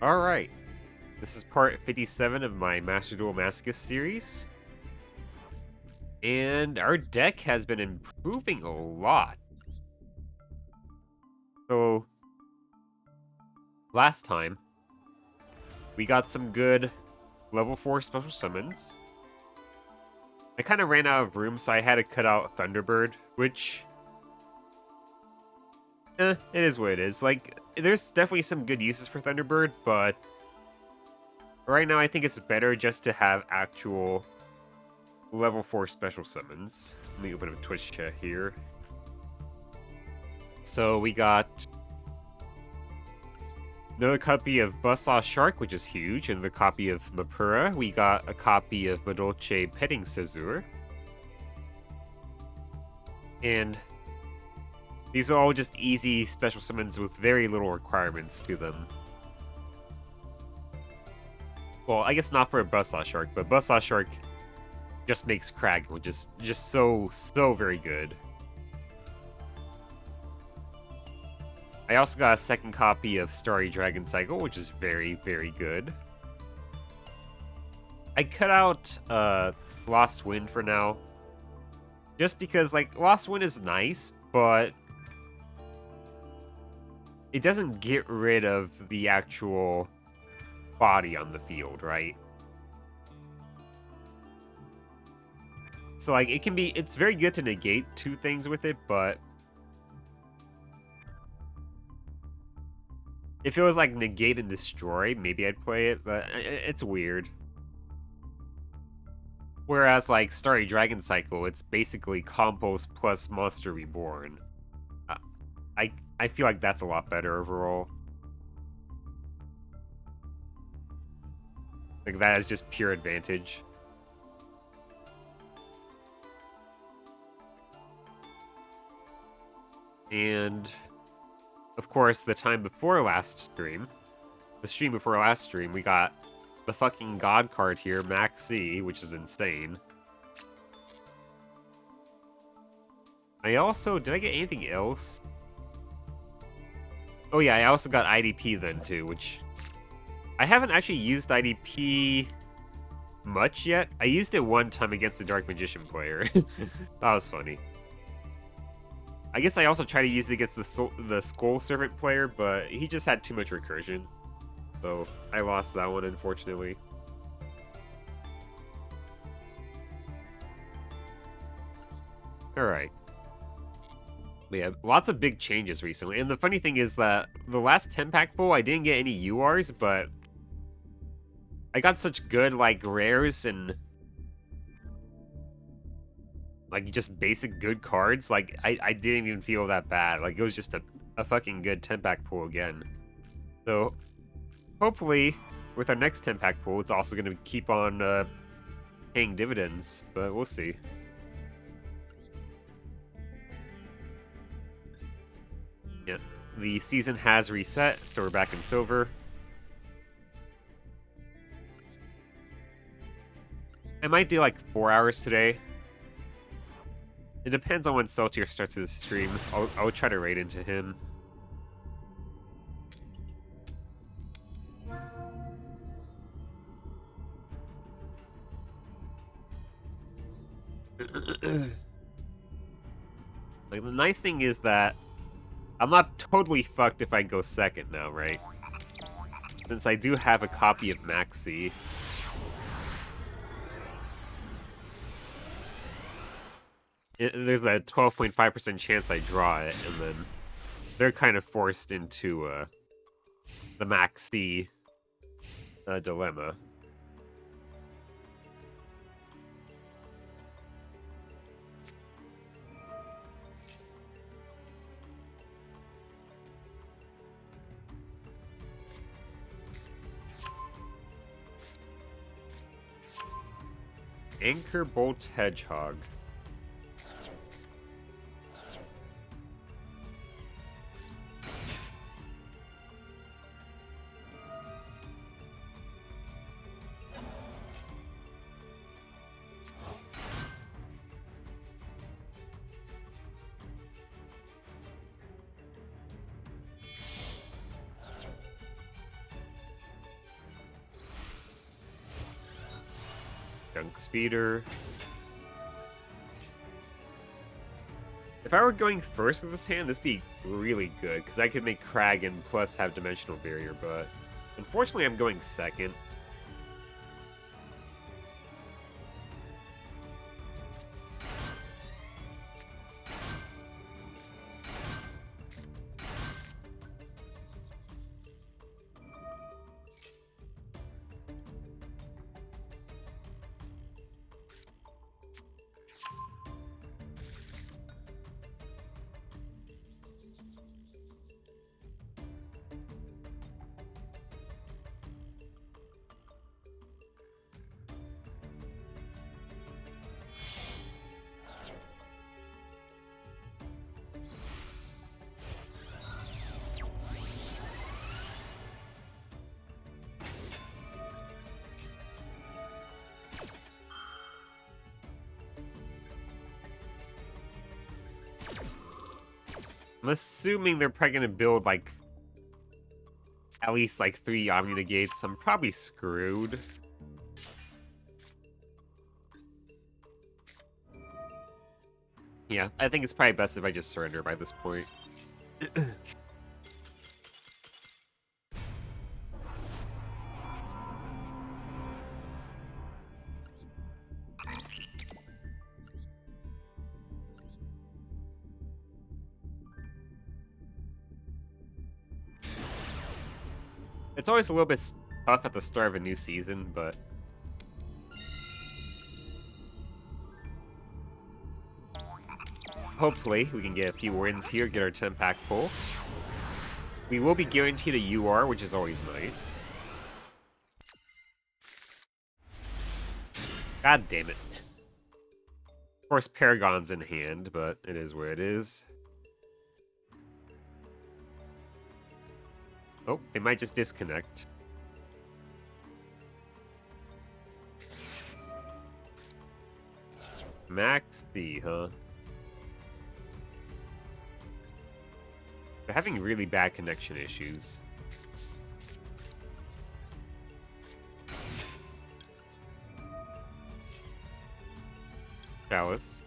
Alright, this is part 57 of my Master Duel Masochist series. And our deck has been improving a lot. So, last time, we got some good level 4 special summons. I kind of ran out of room, so I had to cut out Thunderbird, which... it is what it is. Like, there's definitely some good uses for Thunderbird, but... right now, I think it's better just to have actual level 4 special summons. Let me open up a Twitch chat here. So we got another copy of Buzzsaw Shark, which is huge, and the copy of Mapura. We got a copy of Madolche Petting Scizor. And these are all just easy special summons with very little requirements to them. Well, I guess not for a Buzzsaw Shark, but Buzzsaw Shark just makes Crag, which is just so very good. I also got a second copy of Starry Dragon Cycle, which is very good. I cut out Lost Wind for now, just because, like, Lost Wind is nice, but it doesn't get rid of the actual body on the field, right? So, like, it's very good to negate two things with it, but if it was like negate and destroy, maybe I'd play it, but it's weird. Whereas, like, Starry Dragon Cycle, it's basically Compost plus Monster Reborn. I feel like that's a lot better overall. Like, that is just pure advantage. And, of course, the stream before last stream, we got the fucking God card here, Max C, which is insane. Did I get anything else? Oh yeah, I also got IDP then too, which I haven't actually used IDP much yet. I used it one time against the Dark Magician player. That was funny. I guess I also tried to use it against the Skull Servant player, but he just had too much recursion. So I lost that one, unfortunately. Alright. We have lots of big changes recently. And the funny thing is that the last 10-pack pull, I didn't get any URs, but I got such good, like, rares and like, just basic good cards. Like, I didn't even feel that bad. Like, it was just a fucking good 10-pack pull again. So, hopefully, with our next 10-pack pull, it's also going to keep on paying dividends. But we'll see. Yeah, the season has reset, so we're back in silver. I might do, like, 4 hours today. It depends on when Saltier starts his stream. I'll try to raid into him. Like, the nice thing is that I'm not totally fucked if I go second now, right? Since I do have a copy of Maxi. There's a 12.5% chance I draw it, and then they're kind of forced into the Max C dilemma. Anchor Bolt Hedgehog. Junk Speeder. If I were going first with this hand, this would be really good, because I could make Kragan plus have Dimensional Barrier, but unfortunately I'm going second. I'm assuming they're probably gonna build, like, at least, like, 3 Omni Negates. I'm probably screwed. Yeah, I think it's probably best if I just surrender by this point. It's always a little bit tough at the start of a new season, but hopefully we can get a few wins here, get our 10-pack pull. We will be guaranteed a UR, which is always nice. God damn it. Of course, Paragon's in hand, but it is where it is. Oh, they might just disconnect. Max D, huh? They're having really bad connection issues. Chalice.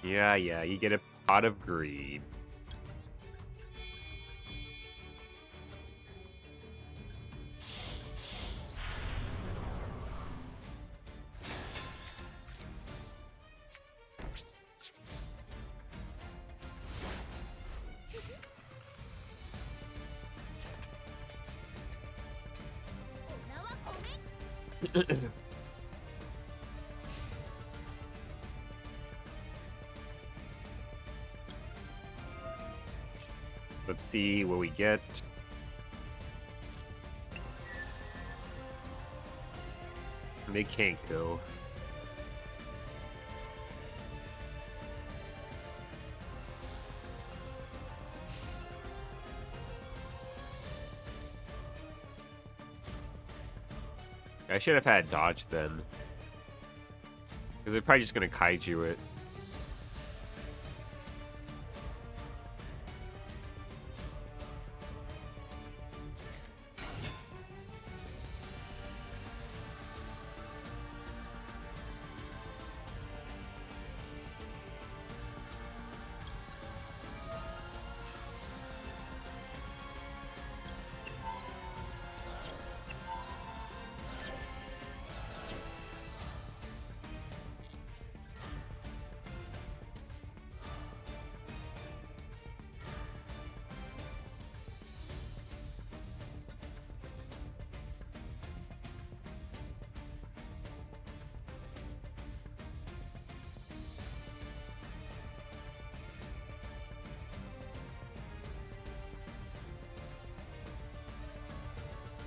Yeah, you get a Pot of Greed. Let's see what we get. They can't go. I should have had dodge then. Because they're probably just going to kaiju it.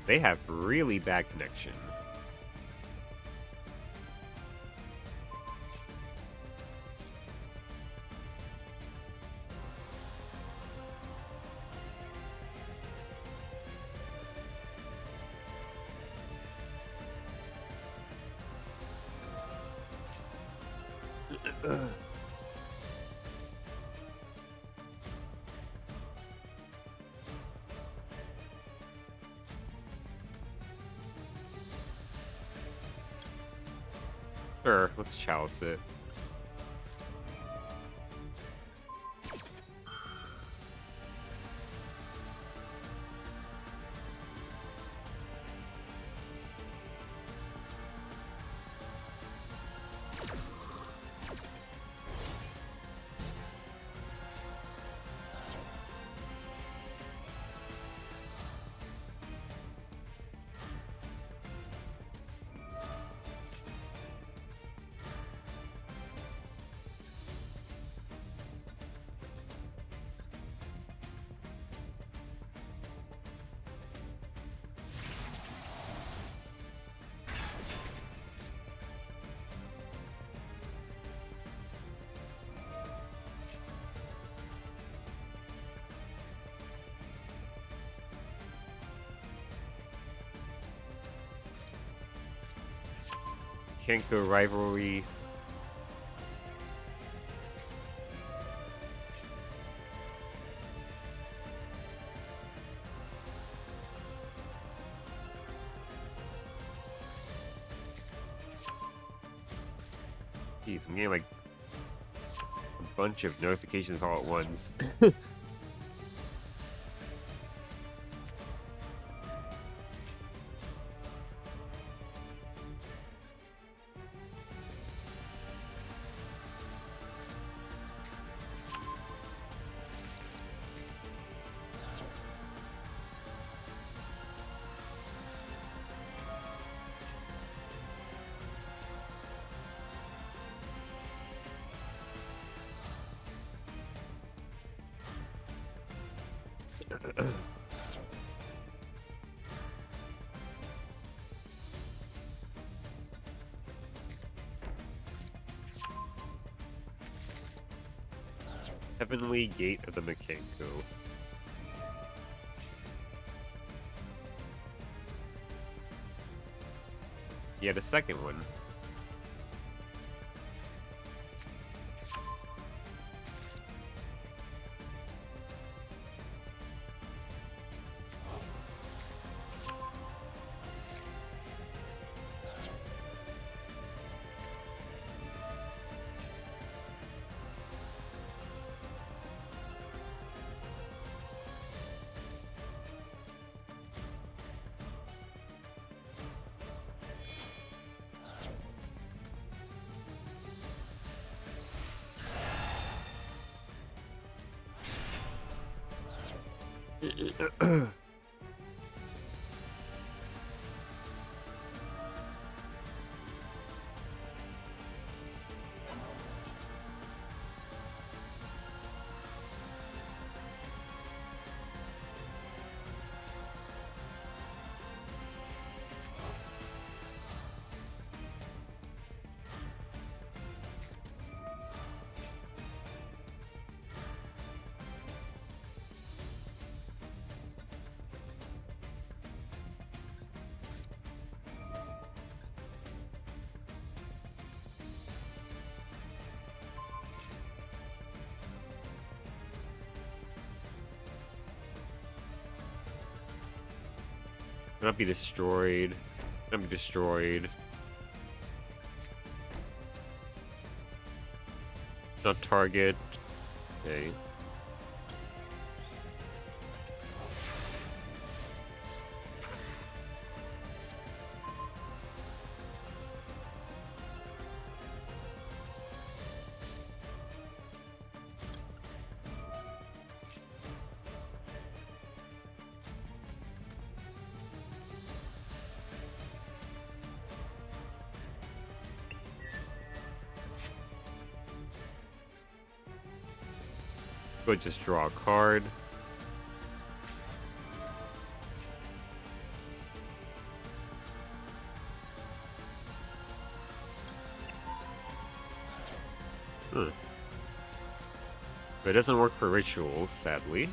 They have really bad connection. Sure, let's chalice it. Can't go rivalry. Jeez, I'm getting like a bunch of notifications all at once. Heavenly Gate of the Makenko. Yeah, the second one. Not be destroyed. Not be destroyed. Not target. Okay. Go just draw a card. But it doesn't work for rituals, sadly.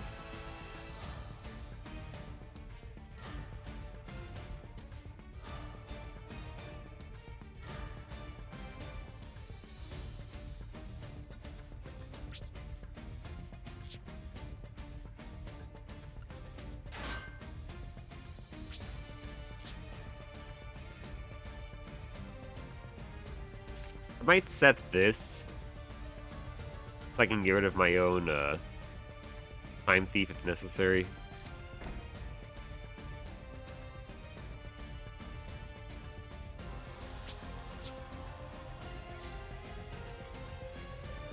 might set this so I can get rid of my own time thief if necessary.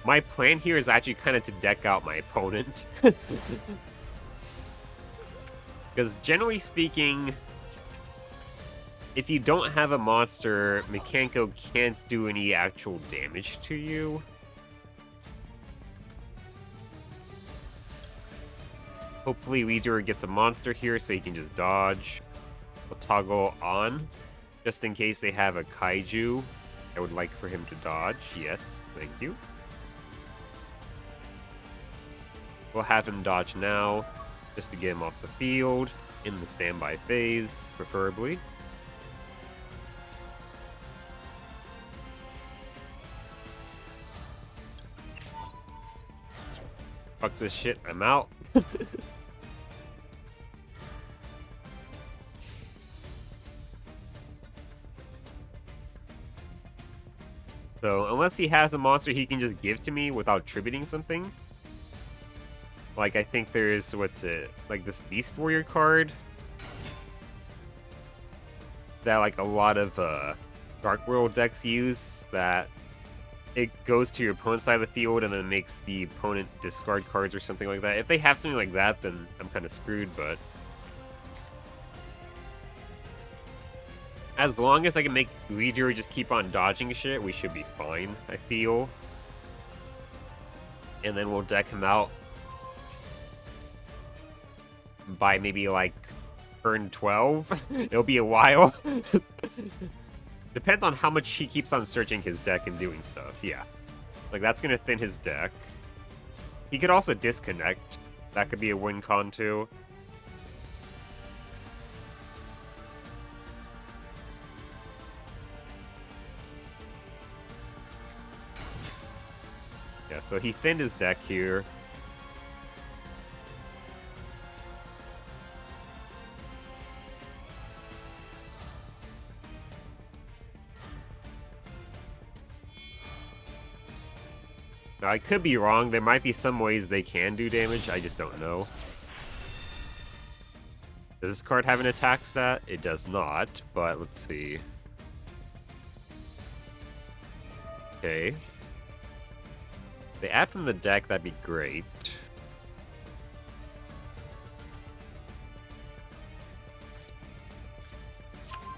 My plan here is actually kind of to deck out my opponent. Because generally speaking, if you don't have a monster, Mechanico can't do any actual damage to you. Hopefully Weedur gets a monster here so he can just dodge. We'll toggle on, just in case they have a Kaiju. I would like for him to dodge. Yes, thank you. We'll have him dodge now, just to get him off the field, in the standby phase, preferably. Fuck this shit, I'm out. So, unless he has a monster he can just give to me without tributing something. Like, I think there's, what's it, like this Beast Warrior card that, like, a lot of Dark World decks use, that it goes to your opponent's side of the field and then makes the opponent discard cards or something like that. If they have something like that, then I'm kind of screwed, but as long as I can make Weedur just keep on dodging shit, we should be fine, I feel. And then we'll deck him out by maybe like turn 12. It'll be a while. Depends on how much he keeps on searching his deck and doing stuff. Yeah, like that's gonna thin his deck. He could also disconnect. That could be a win con too. Yeah, so he thinned his deck here. Now, I could be wrong. There might be some ways they can do damage. I just don't know. Does this card have an attack stat? It does not, but let's see. Okay. If they add from the deck, that'd be great.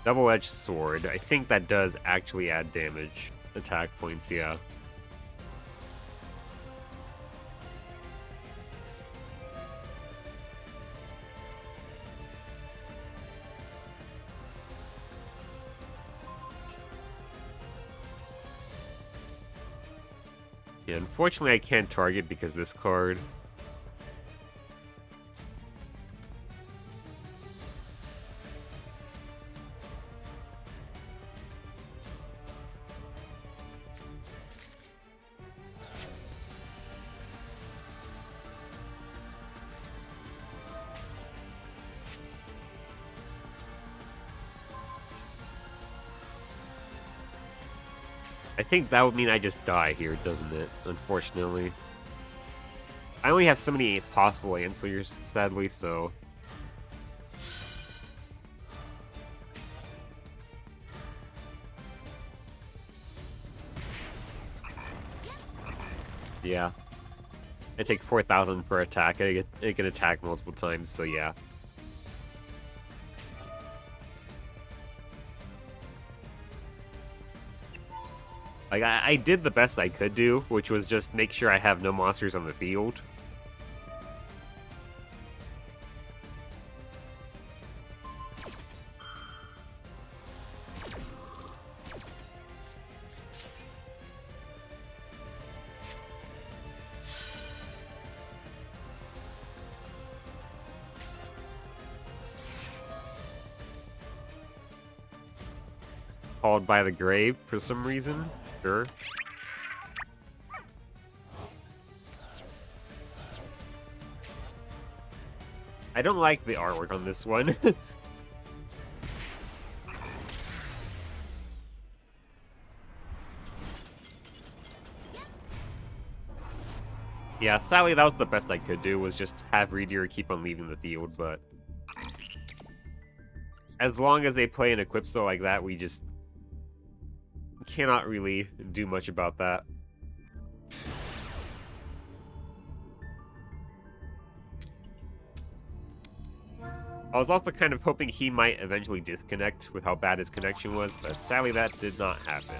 Double-edged sword. I think that does actually add damage. Attack points, yeah. Yeah, unfortunately I can't target because this card. I think that would mean I just die here, doesn't it? Unfortunately. I only have so many possible answers, sadly, so... yeah. I take 4,000 per attack. I can attack multiple times, so yeah. Like, I did the best I could do, which was just make sure I have no monsters on the field. Called by the grave for some reason. Sure. I don't like the artwork on this one. Yeah, sadly that was the best I could do, was just have Redeer keep on leaving the field, but as long as they play an Equipso like that, we just cannot really do much about that. I was also kind of hoping he might eventually disconnect with how bad his connection was, but sadly that did not happen.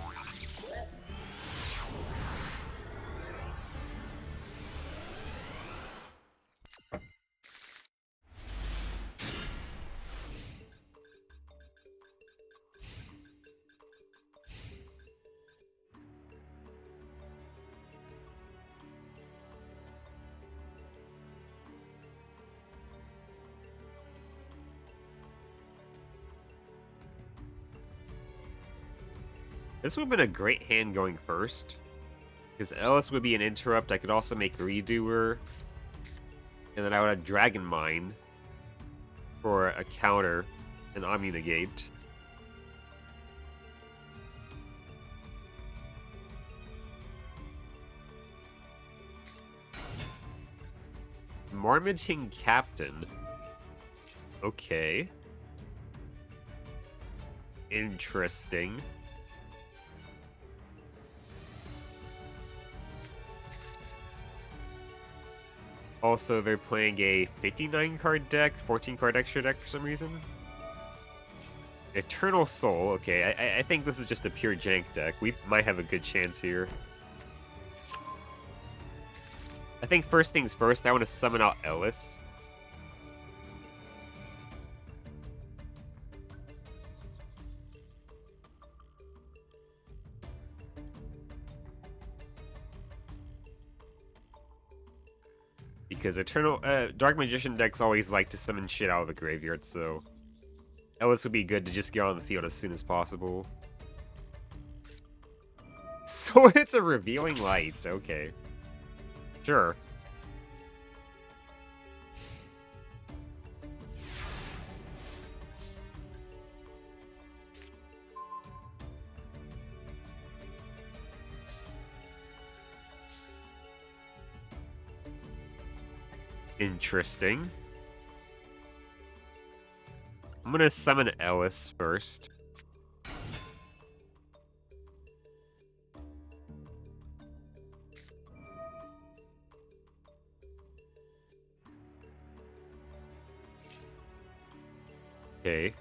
This would have been a great hand going first, because Ellis would be an interrupt. I could also make Redoer, and then I would have Dragon Mine for a counter and Omni Negate. Marmoting Captain. Okay. Interesting. Also, they're playing a 59 card deck, 14 card extra deck for some reason. Eternal Soul. Okay, I think this is just a pure jank deck. We might have a good chance here. I think first things first, I want to summon out Ellis. Because Dark Magician decks always like to summon shit out of the graveyard, so Ellis would be good to just get on the field as soon as possible. So it's a Revealing Light, okay. Sure. Interesting. I'm gonna summon Ellis first. Okay.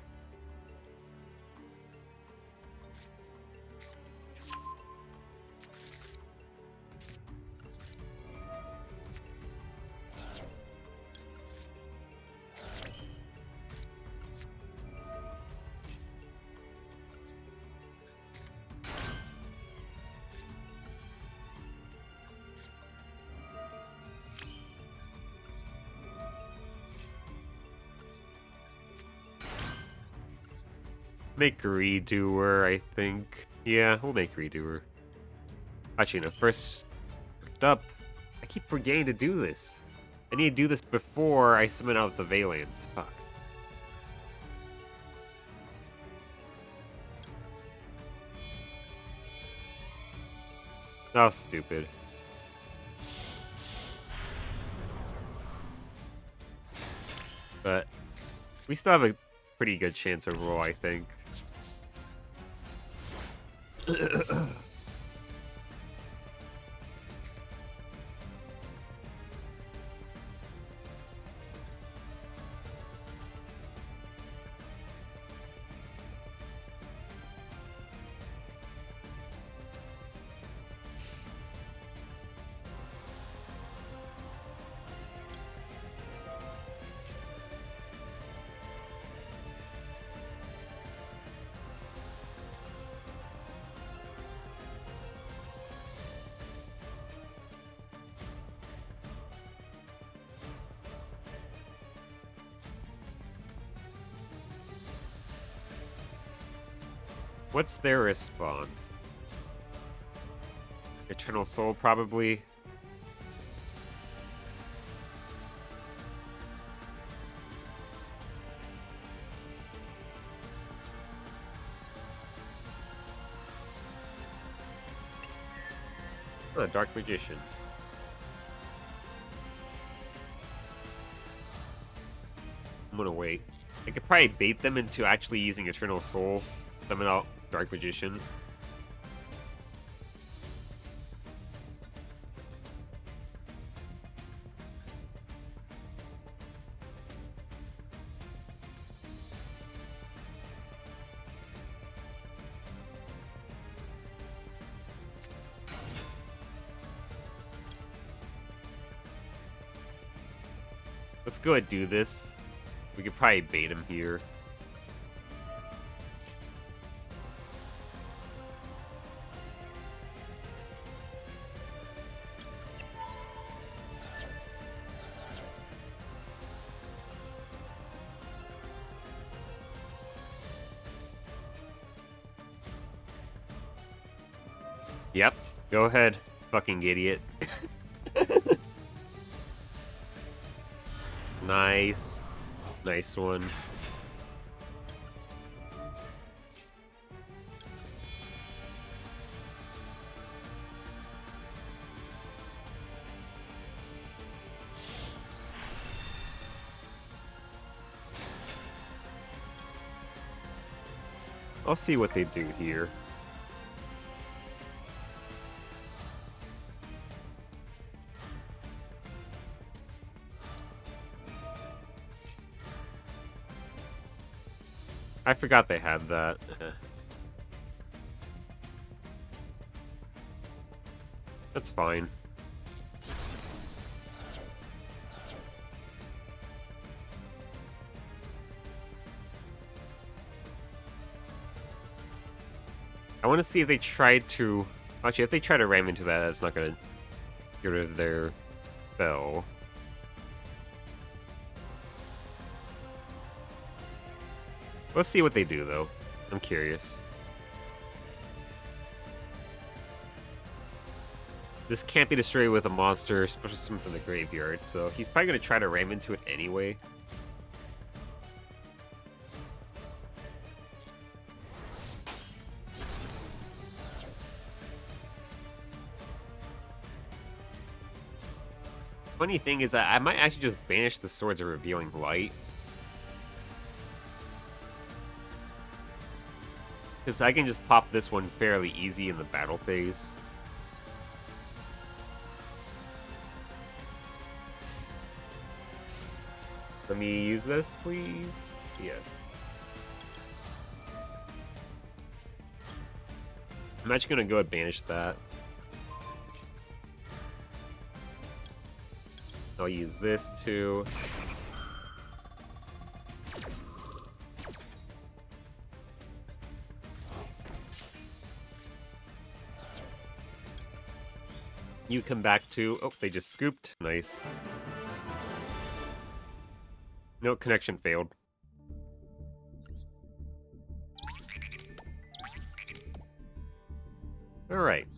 Make Redoer, I think. Yeah, we'll make Redoer. Actually, no, first up, I keep forgetting to do this. I need to do this before I summon out the Valence. Fuck. That was stupid. But we still have a pretty good chance overall, I think. What's their response? Eternal Soul, probably. Oh, Dark Magician. I'm gonna wait. I could probably bait them into actually using Eternal Soul, summon out Dark Magician. Let's go ahead and do this. We could probably bait him here. Yep, go ahead, fucking idiot. Nice. Nice one. I'll see what they do here. I forgot they had that. That's fine. I want to see if they try to... Actually, if they try to ram into that, that's not going to get rid of their spell. Let's see what they do, though. I'm curious. This can't be destroyed with a monster, special summon from the graveyard, so he's probably going to try to ram into it anyway. Funny thing is that I might actually just banish the Swords of Revealing Light. Because I can just pop this one fairly easy in the battle phase. Let me use this, please. Yes. I'm actually going to go and banish that. I'll use this too. You come back to... Oh, they just scooped. Nice. No, connection failed. Alright.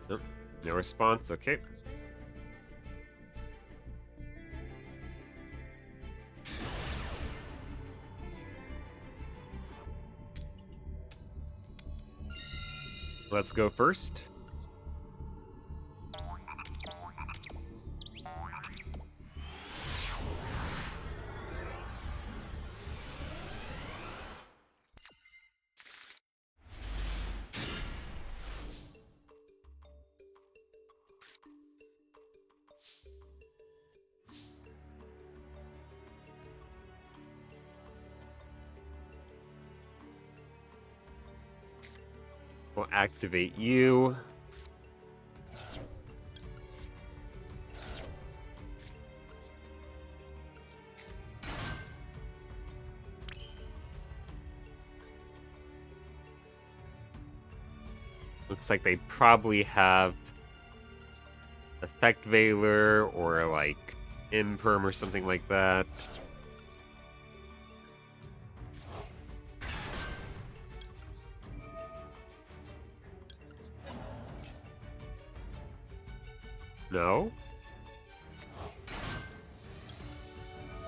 Nope. No response, okay. Let's go first. We'll activate you. Looks like they probably have Effect Veiler or like Imperm or something like that. No?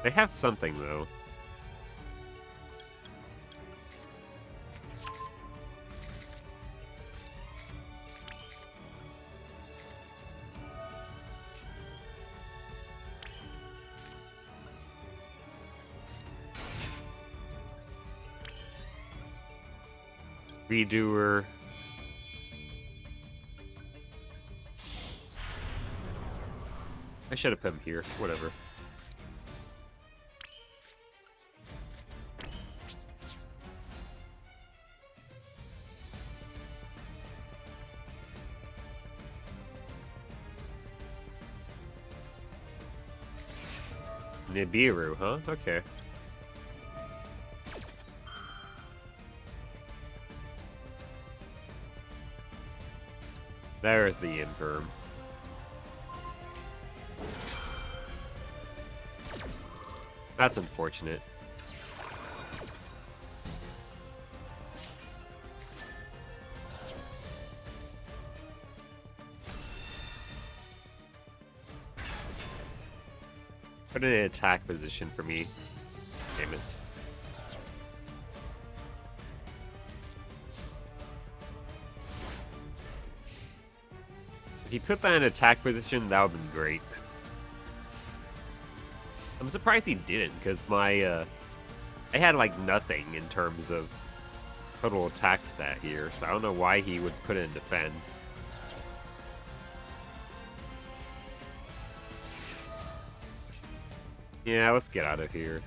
They have something, though. Redoer. I should have put him here. Whatever. Nibiru, huh? Okay. There's the Imperm. That's unfortunate. Put it in attack position for me. Damn it. If you put that in attack position, that would have been great. I'm surprised he didn't, because my, I had, like, nothing in terms of total attack stat here, so I don't know why he would put it in defense. Yeah, let's get out of here.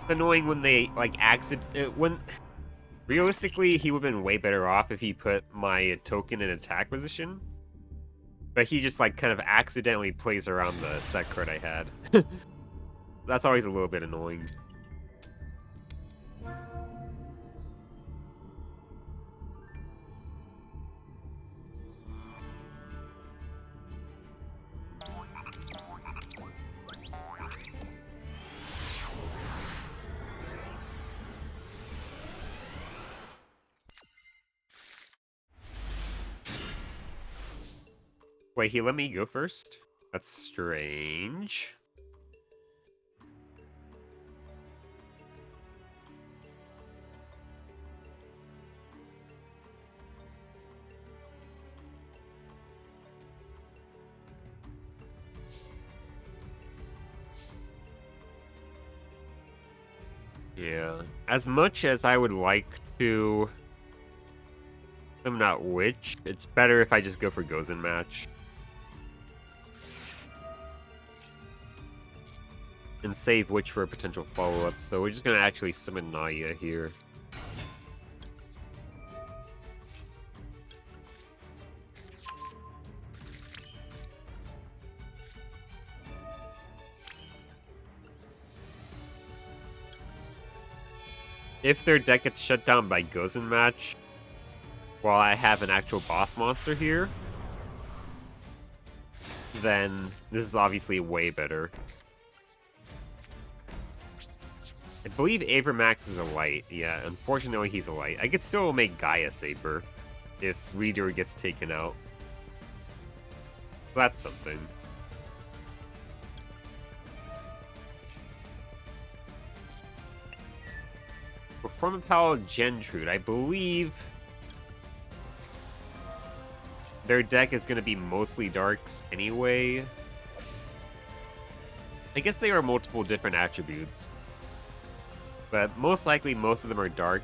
It's annoying when they, like, when... Realistically, he would have been way better off if he put my token in attack position. But he just, like, kind of accidentally plays around the set card I had. That's always a little bit annoying. Wait, he let me go first? That's strange. Yeah. As much as I would like to... I'm not Witch, it's better if I just go for Gozen Match. And save Witch for a potential follow-up, so we're just gonna actually summon Naya here. If their deck gets shut down by Gozen Match, while I have an actual boss monster here, then this is obviously way better. I believe Avramax is a light. Yeah, unfortunately he's a light. I could still make Gaia Saber if Reader gets taken out. That's something. Performapal Gentrude, I believe their deck is going to be mostly darks anyway. I guess they are multiple different attributes. But most likely, most of them are dark.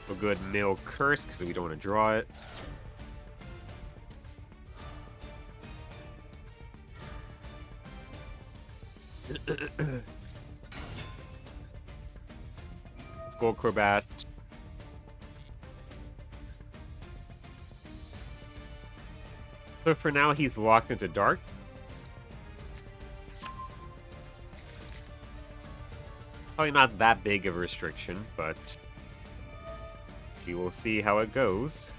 We'll go ahead and mill Curse because we don't want to draw it. Skull Crobat. So for now, he's locked into Dark. Probably not that big of a restriction, but we will see how it goes.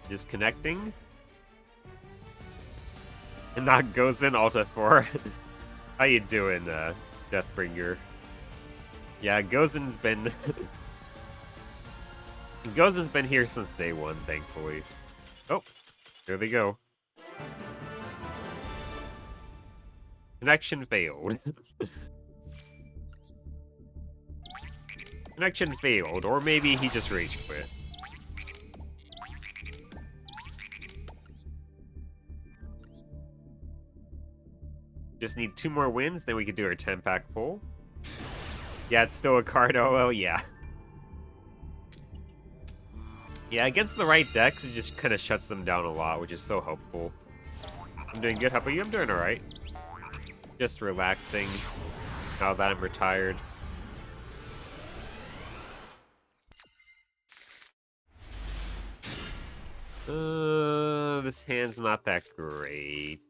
Disconnecting. And that goes in Alta 4. How you doing, Deathbringer? Yeah, Gozen's been... Gozen's been here since day one, thankfully. Oh, there they go. Connection failed. Connection failed, or maybe he just rage quit. Just need 2 more wins, then we can do our 10-pack pull. Yeah, it's still a card. Oh, yeah. Yeah, against the right decks, it just kind of shuts them down a lot, which is so helpful. I'm doing good. How about you? I'm doing alright. Just relaxing now that I'm retired. This hand's not that great.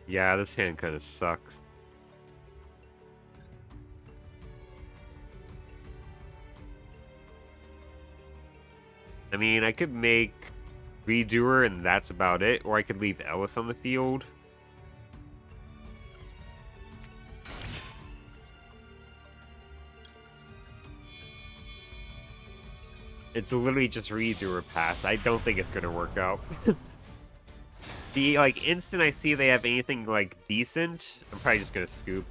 Yeah, this hand kind of sucks. I mean, I could make Redoer and that's about it, or I could leave Ellis on the field. It's literally just Redoer pass. I don't think it's gonna work out. The, like, instant I see they have anything, like, decent, I'm probably just gonna scoop.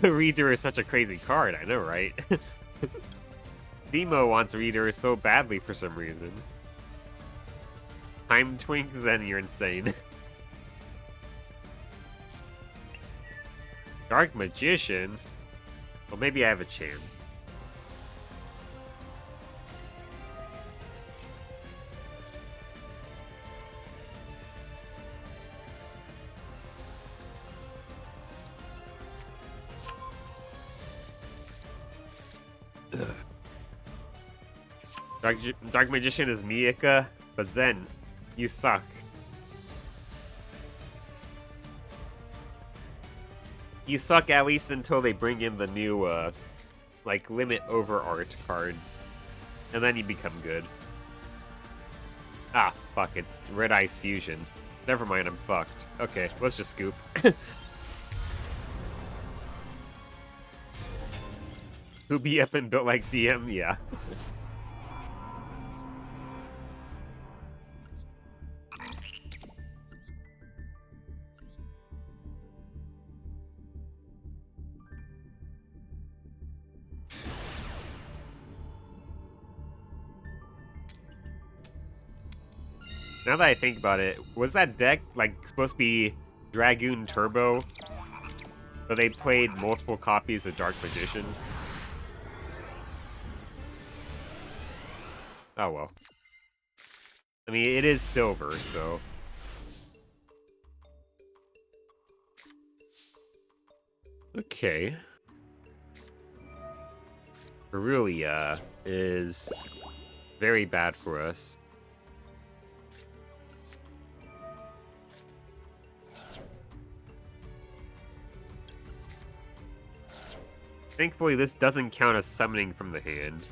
Reader is such a crazy card, I know, right? Demo wants Reader so badly for some reason. Time Twinks, then you're insane. Dark Magician? Well, maybe I have a chance. Dark Magician is Miyaka, but Zen, you suck. You suck at least until they bring in the new, like, limit over art cards. And then you become good. Ah, fuck, it's Red Ice Fusion. Never mind, I'm fucked. Okay, let's just scoop. Who be up and built like DM? Yeah. Now that I think about it, was that deck, like, supposed to be Dragoon Turbo? But they played multiple copies of Dark Magician? Oh well. I mean, it is silver, so... Okay. Aurelia is very bad for us. Thankfully, this doesn't count as summoning from the hand.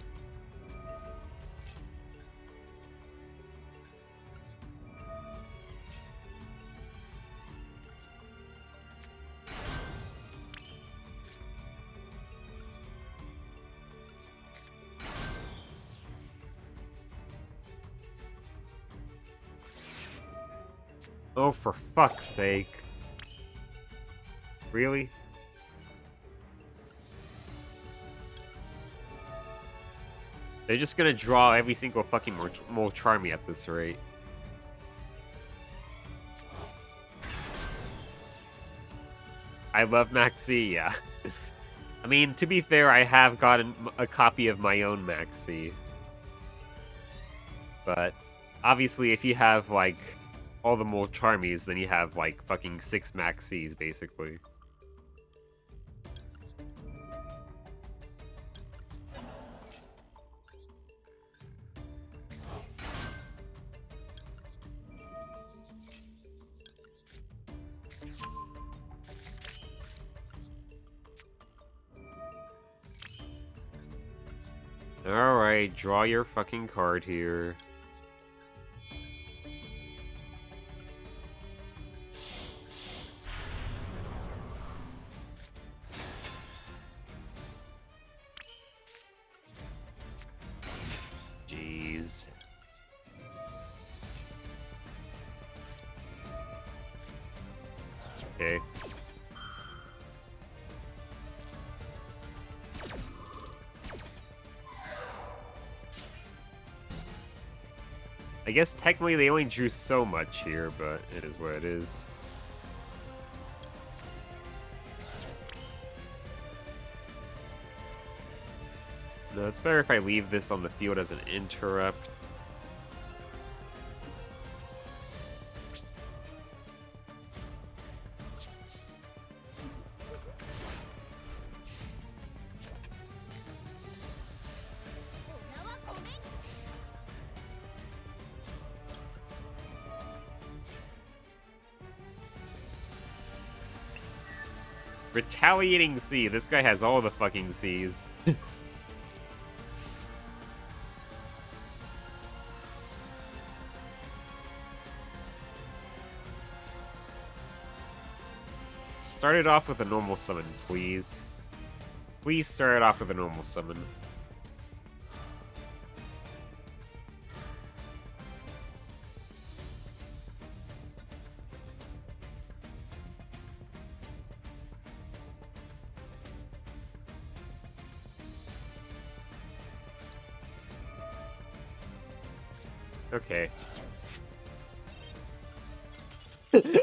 Oh, for fuck's sake. Really? They're just gonna draw every single fucking Molcharmy at this rate. I love Maxi, yeah. I mean, to be fair, I have gotten a copy of my own Maxi. But, obviously, if you have, like, all the Molcharmies, then you have, like, fucking 6 Maxis, basically. Alright, draw your fucking card here. Jeez. Okay. I guess technically they only drew so much here, but it is what it is. No, it's better if I leave this on the field as an interrupt. Retaliating C. This guy has all the fucking C's. Start it off with a normal summon, please. Please start it off with a normal summon. Okay.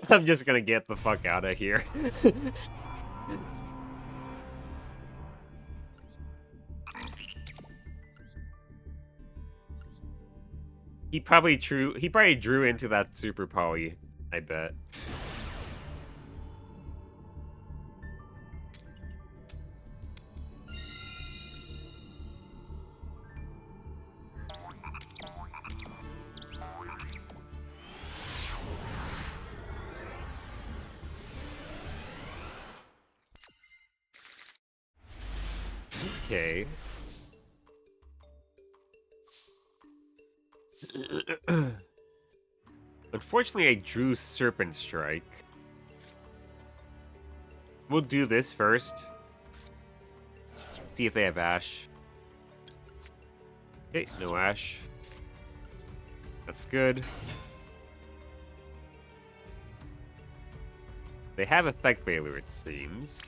I'm just gonna get the fuck out of here. He probably drew into that super poly, I bet. Okay. Unfortunately, I drew Serpent Strike. We'll do this first. See if they have Ash. Okay, no Ash. That's good. They have Effect Veiler, it seems.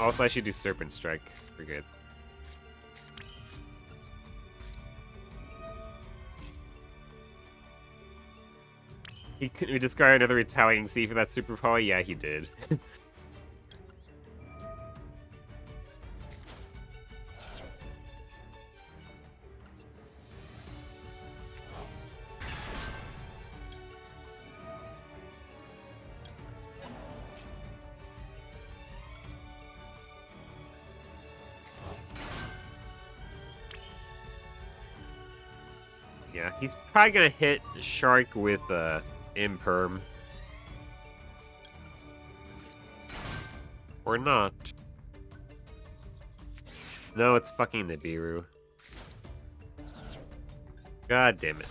Also, I should do Serpent Strike. We're good. He discarded another Retaliating C for that Super Poly? Yeah, he did. Yeah, he's probably gonna hit Shark with Imperm. Or not. No, it's fucking Nibiru. God damn it.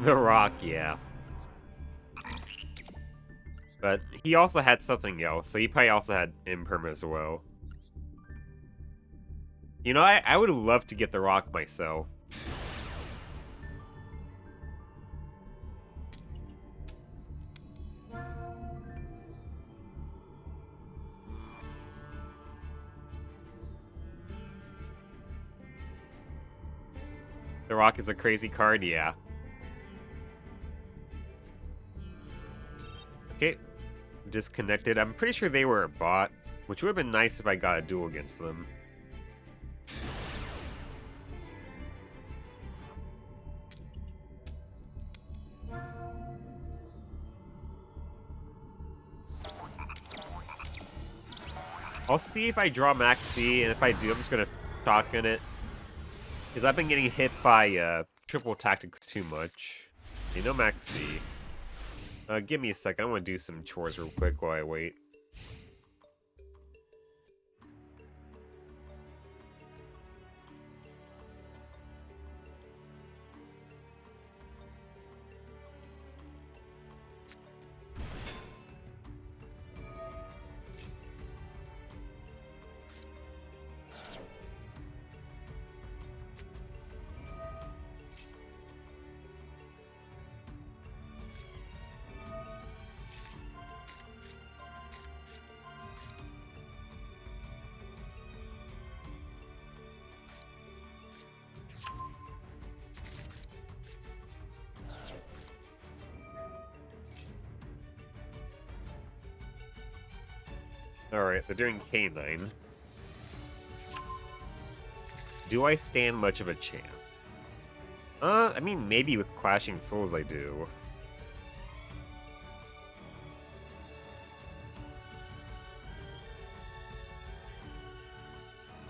The Rock, yeah. But he also had something else, so he probably also had Imperm as well. You know, I would love to get the rock myself. The rock is a crazy card, yeah. Okay, disconnected. I'm pretty sure they were a bot, which would have been nice if I got a duel against them. I'll see if I draw Max C, and if I do, I'm just gonna shotgun it. Because I've been getting hit by triple tactics too much. You know Max C. Give me a second, I want to do some chores real quick while I wait. Alright, they're doing K9. Do I stand much of a chance? I mean, maybe with Clashing Souls I do.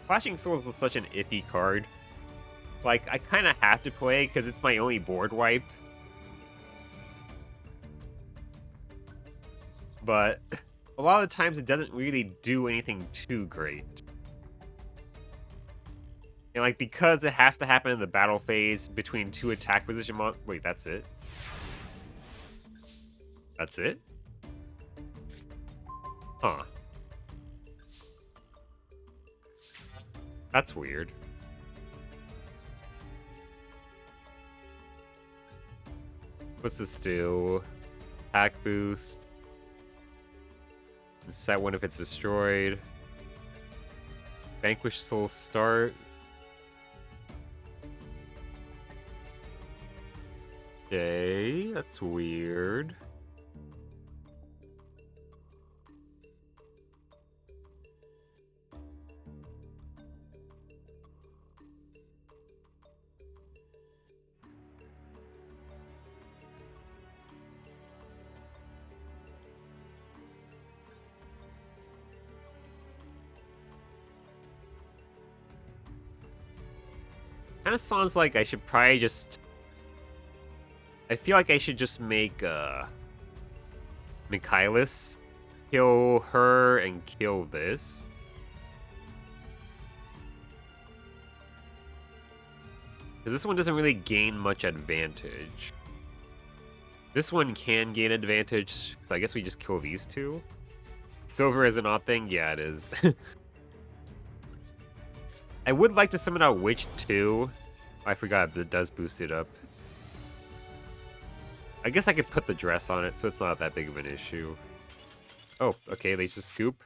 Clashing Souls is such an iffy card. Like, I kind of have to play because it's my only board wipe. But a lot of the times it doesn't really do anything too great. And like, because it has to happen in the battle phase between two attack position wait, that's it? That's it? Huh. That's weird. What's this do? Attack boost. Set one if it's destroyed. Vanquish soul start. Okay, that's weird. Kind of sounds like I should probably just... I feel like I should just make Michaelis kill her and kill this. Because this one doesn't really gain much advantage. This one can gain advantage, so I guess we just kill these two. Silver is an odd thing? Yeah, it is. I would like to summon out Witch too. I forgot, but it does boost it up. I guess I could put the dress on it, so it's not that big of an issue. Oh, okay, they just scoop.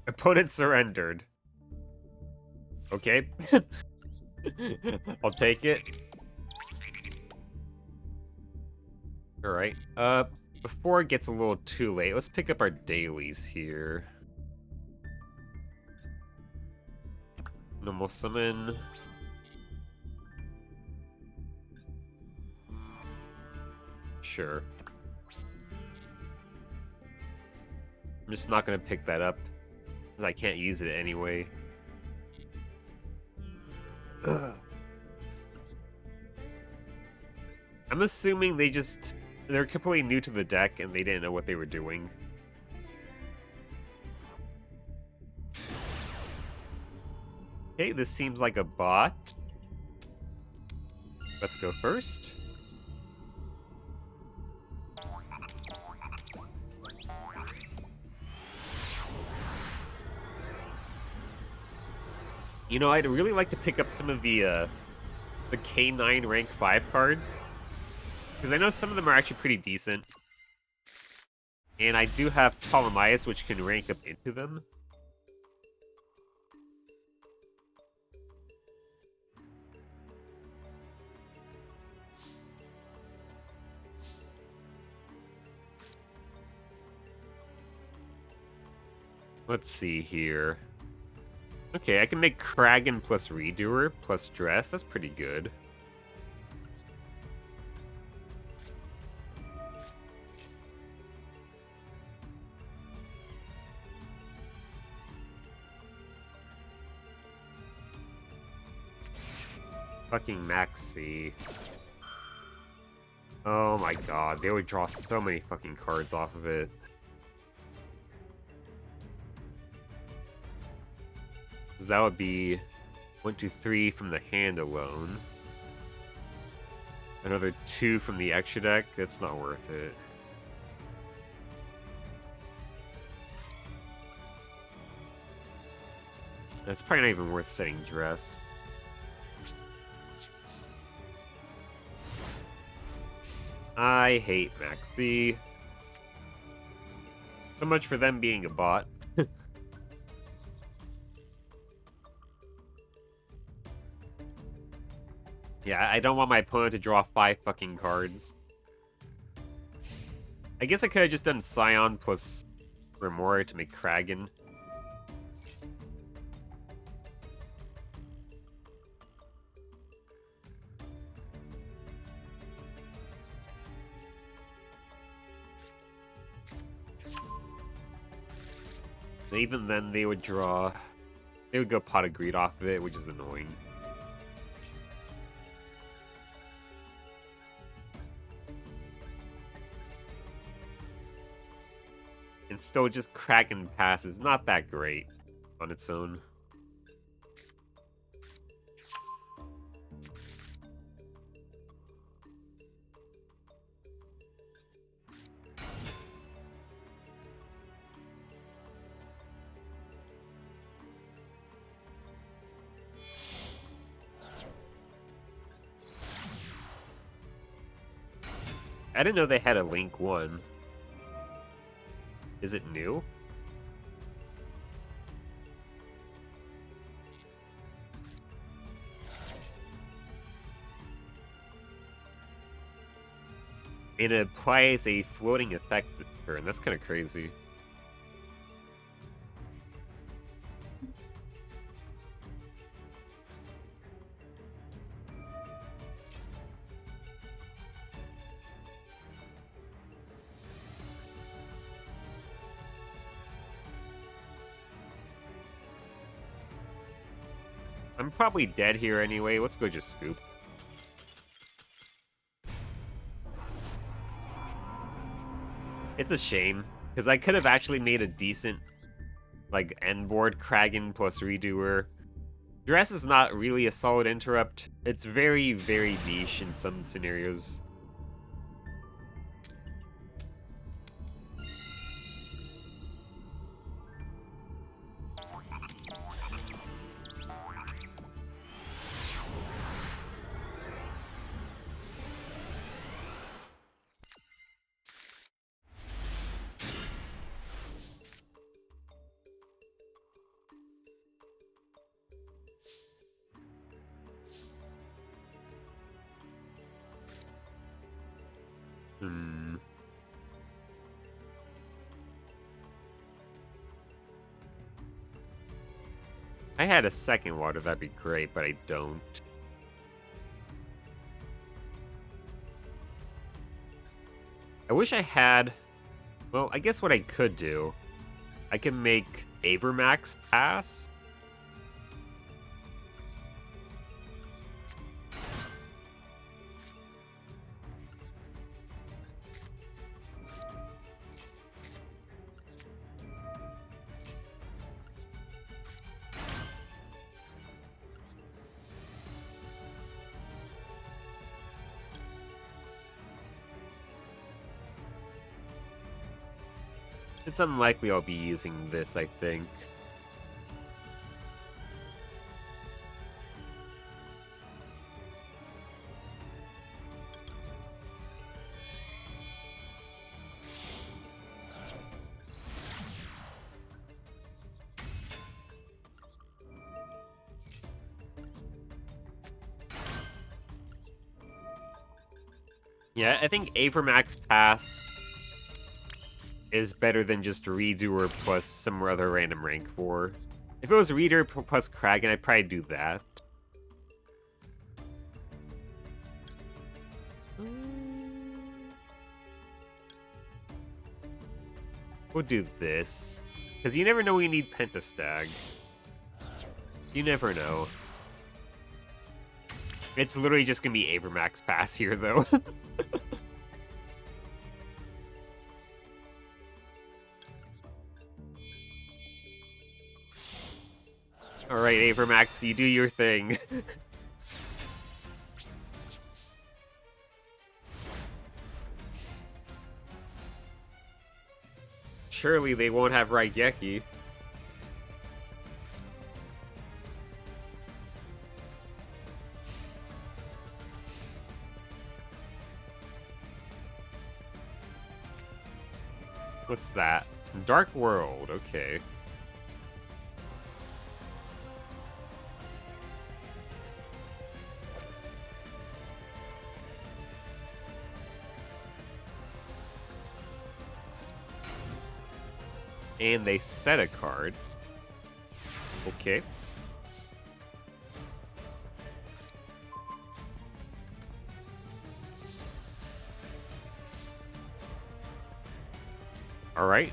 Opponent surrendered. Okay. I'll take it. Alright, before it gets a little too late, let's pick up our dailies here. Normal summon. Sure. I'm just not gonna pick that up, because I can't use it anyway. Ugh. I'm assuming they're completely new to the deck and they didn't know what they were doing. Okay, this seems like a bot. Let's go first. You know, I'd really like to pick up some of the K9 rank 5 cards. Because I know some of them are actually pretty decent. And I do have Ptolemaeus, which can rank up into them. Let's see here. Okay, I can make Kragan plus Redoer plus Dress. That's pretty good. Fucking Maxi. Oh my god, they would draw so many fucking cards off of it. That would be 1, 2, 3 from the hand alone. Another 2 from the extra deck. That's not worth it. That's probably not even worth setting Dress. I hate Maxi. So much for them being a bot. Yeah, I don't want my opponent to draw 5 fucking cards. I guess I could have just done Scion plus Remora to make Kragan. Even then, they would draw... They would go Pot of Greed off of it, which is annoying. And still, just Kraken Pass is not that great on its own. I didn't know they had a Link 1. Is it new? And it applies a floating effect this turn. That's kind of crazy. I'm probably dead here anyway. Let's go just scoop. It's a shame, because I could have actually made a decent, like, end board Kragan plus Redoer. Dress is not really a solid interrupt. It's very, very niche in some scenarios. I had a second water, that'd be great, but I don't. I wish I had... Well, I guess what I could do, I can make Avramax pass. It's unlikely I'll be using this, I think. Yeah, I think Avramax Pass is better than just Redoer plus some other random rank 4. If it was Reader plus Kraken, I'd probably do that. We'll do this. Because you never know when you need Pentastag. You never know. It's literally just gonna be Avramax Pass here, though. Alright, Avramax, you do your thing. Surely they won't have Raigeki. What's that? Dark World, okay. And they set a card. Okay. All right.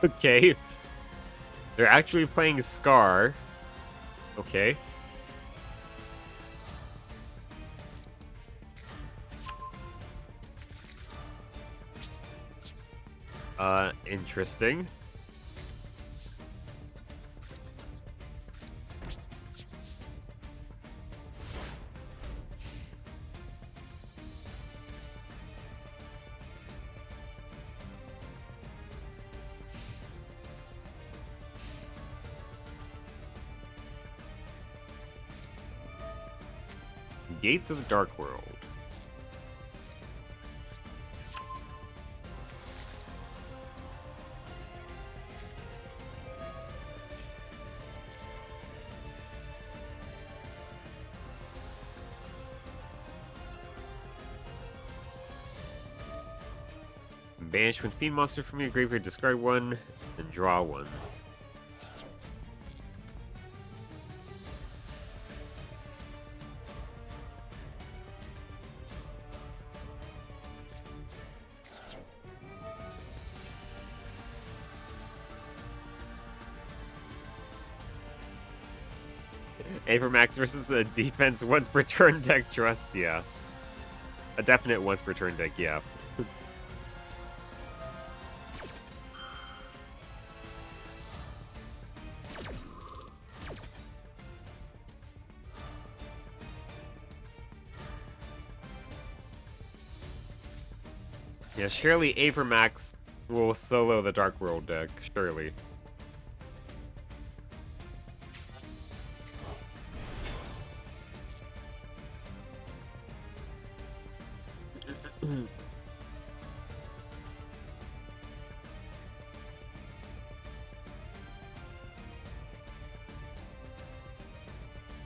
Okay. They're actually playing Scar. Okay. Interesting. Gates of the Dark World. Banish when Fiend Monster from your graveyard, discard one, and draw one. Avramax versus a defense once per turn deck trust, yeah. A definite once per turn deck, yeah. Yeah, surely Avramax will solo the Dark World deck, surely. I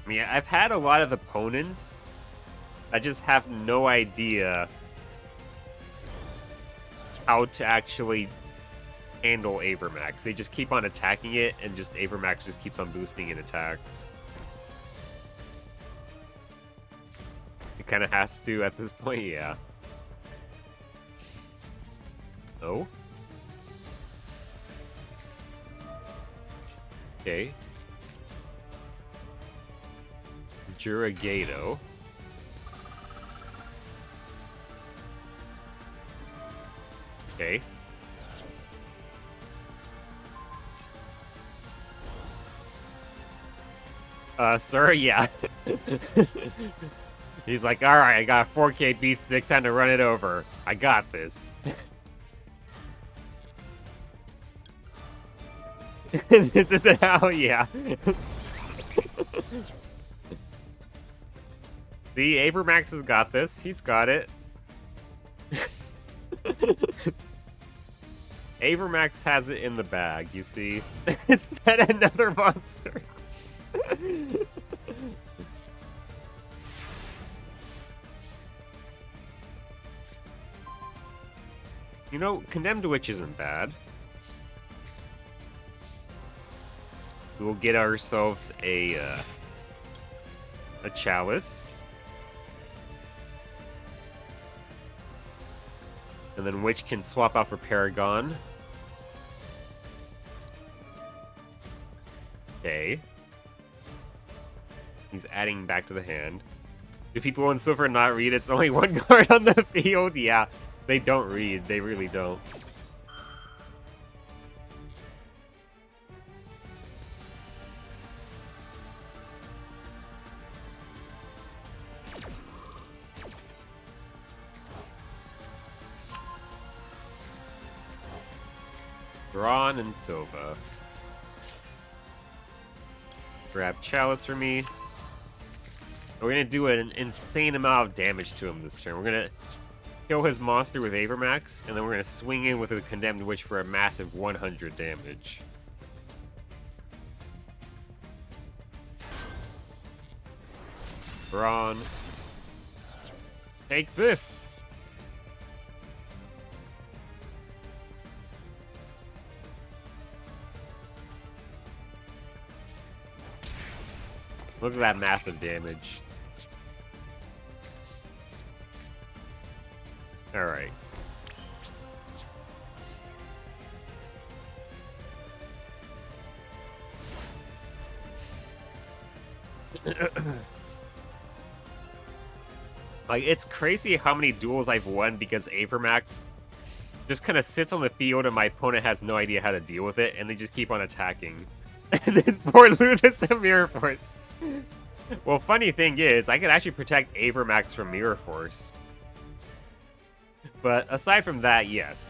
mean, I've had a lot of opponents. I just have no idea how to actually handle Avramax. They just keep on attacking it, and just Avramax just keeps on boosting in attack. It kind of has to at this point, yeah. Oh? Okay. Juragato. Okay. Sir, yeah. He's like, alright, I got a 4K beat stick, time to run it over. I got this. This is how, yeah. See, Avramax has got this. He's got it. Avramax has it in the bag, you see? It's yet another monster. You know, Condemned Witch isn't bad. We'll get ourselves a chalice. And then Witch can swap out for Paragon. Okay. He's adding back to the hand. Do people in Silver not read? It's only one card on the field? Yeah, they don't read. They really don't. Braun and Silva. Grab Chalice for me. We're gonna do an insane amount of damage to him this turn. We're gonna kill his monster with Avramax, and then we're gonna swing in with a Condemned Witch for a massive 100 damage. Braun. Take this! Look at that massive damage. Alright. Like, it's crazy how many duels I've won because Avramax just kind of sits on the field and my opponent has no idea how to deal with it, and they just keep on attacking. And this poor loses the Mirror Force. Well, funny thing is, I could actually protect Avramax from Mirror Force. But aside from that, yes.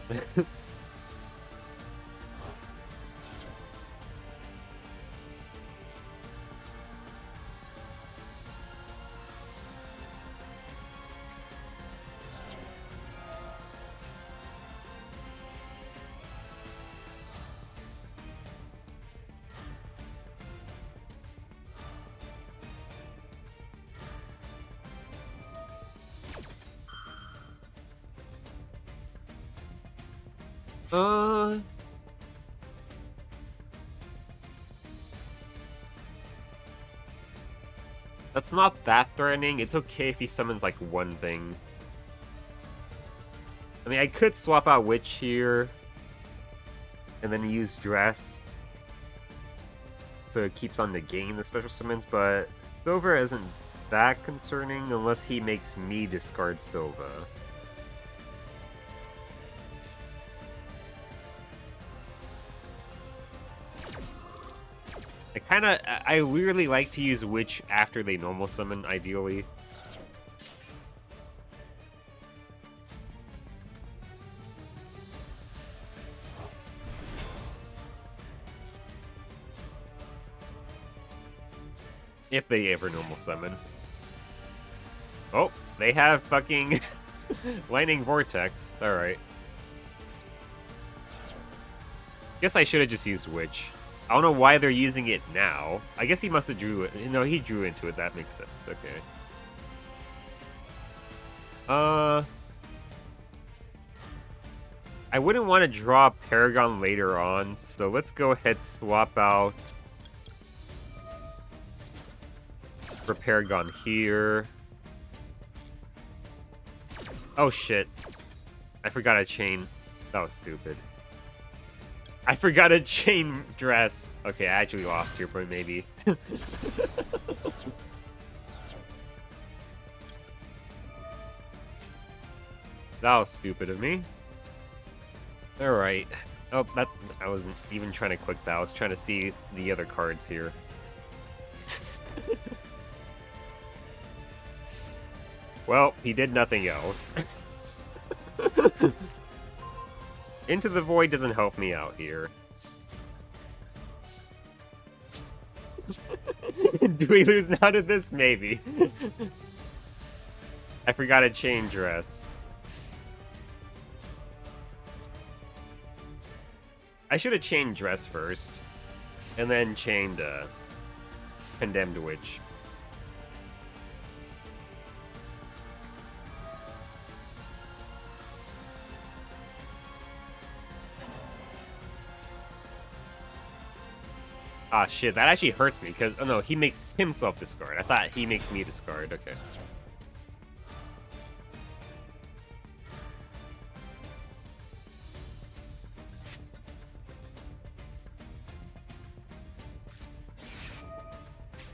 That's not that threatening. It's okay if he summons, like, one thing. I mean, I could swap out Witch here. And then use Dress. So it keeps on negating the special summons, but Silver isn't that concerning unless he makes me discard Silva. I weirdly like to use Witch after they normal summon, ideally. If they ever normal summon. Oh, they have fucking Lightning Vortex. Alright. Guess I should have just used Witch. I don't know why they're using it now. I guess he must have drew it. No, he drew into it. That makes sense. Okay. I wouldn't want to draw Paragon later on, so let's go ahead swap out for Paragon here. Oh shit. I forgot a chain. That was stupid. I forgot a chain Dress. Okay, I actually lost here, but maybe. That was stupid of me. Alright. Oh, I wasn't even trying to click that. I was trying to see the other cards here. Well, he did nothing else. Into the Void doesn't help me out here. Do we lose now to this? Maybe. I forgot a chain Dress. I should have chained Dress first, and then chained Condemned Witch. Ah, shit, that actually hurts me, because... Oh, no, he makes himself discard. I thought he makes me discard. Okay.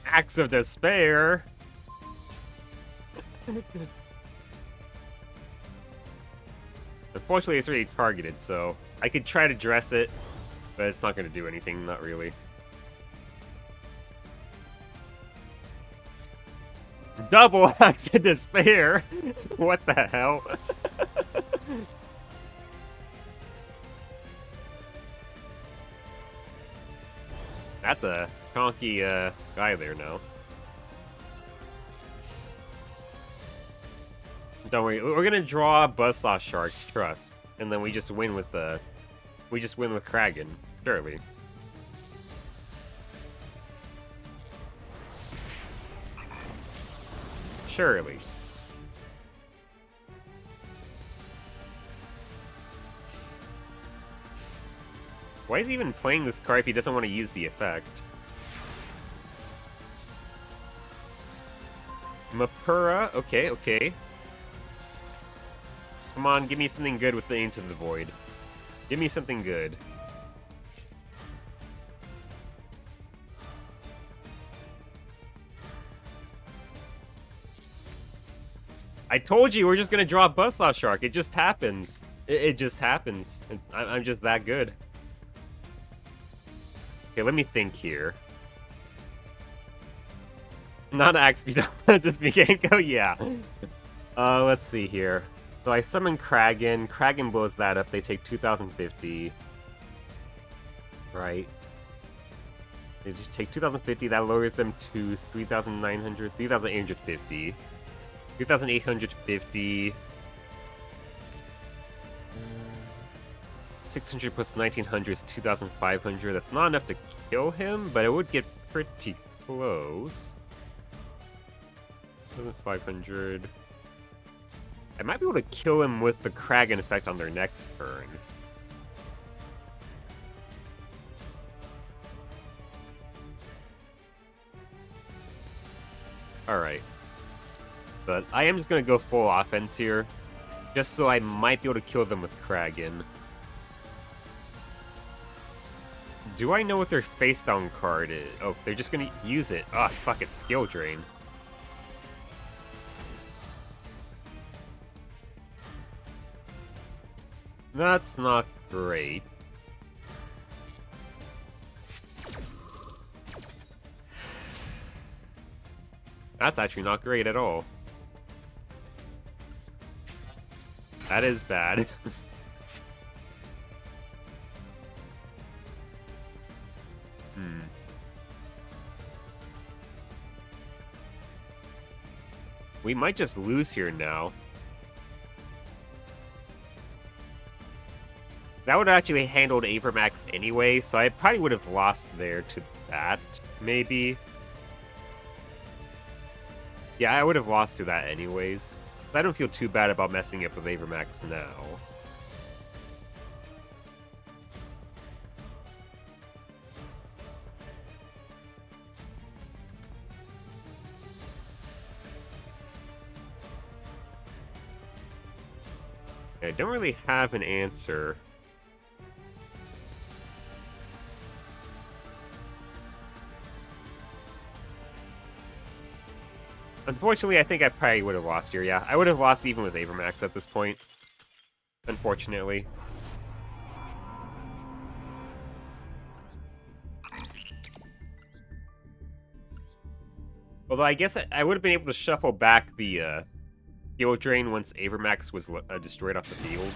Acts of Despair! Unfortunately, it's already targeted, so... I could try to dress it, but it's not going to do anything, not really. Double Acts of Despair! What the hell? That's a chonky guy there now. Don't worry, we're gonna draw Buzzsaw Shark, trust. And then we just win with Kragan, surely. Surely. Why is he even playing this card if he doesn't want to use the effect? Mapura, okay, okay. Come on, give me something good with the Into the Void. Give me something good. I told you we're just gonna draw Buzzsaw Shark. It just happens. It just happens. I'm just that good. Okay, let me think here. Not Axe Beat, just Mikanko, yeah. Let's see here. So I summon Kragan. Kragan blows that up. They take 2,050. Right. They just take 2,050. That lowers them to 3,900, 3,850. 2,850. 600 plus 1,900 is 2,500. That's not enough to kill him, but it would get pretty close. 2,500. I might be able to kill him with the Kragan effect on their next turn. Alright. But I am just going to go full offense here, just so I might be able to kill them with Kragan. Do I know what their face down card is? Oh, they're just going to use it. Ah, fuck it, Skill Drain. That's not great. That's actually not great at all. That is bad. We might just lose here now. That would have actually handled Avramax anyway, so I probably would have lost there to that, maybe. Yeah, I would have lost to that anyways. I don't feel too bad about messing up with Avramax now. I don't really have an answer. Unfortunately, I think I probably would have lost here, yeah. I would have lost even with Avramax at this point. Unfortunately. Although I guess I would have been able to shuffle back the Skill Drain once Avramax was destroyed off the field.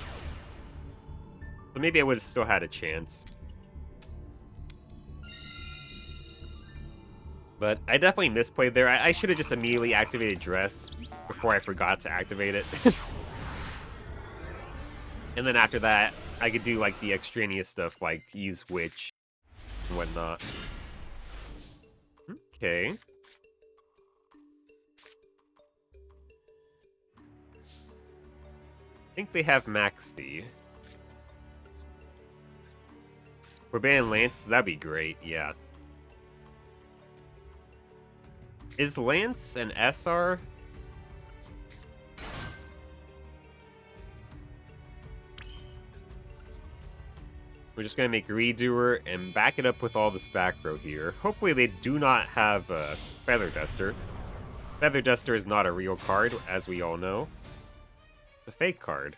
So maybe I would have still had a chance. But I definitely misplayed there. I should have just immediately activated Dress before I forgot to activate it. And then after that, I could do like the extraneous stuff, like use Witch and whatnot. Okay. I think they have Maxi. We're banning Lance, that'd be great, yeah. Is Lance an SR? We're just gonna make Redoer and back it up with all this back row here. Hopefully they do not have Feather Duster. Feather Duster is not a real card, as we all know. It's a fake card.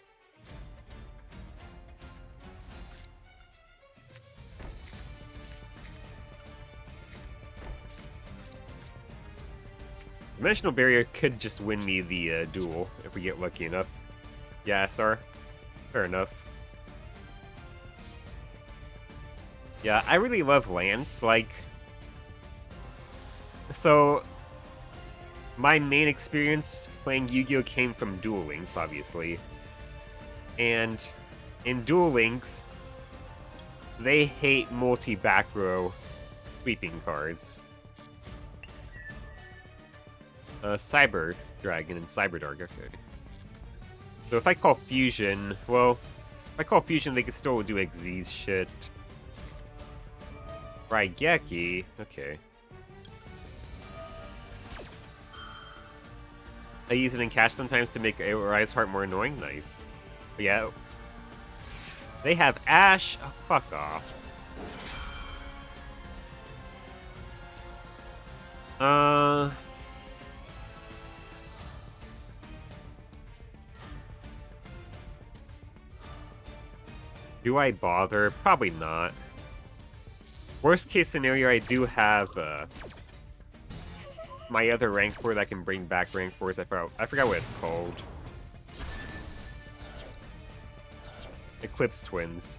Dimensional Barrier could just win me the duel if we get lucky enough. Yeah, SR. Fair enough. Yeah, I really love Lance, like... So... My main experience playing Yu-Gi-Oh! Came from Duel Links, obviously. And in Duel Links, they hate multi-back row sweeping cards. Cyber Dragon and Cyber Dark, okay. So if I call Fusion, well, if I call Fusion, they can still do Xyz shit. Raigeki, okay. I use it in cash sometimes to make Rise Heart more annoying, nice. But yeah, they have Ash, oh, fuck off. Do I bother? Probably not. Worst case scenario, I do have my other rank 4 that can bring back rank 4s. I forgot what it's called. Eclipse Twins.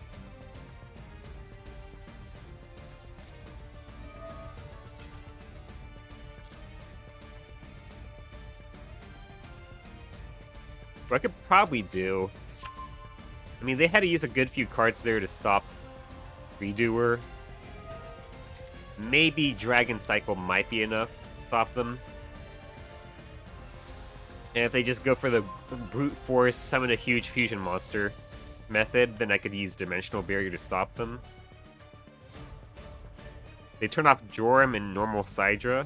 What I could probably do... I mean, they had to use a good few cards there to stop Redoer. Maybe Dragon Cycle might be enough to stop them. And if they just go for the brute force, summon a huge fusion monster method, then I could use Dimensional Barrier to stop them. They turn off Joram and normal Sidra.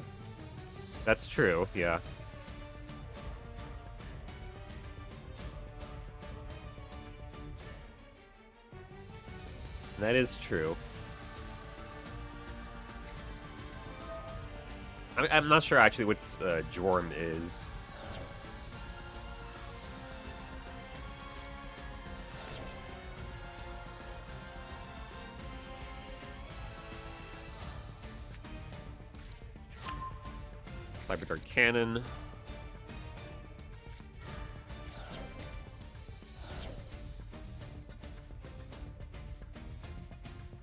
That's true, yeah. That is true. I'm not sure actually what Jorm is. Cyber Dark Cannon.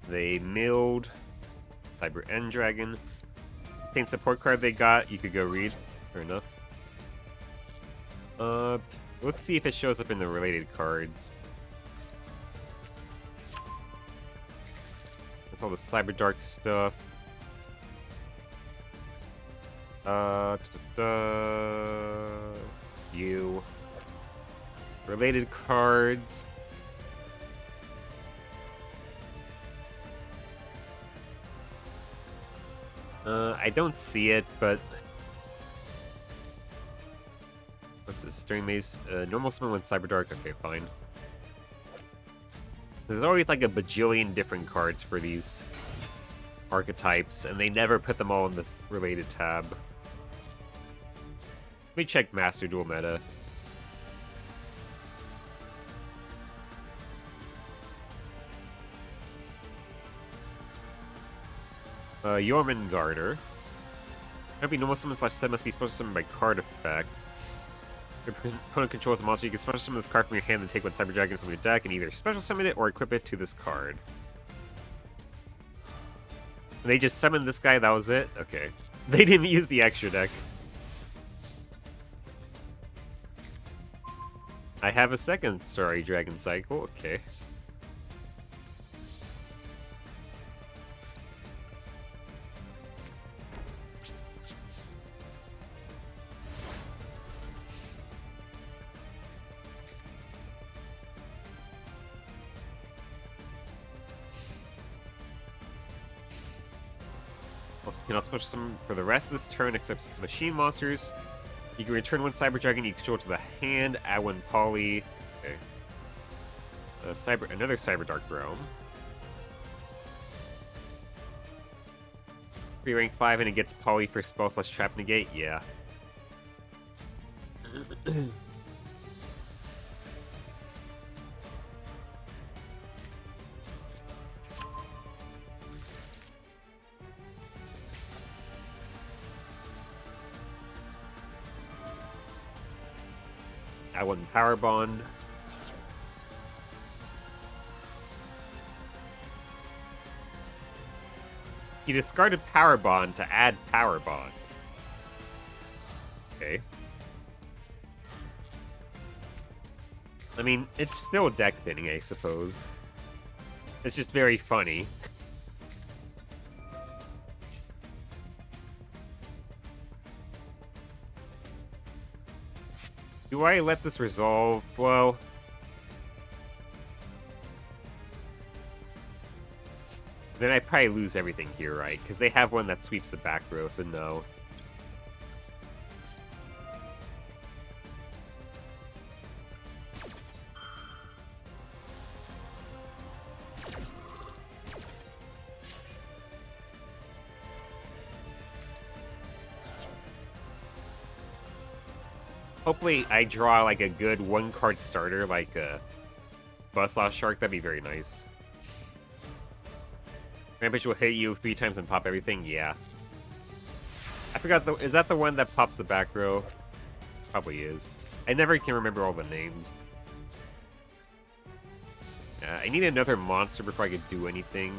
They milled Cyber End Dragon. Same support card they got, you could go read. Fair enough. Let's see if it shows up in the related cards. That's all the Cyber Dark stuff. You. Related cards. I don't see it, but... What's this? String Maze? Normal summon with Cyber Dark? Okay, fine. There's always like a bajillion different cards for these archetypes, and they never put them all in this related tab. Let me check Master Duel meta. Jormungandr. Can't be normal summon slash set must be special summoned by card effect. Your opponent controls a monster, you can special summon this card from your hand and take one Cyber Dragon from your deck and either special summon it or equip it to this card. And they just summoned this guy, that was it? Okay. They didn't use the extra deck. I have a second Starry Dragon Cycle, okay. Also, you can also push some for the rest of this turn except machine monsters. You can return one Cyber Dragon you control to the hand, add one Poly. Okay. Another Cyber Dark Realm. Free rank 5 and it gets Poly for spell / trap negate? Yeah. I won Power Bond. He discarded Power Bond to add Power Bond. Okay. I mean, it's still deck thinning, I suppose. It's just very funny. Do I let this resolve? Well... then I probably lose everything here, right? Because they have one that sweeps the back row, so no. Hopefully I draw like a good one-card starter, like a Buzzsaw Shark. That'd be very nice. Rampage will hit you 3 times and pop everything? Yeah. I forgot, is that the one that pops the back row? Probably is. I never can remember all the names. I need another monster before I could do anything.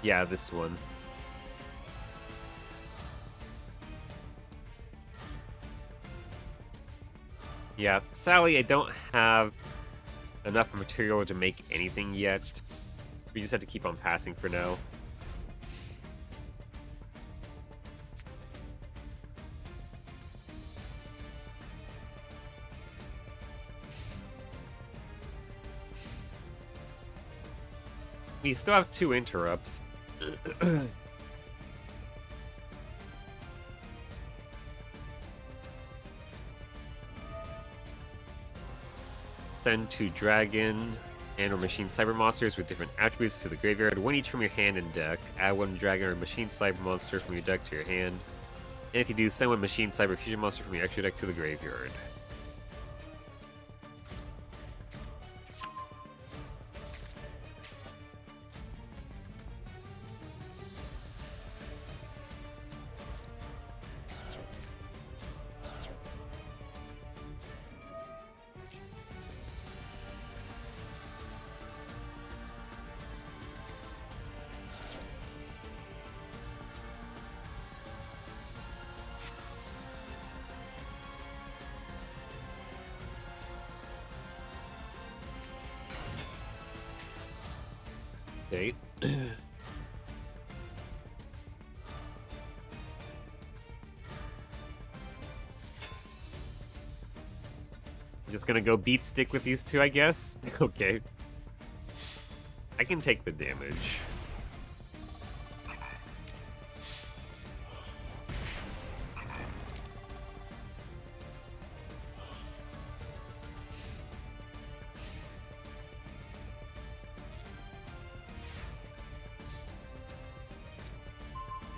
Yeah, this one. Yeah, sadly, I don't have enough material to make anything yet. We just have to keep on passing for now. We still have 2 interrupts. Send 2 dragon and or machine cyber monsters with different attributes to the graveyard. 1 each from your hand and deck. Add 1 dragon or machine cyber monster from your deck to your hand. And if you do, send 1 machine cyber fusion monster from your extra deck to the graveyard. Okay. I'm just gonna go beat stick with these 2, I guess. Okay. I can take the damage.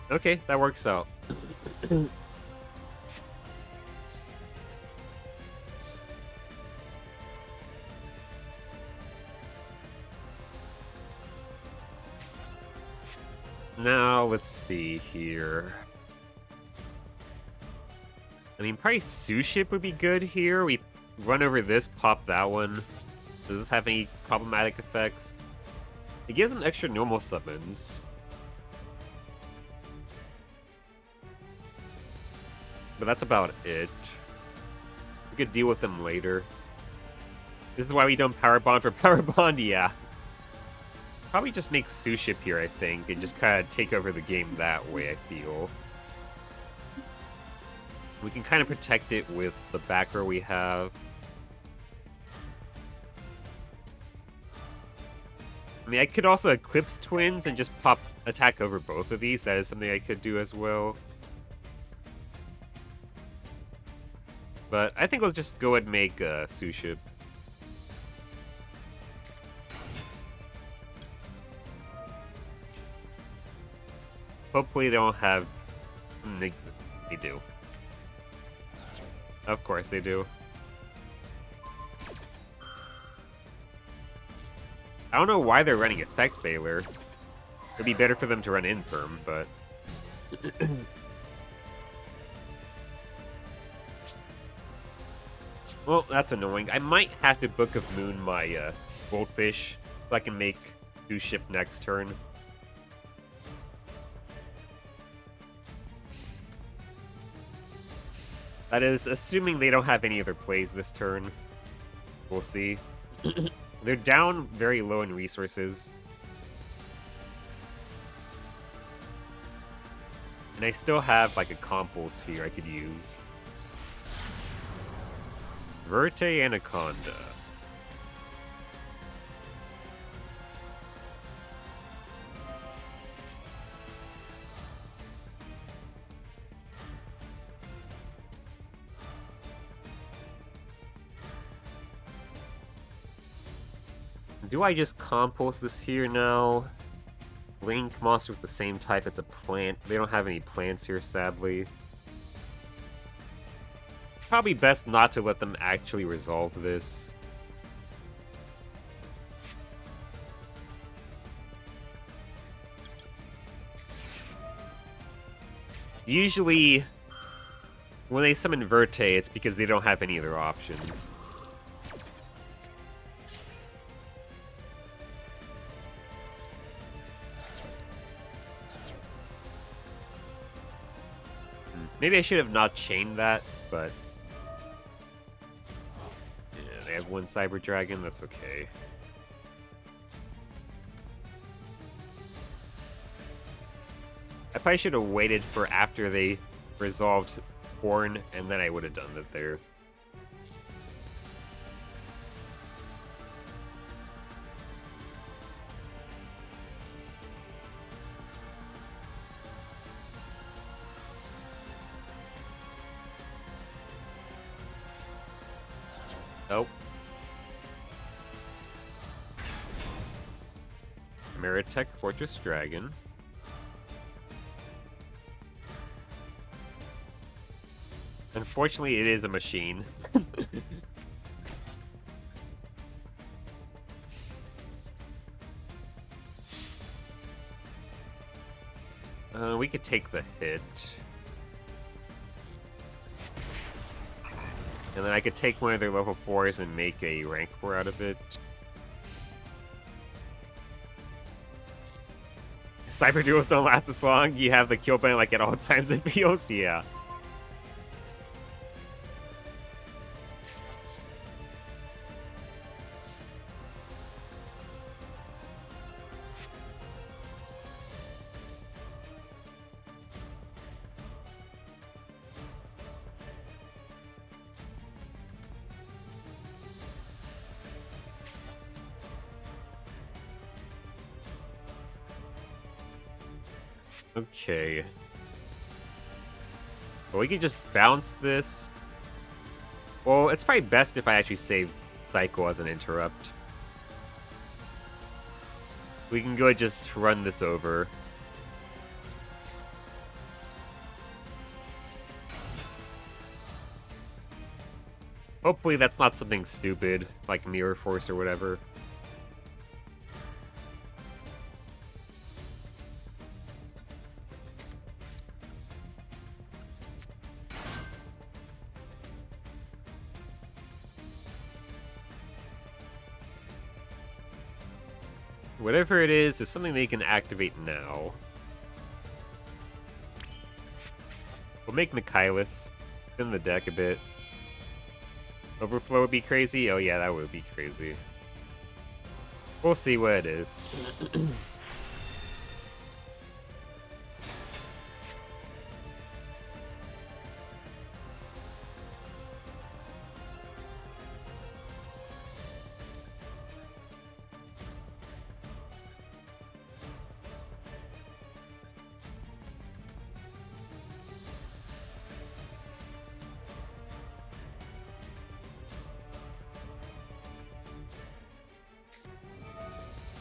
Okay, that works out. Now, let's see here. I mean, probably Suship would be good here. We run over this, pop that one. Does this have any problematic effects? It gives them extra normal summons. But that's about it. We could deal with them later. This is why we don't Power Bond for Power Bond, yeah. Probably just make Suship here, I think, and just kind of take over the game that way, I feel. We can kind of protect it with the back row we have. I mean, I could also Eclipse Twins and just pop attack over both of these. That is something I could do as well. But I think let's just go ahead and make Suship. Hopefully they don't have... They do. Of course they do. I don't know why they're running Effect Veiler. It'd be better for them to run Infirm, but... Well, that's annoying. I might have to Book of Moon my Goldfish so I can make Suship next turn. That is, assuming they don't have any other plays this turn. We'll see. They're down very low in resources. And I still have, like, a Compulse here I could use. Verte Anaconda. Do I just Compulse this here now? Link monster with the same type, it's a plant. They don't have any plants here, sadly. Probably best not to let them actually resolve this. Usually, when they summon Verte, it's because they don't have any other options. Maybe I should have not chained that, but... Yeah, they have one Cyber Dragon, that's okay. I probably should have waited for after they resolved Horn, and then I would have done that there. Oh. Meritech Fortress Dragon. Unfortunately, it is a machine. We could take the hit. And then I could take one of their level 4s and make a rank 4 out of it. Cyber duels don't last this long. You have the kill button like at all times it feels, yeah. Okay. Well, we can just bounce this. Well, it's probably best if I actually save Cycle as an interrupt. We can go ahead and just run this over. Hopefully that's not something stupid, like Mirror Force or whatever. Whatever it is something they can activate now. We'll make Michaelis in the deck a bit. Overflow would be crazy? Oh yeah, that would be crazy. We'll see what it is.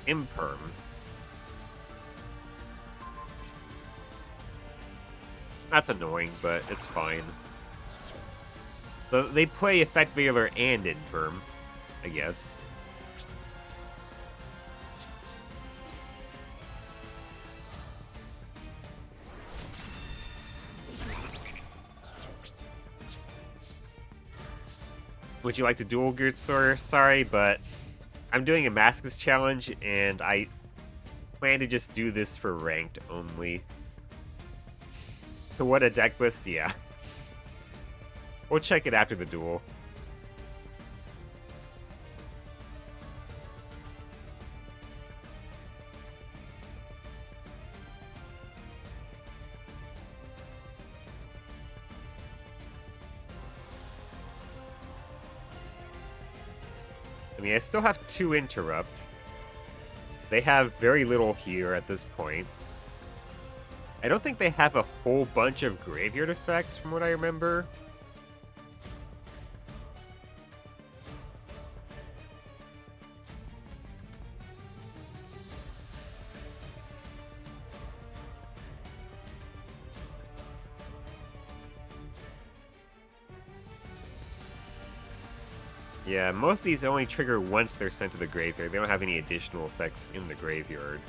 Imperm. That's annoying, but it's fine. So they play Effect Veiler and Imperm, I guess. Would you like to duel Gertzer? Sorry, but I'm doing a Masochist challenge, and I plan to just do this for ranked only. What a deck list, yeah. We'll check it after the duel. I mean, I still have 2 interrupts. They have very little here at this point. I don't think they have a whole bunch of graveyard effects from what I remember. Yeah, most of these only trigger once they're sent to the graveyard. They don't have any additional effects in the graveyard.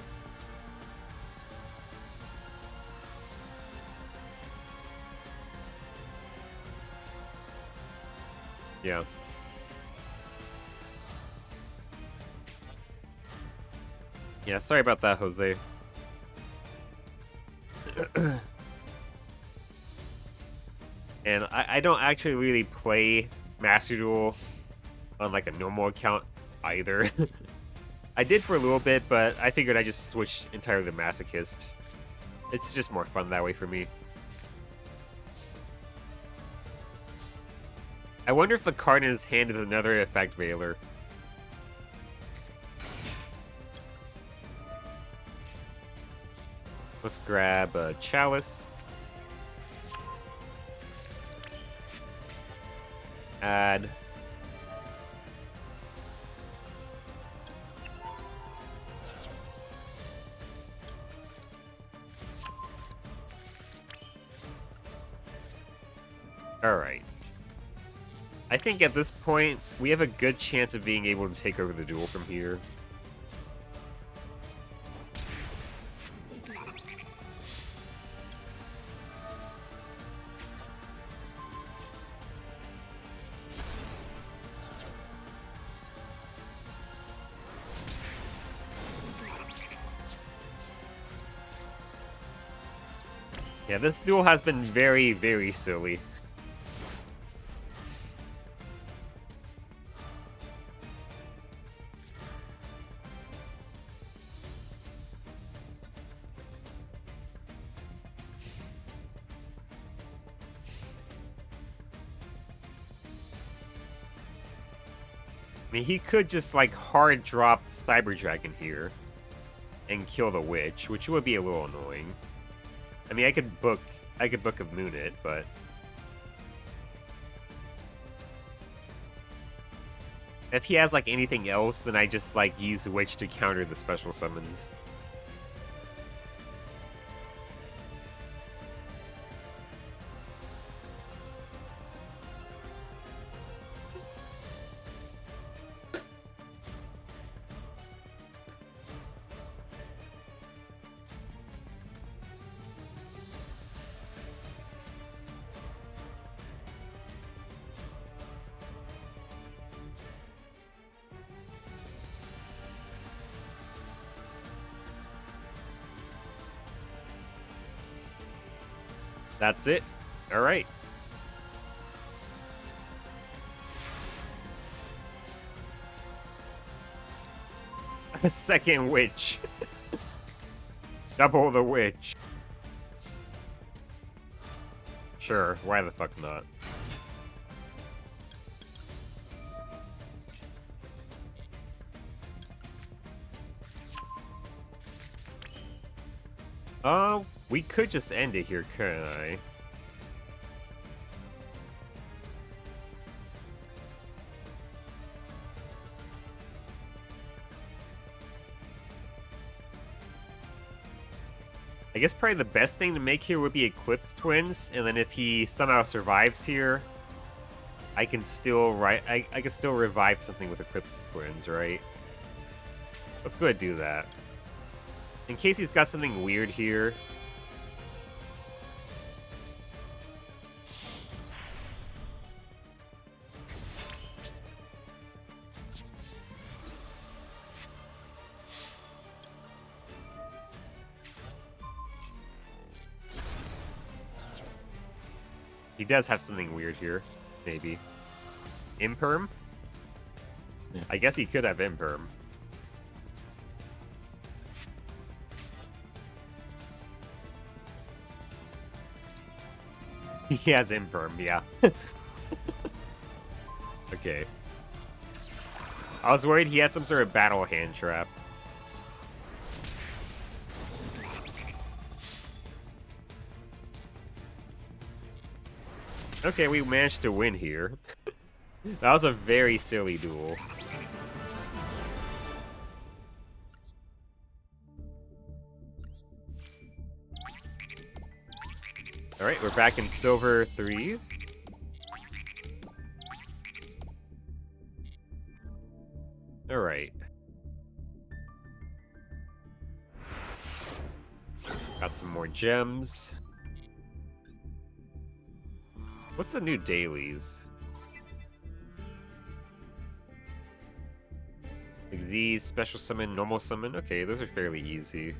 Yeah. Yeah, sorry about that, Jose. And I don't actually really play Master Duel on like a normal account either. I did for a little bit, but I figured I just switched entirely to Masochist. It's just more fun that way for me. I wonder if the card in his hand is another Effect Veiler. Let's grab a Chalice. Add. Alright. I think at this point, we have a good chance of being able to take over the duel from here. Yeah, this duel has been very, very silly. I mean, he could just, like, hard drop Cyber Dragon here and kill the Witch, which would be a little annoying. I mean, I could book of Moon it, but if he has, like, anything else, then I just, like, use the Witch to counter the special summons. That's it. Alright. A second Witch. Double the Witch. Sure, why the fuck not? We could just end it here, couldn't I? I guess probably the best thing to make here would be Eclipse Twins, and then if he somehow survives here, I can still I can still revive something with Eclipse Twins, right? Let's go ahead and do that. In case he's got something weird here. He does have something weird here, maybe. Imperm? Yeah. I guess he could have Imperm. He has Imperm, yeah. Okay. I was worried he had some sort of battle hand trap. Okay, we managed to win here. That was a very silly duel. Alright, we're back in Silver 3. Alright. Got some more gems. What's the new dailies? Xyz, special summon, normal summon. Okay, those are fairly easy.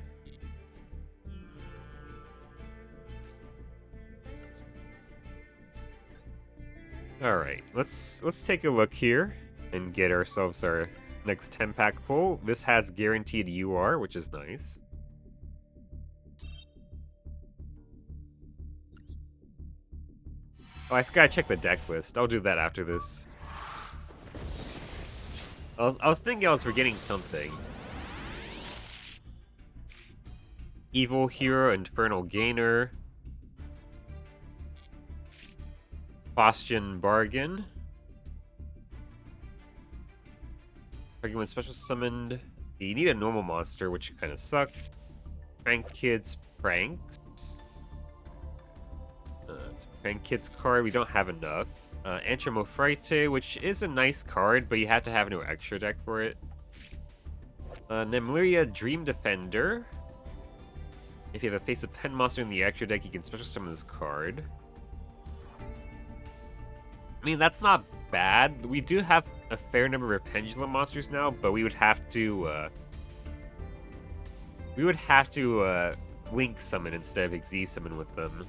Alright, let's take a look here and get ourselves our next 10-pack pull. This has guaranteed UR, which is nice. Oh, I forgot to check the deck list. I'll do that after this. I was thinking I was forgetting something. Evil Hero, Infernal Gainer. Bastion Bargain. Target when special summoned. You need a normal monster, which kind of sucks. Prank Kids Pranks. It's a Prank Kids card. We don't have enough. Antrimophrite, which is a nice card, but you have to have no extra deck for it. Nemluria Dream Defender. If you have a face of pen monster in the extra deck, you can special summon this card. I mean, that's not bad. We do have a fair number of Pendulum monsters now, but we would have to Link Summon instead of Xyz Summon with them.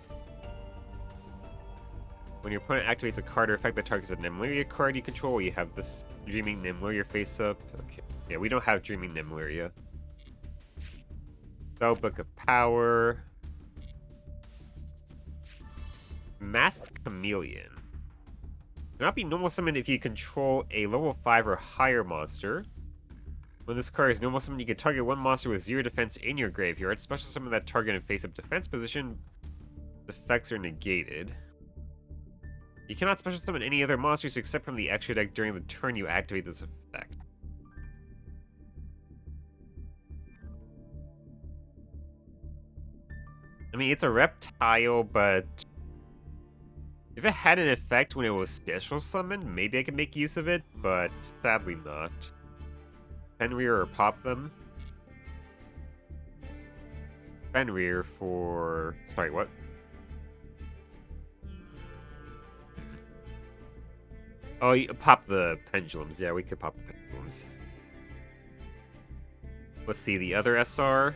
When your opponent activates a card or effect that targets a Nemluria card you control, you have this Dreaming Nemluria face up. Okay. Yeah, we don't have Dreaming Nemluria. Spellbook of Power. Masked Chameleon. Cannot be normal summoned if you control a level 5 or higher monster. When this card is normal summoned, you can target one monster with 0 defense in your graveyard. Special summon that target in face-up defense position. The effects are negated. You cannot special summon any other monsters except from the extra deck during the turn you activate this effect. I mean, it's a reptile, but if it had an effect when it was special summoned, maybe I could make use of it, but sadly not. Fenrir or pop them. Fenrir for... Sorry, what? Oh, you pop the pendulums. Yeah, we could pop the pendulums. Let's see, the other SR.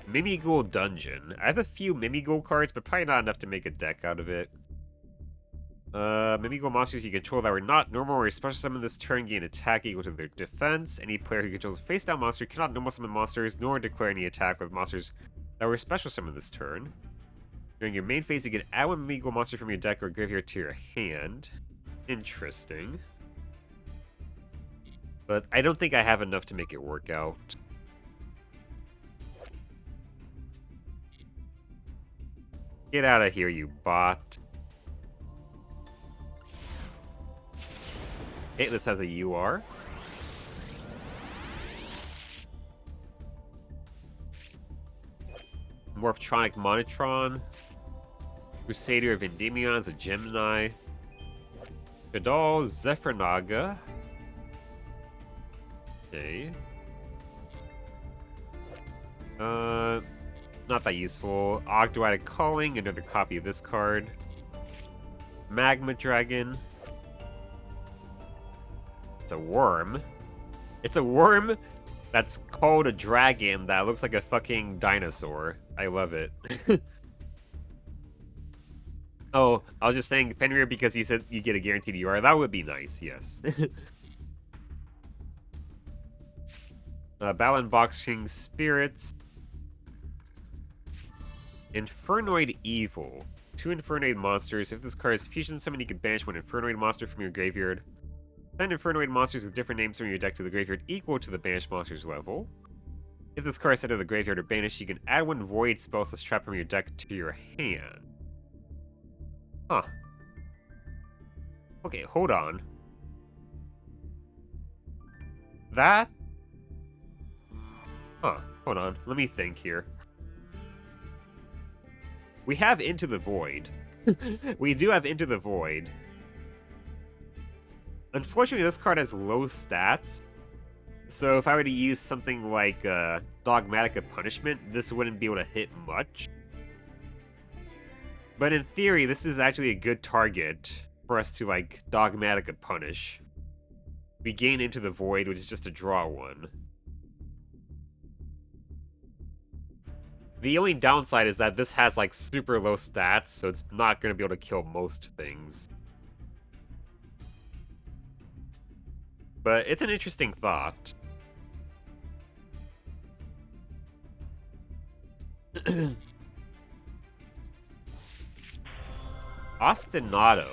Mimighoul Dungeon. I have a few Mimighoul cards, but probably not enough to make a deck out of it. Mimighoul monsters you control that were not normal or special summon this turn gain attack equal to their defense. Any player who controls a face-down monster cannot normal summon monsters, nor declare any attack with monsters that were special summoned this turn. During your main phase, you can add one Mimighoul monster from your deck or graveyard to your hand. Interesting. But I don't think I have enough to make it work out. Get out of here, you bot. Okay, this has a UR. Morphtronic Monotron. Crusader of Endymion is a Gemini. Kadal Zephyrnaga. Okay. Not that useful. Ogdoadic Calling, another copy of this card. Magma Dragon. It's a worm. It's a worm that's called a dragon that looks like a fucking dinosaur. I love it. Oh, I was just saying Fenrir because you said you get a guaranteed UR. That would be nice, yes. Balan Boxing Spirits. Infernoid Evil. 2 Infernoid monsters. If this card is fusion summoned, you can banish one Infernoid monster from your graveyard. Send Infernoid monsters with different names from your deck to the graveyard equal to the banished monster's level. If this card is sent to the graveyard or banished, you can add 1 Void spell/trap trap from your deck to your hand. Huh. Okay, hold on. That? Huh, hold on. Let me think here. We have Into the Void. We do have Into the Void. Unfortunately, this card has low stats. So if I were to use something like Dogmatica Punishment, this wouldn't be able to hit much. But in theory, this is actually a good target for us to, like, Dogmatica Punish. We gain Into the Void, which is just a draw 1. The only downside is that this has, like, super low stats, so it's not going to be able to kill most things. But it's an interesting thought. Ostinato.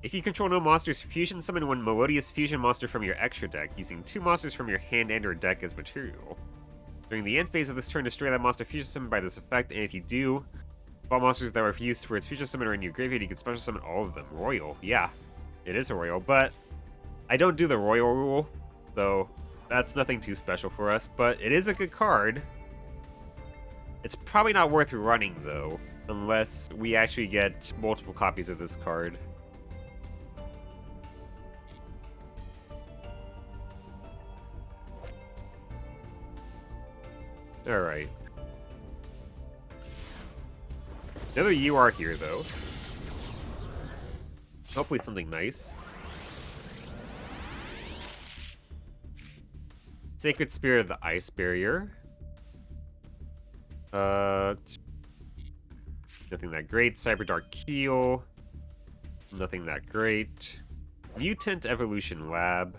If you control no monsters, fusion summon 1 Melodious Fusion monster from your extra deck, using 2 monsters from your hand and or deck as material. During the end phase of this turn, destroy that monster fusion summon by this effect, and if you do, all monsters that were used for its fusion summon are in your graveyard, you can special summon all of them. Royal, yeah, it is a royal, but I don't do the royal rule, so that's nothing too special for us, but it is a good card. It's probably not worth running, though, unless we actually get multiple copies of this card. Alright. Another UR here, though. Hopefully something nice. Sacred Spirit of the Ice Barrier. Nothing that great. Cyberdark Keel. Nothing that great. Mutant Evolution Lab.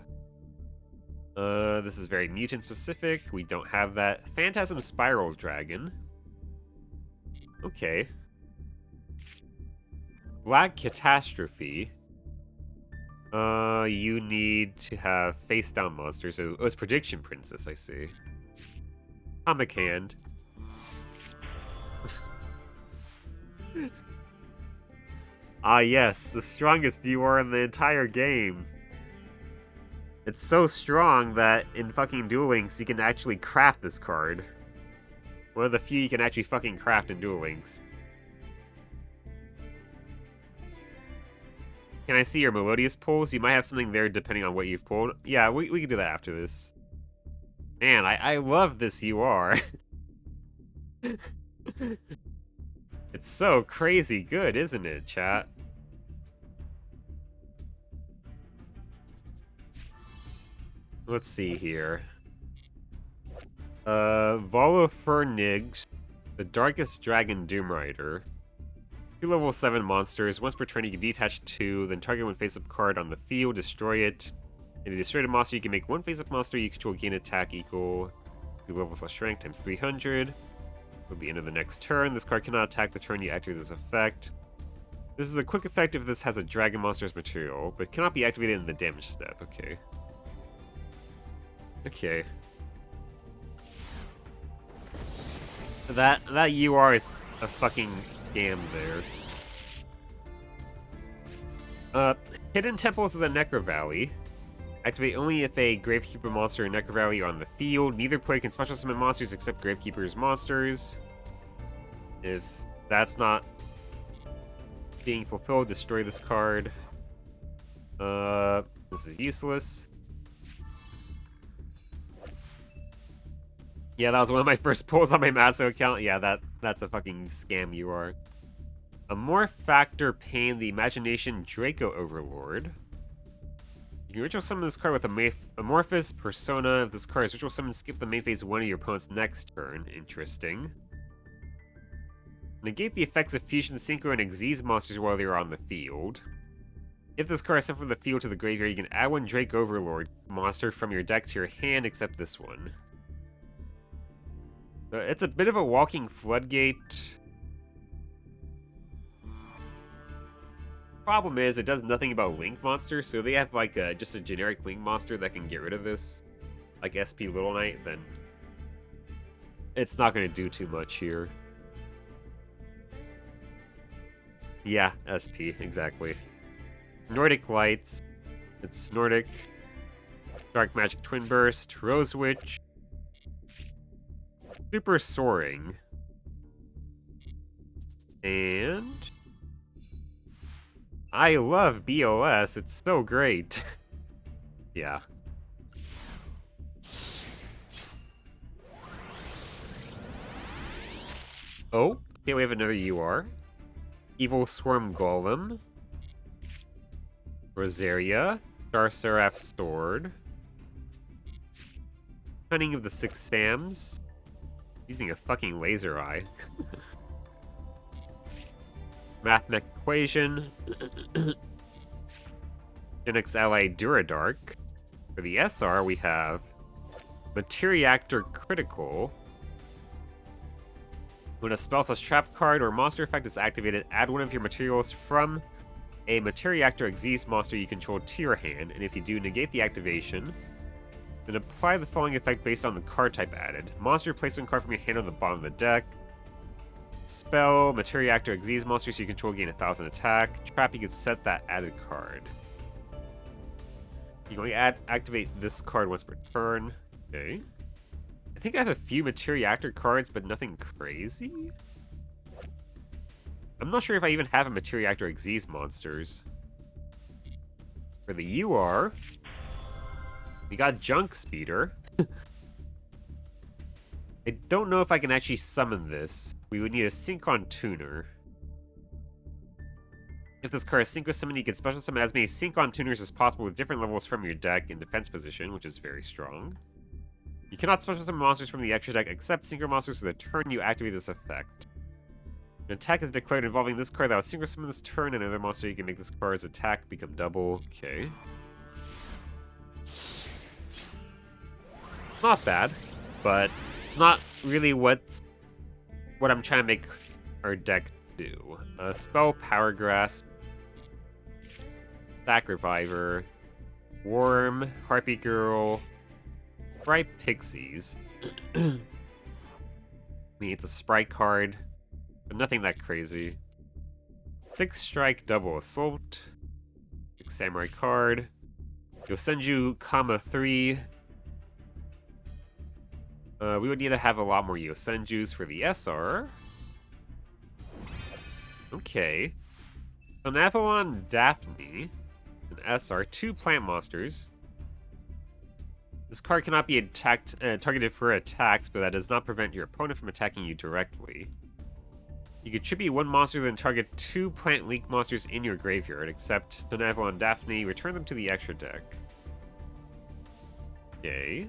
This is very mutant specific. We don't have that. Phantasm Spiral Dragon. Okay. Black Catastrophe. You need to have face down monsters. So, oh, it's Prediction Princess, I see. Comic Hand. Ah, yes, the strongest UR in the entire game. It's so strong that in fucking Duel Links, you can actually craft this card. One of the few you can actually fucking craft in Duel Links. Can I see your Melodious pulls? You might have something there depending on what you've pulled. Yeah, we can do that after this. Man, I love this UR. It's so crazy good, isn't it, chat? Let's see here. Volofernig's, the Darkest Dragon Doomrider. 2 level 7 monsters. Once per turn, you can detach 2, then target 1 face-up card on the field, destroy it. If you destroy the monster, you can make 1 face-up monster you control gain attack equal 2 level/strength times 300. At the end of the next turn, this card cannot attack the turn you activate this effect. This is a quick effect if this has a dragon monster as material, but cannot be activated in the damage step. Okay. Okay. That UR is a fucking scam there. Hidden Temples of the Necro Valley. Activate only if a Gravekeeper monster or Necro Valley are on the field. Neither player can special summon monsters except Gravekeeper's monsters. If that's not being fulfilled, destroy this card. This is useless. Yeah, that was one of my first pulls on my Maso account. Yeah, that's a fucking scam you are. A Morph Factor Pain, the Imagination Draco Overlord. You can ritual summon this card with Amorphous Persona. If this card is ritual summoned, skip the main phase 1 of your opponent's next turn. Interesting. Negate the effects of Fusion, Synchro, and Xyz monsters while they are on the field. If this card is sent from the field to the graveyard, you can add one Drake Overlord monster from your deck to your hand, except this one. It's a bit of a walking floodgate. Problem is, it does nothing about Link monsters, so they have like just a generic Link monster that can get rid of this, like SP Little Knight, then it's not going to do too much here. Yeah, SP, exactly. Nordic Lights. It's Nordic. Dark Magic Twin Burst. Rose Witch. Super Soaring. And I love BOS. It's so great. Yeah. Oh, okay, we have another UR. Evil Swarm Golem. Rosaria. Star Seraph's Sword. Cunning of the Six Sams. Using a fucking laser eye. Mathmech Equation. Genix Ally Duradark. For the SR, we have Materiactor Critical. When a spell/trap card or monster effect is activated, add one of your materials from a Materiactor Xyz monster you control to your hand, and if you do, negate the activation. Then apply the following effect based on the card type added. Monster, place one card from your hand on the bottom of the deck. Spell, Materiactor Xyz monsters you control gain 1000 attack. Trap, you can set that added card. You can only activate this card once per turn. Okay. I think I have a few Materiactor cards, but nothing crazy. I'm not sure if I even have a Materiactor Xyz monsters. For the UR, we got Junk Speeder. I don't know if I can actually summon this. We would need a Synchron Tuner. If this card is Synchro Summon, you can special summon as many Synchron Tuners as possible with different levels from your deck in defense position, which is very strong. You cannot special summon monsters from the extra deck except Synchro monsters for the turn you activate this effect. An attack is declared involving this card that was Synchro Summon this turn, and another monster you can make this card's attack become double. Okay. Not bad, but not really what I'm trying to make our deck do. Spell Power Grasp, Sack Reviver, Worm, Harpy Girl, Sprite Pixies. I mean, it's a Sprite card, but nothing that crazy. 6 Strike Double Assault, 6 Samurai card, Yosenju, comma 3. We would need to have a lot more Yosenjus for the SR. Okay. So Avalon Daphne, an SR, 2 plant monsters. This card cannot be targeted for attacks, but that does not prevent your opponent from attacking you directly. You can tribute 1 monster, then target 2 plant link monsters in your graveyard, except Avalon Daphne, return them to the extra deck. Okay.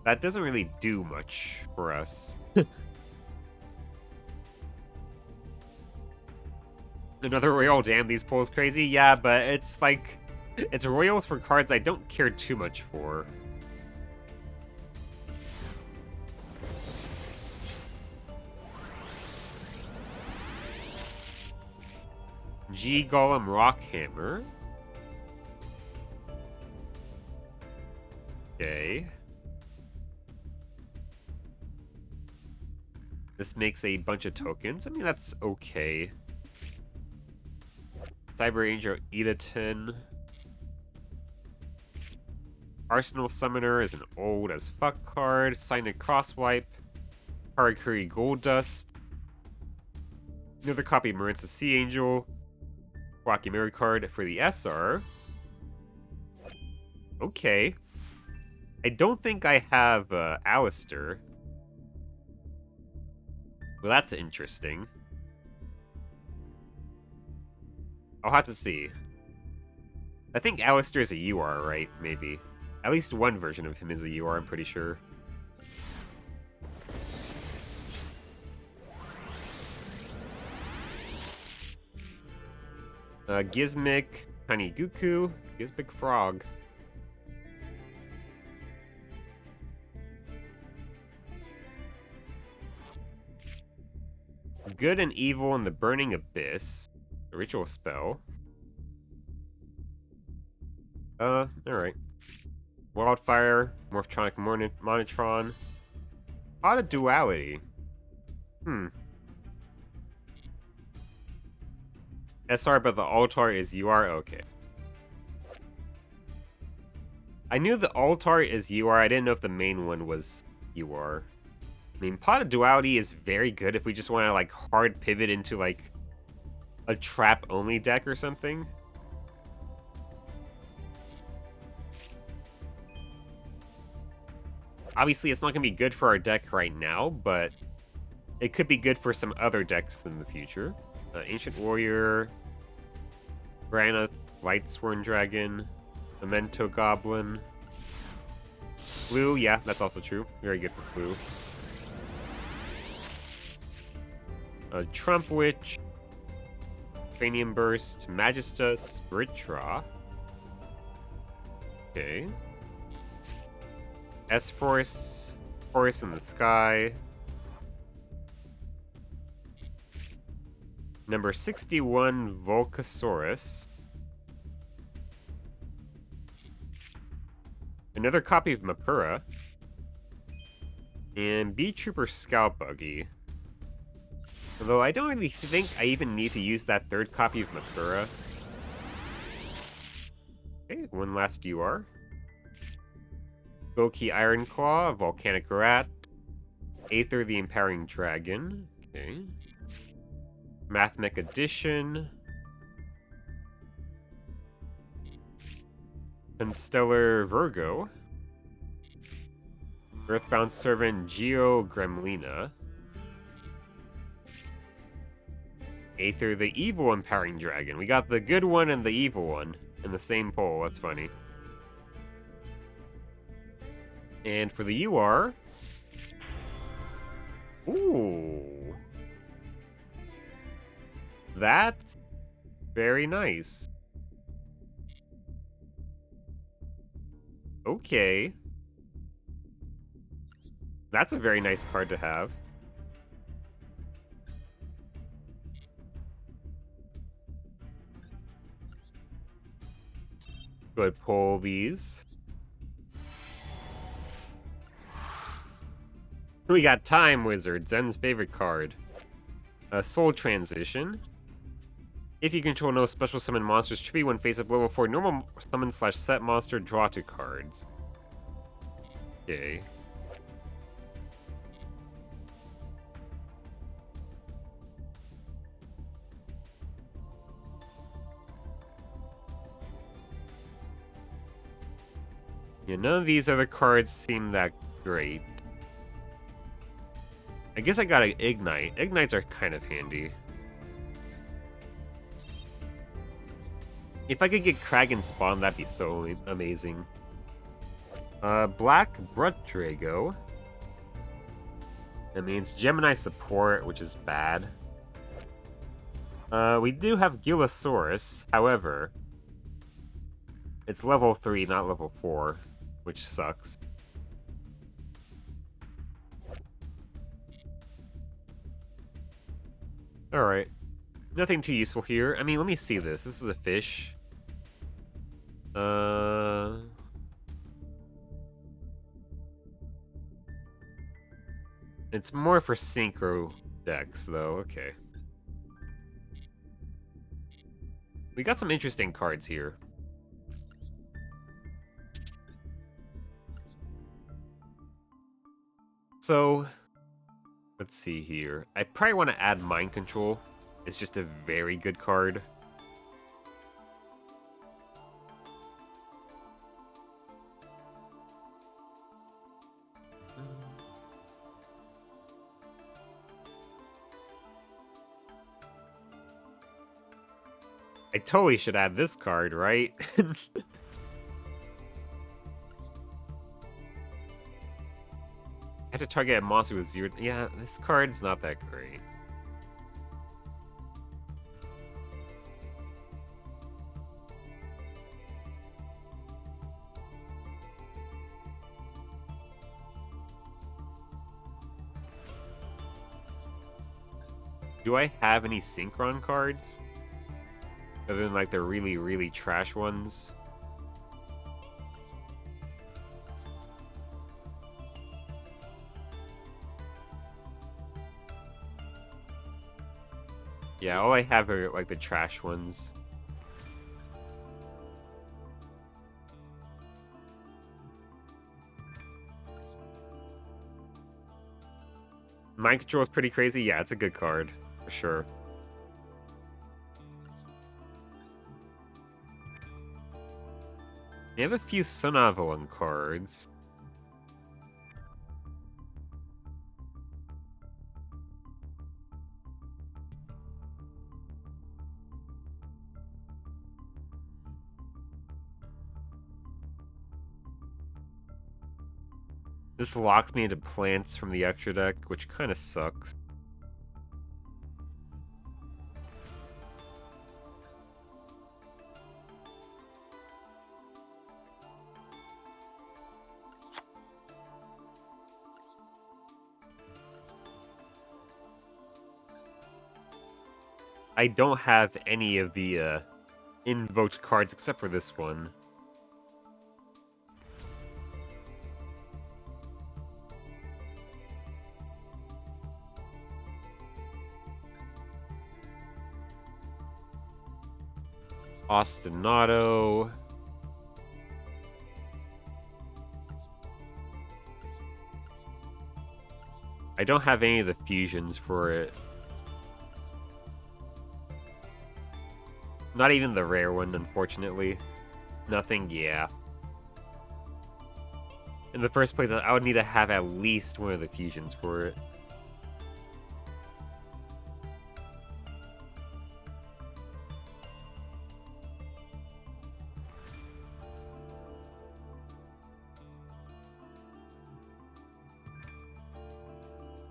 That doesn't really do much for us. Another Royal, damn, these pulls crazy. Yeah, but it's like, it's Royals for cards I don't care too much for. G Golem Rockhammer. Okay. This makes a bunch of tokens. I mean, that's okay. Cyber Angel Edaton. Arsenal Summoner is an old as fuck card. Signet Crosswipe. Harakiri Gold Dust. Another copy of Marinsa Sea Angel. Rocky Mirror card for the SR. Okay. I don't think I have Alistair. Well, that's interesting. I'll have to see. I think Alistair is a UR, right? Maybe. At least one version of him is a UR, I'm pretty sure. Gizmic, Tiny Guku, Gizmic Frog. Good and Evil in the Burning Abyss. A ritual spell. Alright. Wildfire, Morphtronic Monotron. Pot of Duality. SR, but the altar is UR? Okay. I knew the altar is UR, I didn't know if the main one was UR. I mean, Pot of Duality is very good if we just want to, like, hard pivot into, like, a trap-only deck or something. Obviously, it's not going to be good for our deck right now, but it could be good for some other decks in the future. Ancient Warrior, Granath, White Sworn Dragon, Memento Goblin. Blue, yeah, that's also true. Very good for blue. Trump Witch, Cranium Burst, Magista, Spiritra. Okay. S-Force, Force in the Sky. Number 61, Volcasaurus. Another copy of Mapura. And B-Trooper Scout Buggy. Although I don't really think I even need to use that third copy of Mapura. Okay, one last UR. Goki Ironclaw, Volcanic Rat. Aether the Empowering Dragon. Okay. Mathmech Edition. Constellar Virgo. Earthbound Servant Geo Gremlina. Aether the Evil Empowering Dragon. We got the good one and the evil one in the same poll. That's funny. And for the UR... Ooh. That's very nice. Okay. That's a very nice card to have. Go ahead, pull these. We got Time Wizard, Zen's favorite card. Soul Transition. If you control no special summon monsters, tribute when face up level 4 normal summon / set monster, draw 2 cards. Okay. Yeah, none of these other cards seem that great. I guess I gotta Ignite. Ignites are kind of handy. If I could get Kraken Spawn, that'd be so amazing. Black Brut Drago. That means Gemini support, which is bad. We do have Gilosaurus, however, it's level 3, not level 4, which sucks. Alright. Nothing too useful here. I mean, let me see this. This is a fish. It's more for synchro decks, though. Okay. We got some interesting cards here. So, let's see here. I probably want to add Mind Control. It's just a very good card. I totally should add this card, right? I had to target a monster with 0. Yeah, this card's not that great. Do I have any Synchron cards? Other than like the really, really trash ones? Yeah, all I have are like the trash ones. Mind Control is pretty crazy. Yeah, it's a good card, for sure. We have a few Sun Avalon cards. This locks me into plants from the extra deck, which kind of sucks. I don't have any of the invoked cards except for this one. Ostinato. I don't have any of the fusions for it. Not even the rare one, unfortunately. Nothing, yeah. In the first place, I would need to have at least one of the fusions for it.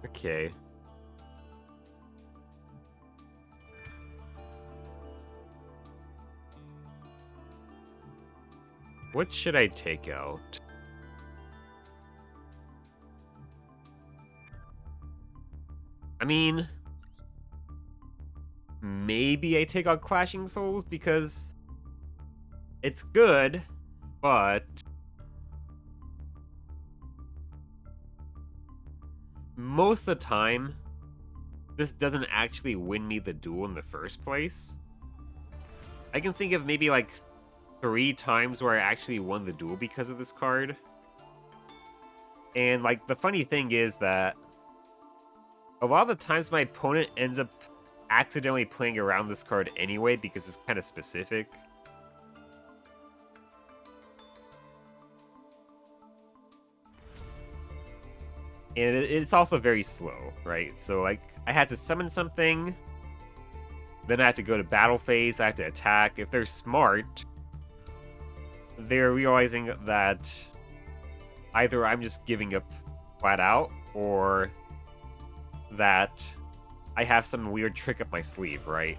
Okay. What should I take out? I mean, maybe I take out Clashing Souls because it's good, but most of the time, this doesn't actually win me the duel in the first place. I can think of maybe like 3 times where I actually won the duel because of this card. And like the funny thing is that a lot of the times my opponent ends up accidentally playing around this card anyway because it's kind of specific. And it's also very slow, right? So like I had to summon something, then I had to go to battle phase, I had to attack. If they're smart, they're realizing that either I'm just giving up flat out, or that I have some weird trick up my sleeve, right?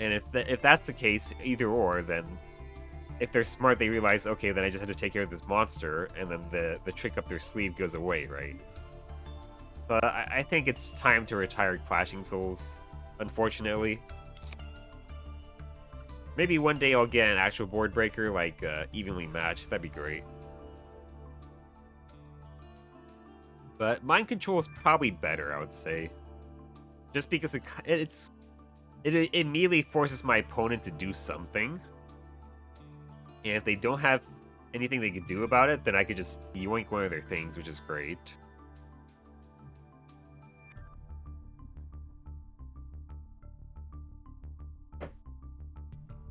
And if that's the case, either or, then if they're smart, they realize, okay, then I just had to take care of this monster, and then the trick up their sleeve goes away, right? But I think it's time to retire Clashing Souls, unfortunately. Maybe one day I'll get an actual board breaker, like evenly matched. That'd be great. But Mind Control is probably better, I would say. Just because it's it immediately forces my opponent to do something. And if they don't have anything they could do about it, then I could just yoink one of their things, which is great.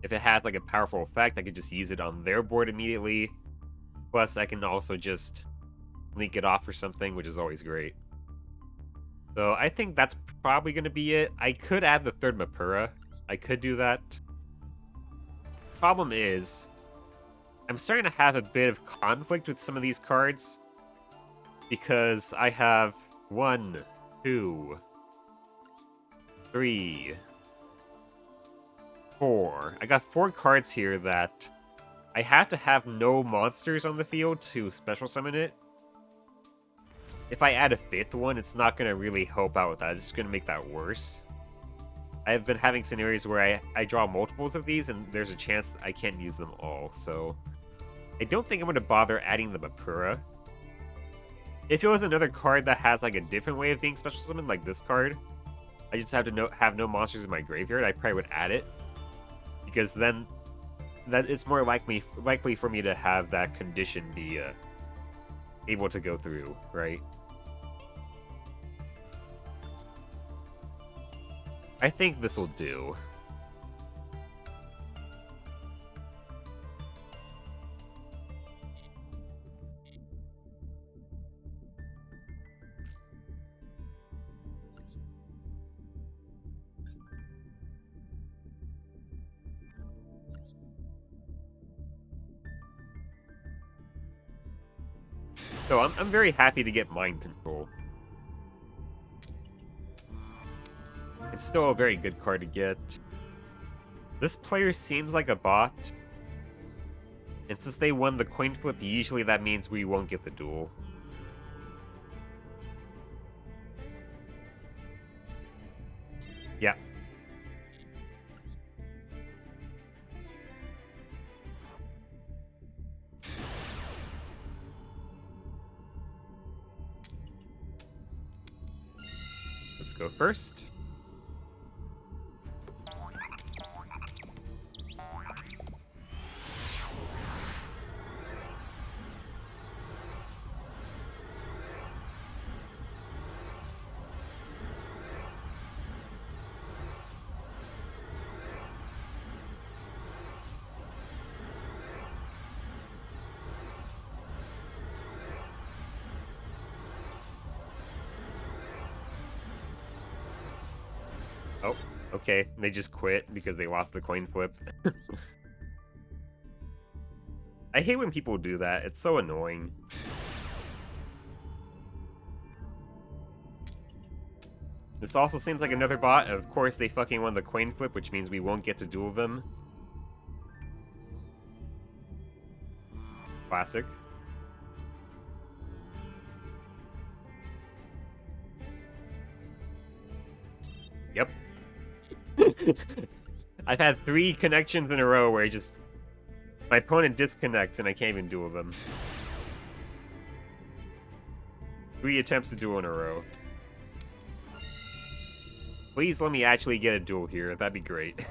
If it has like a powerful effect, I could just use it on their board immediately. Plus, I can also just link it off or something, which is always great. So I think that's probably going to be it. I could add the third Mapura. I could do that. Problem is, I'm starting to have a bit of conflict with some of these cards. Because I have 1, 2, 3, 4. I got 4 cards here that I have to have no monsters on the field to special summon it. If I add a 5th one, it's not going to really help out with that. It's just going to make that worse. I've been having scenarios where I draw multiples of these, and there's a chance that I can't use them all. So I don't think I'm going to bother adding the Mapura. If it was another card that has like a different way of being special summoned, like this card, I just have to have no monsters in my graveyard, I probably would add it. Because then that it's more likely for me to have that condition be able to go through, right? I think this will do. So I'm very happy to get Mind Control. It's still a very good card to get. This player seems like a bot. And since they won the coin flip, usually that means we won't get the duel. Yeah. Let's go first. Oh, okay. They just quit because they lost the coin flip. I hate when people do that. It's so annoying. This also seems like another bot. Of course, they fucking won the coin flip, which means we won't get to duel them. Classic. Yep. I've had 3 connections in a row where my opponent disconnects and I can't even duel them. 3 attempts to duel in a row. Please let me actually get a duel here. That'd be great.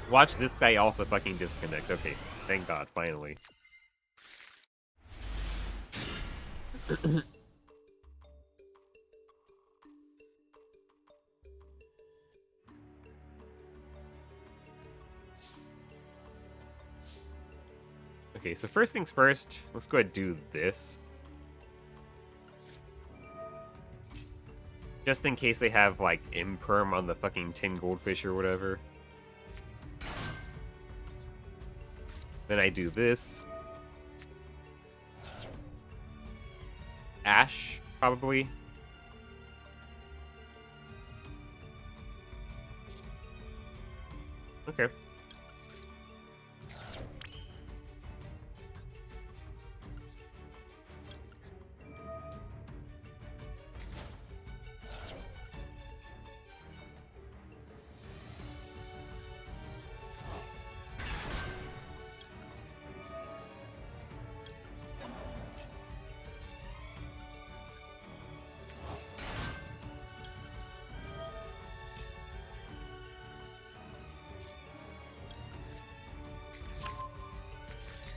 Watch this guy also fucking disconnect. Okay, thank God, finally. Okay, so first things first, let's go ahead and do this. Just in case they have, like, imperm on the fucking 10 goldfish or whatever. Then I do this. Ash, probably. Okay.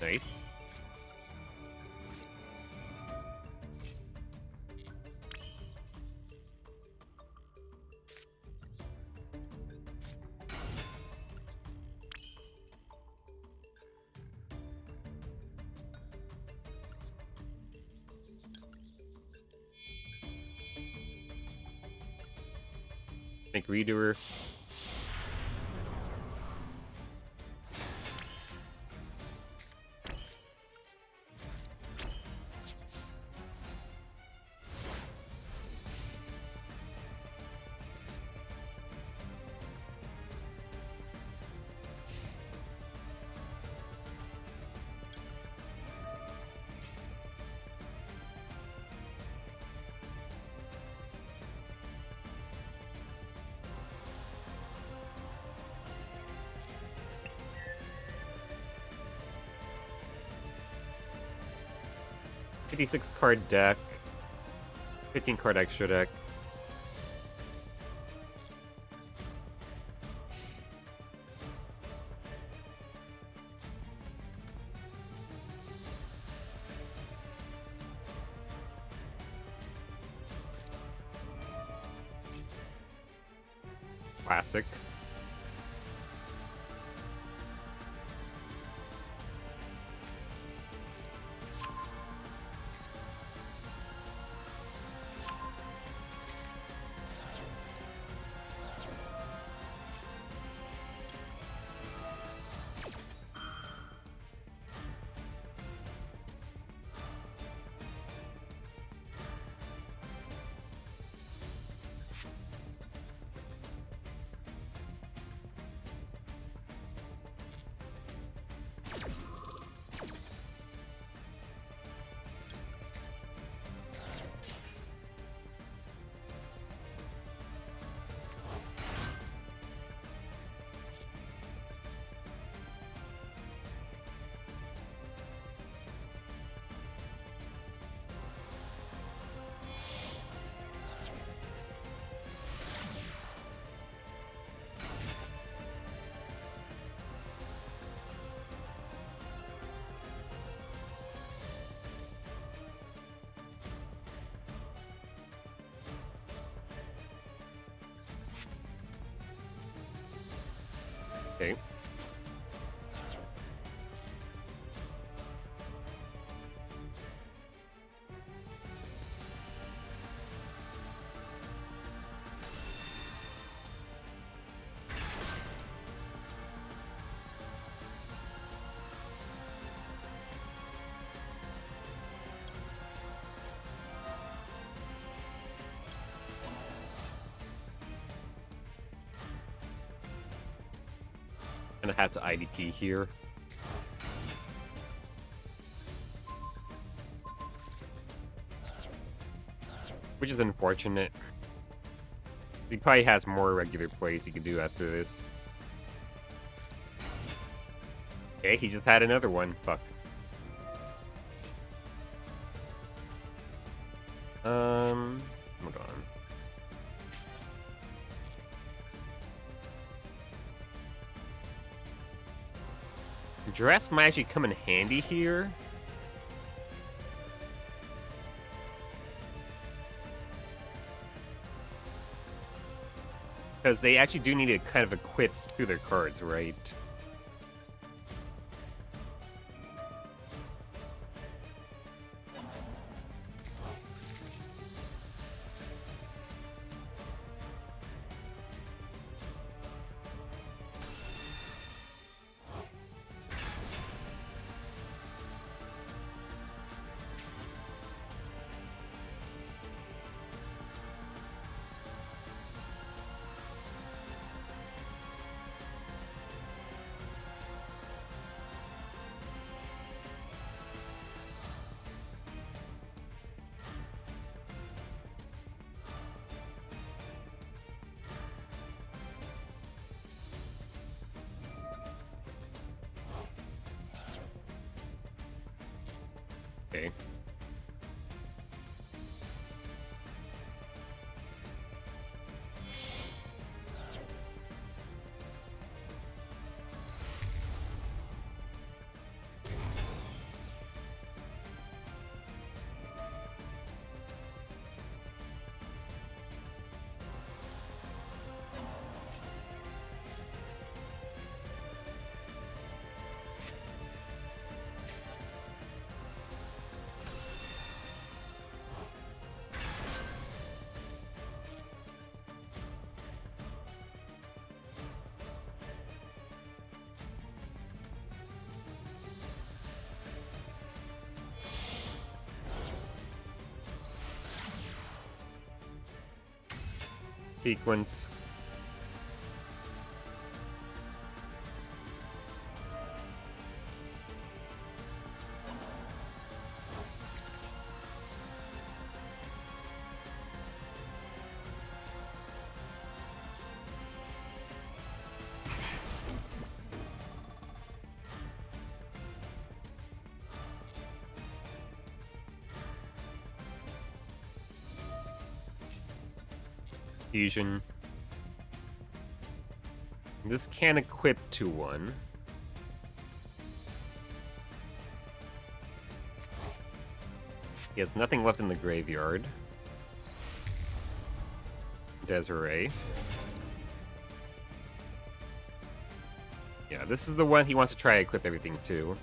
Nice. Make redoer. $56 card deck. 15 card extra deck. Classic. Okay. Gonna have to IDP here. Which is unfortunate. He probably has more regular plays he can do after this. Okay, he just had another one. Fuck. Hold on. Dress might actually come in handy here. Because they actually do need to kind of equip to their cards, right? Okay. Sequence. Fusion. This can equip to 1. He has nothing left in the graveyard. Desiree. Yeah, this is the one he wants to try to equip everything to.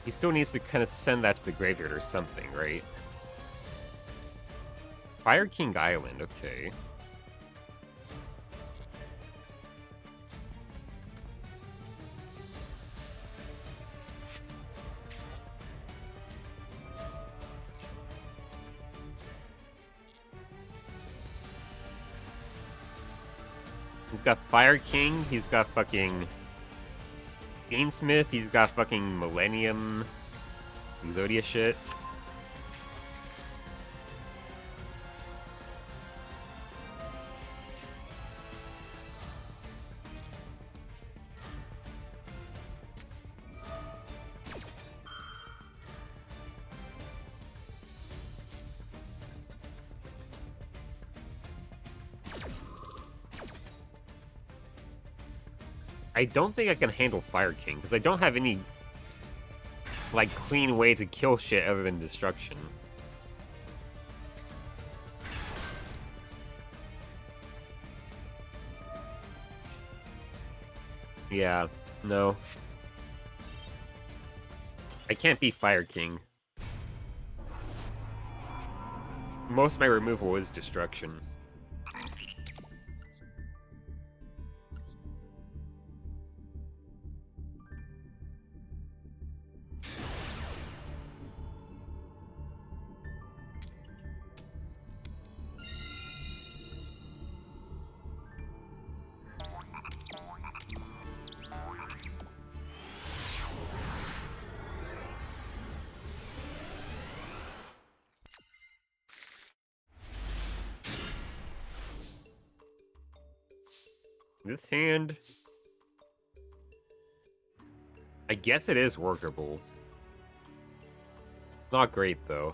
He still needs to kind of send that to the graveyard or something, right? Fire King Island, okay. He's got Fire King, he's got fucking Gainsmith, he's got fucking Millennium, Exodia shit. I don't think I can handle Fire King, because I don't have any, like, clean way to kill shit other than destruction. Yeah, no. I can't beat Fire King. Most of my removal is destruction. This hand... I guess it is workable. Not great, though.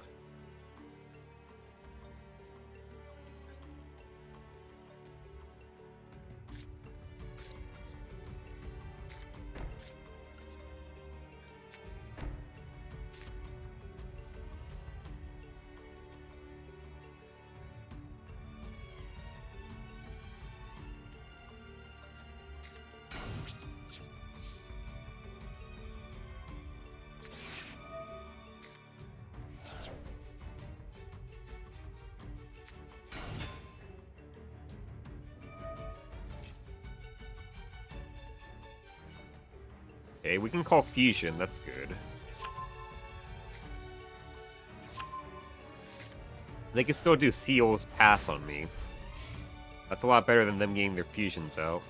Okay, we can call Fusion, that's good. They can still do Seal's Pass on me. That's a lot better than them getting their fusions out.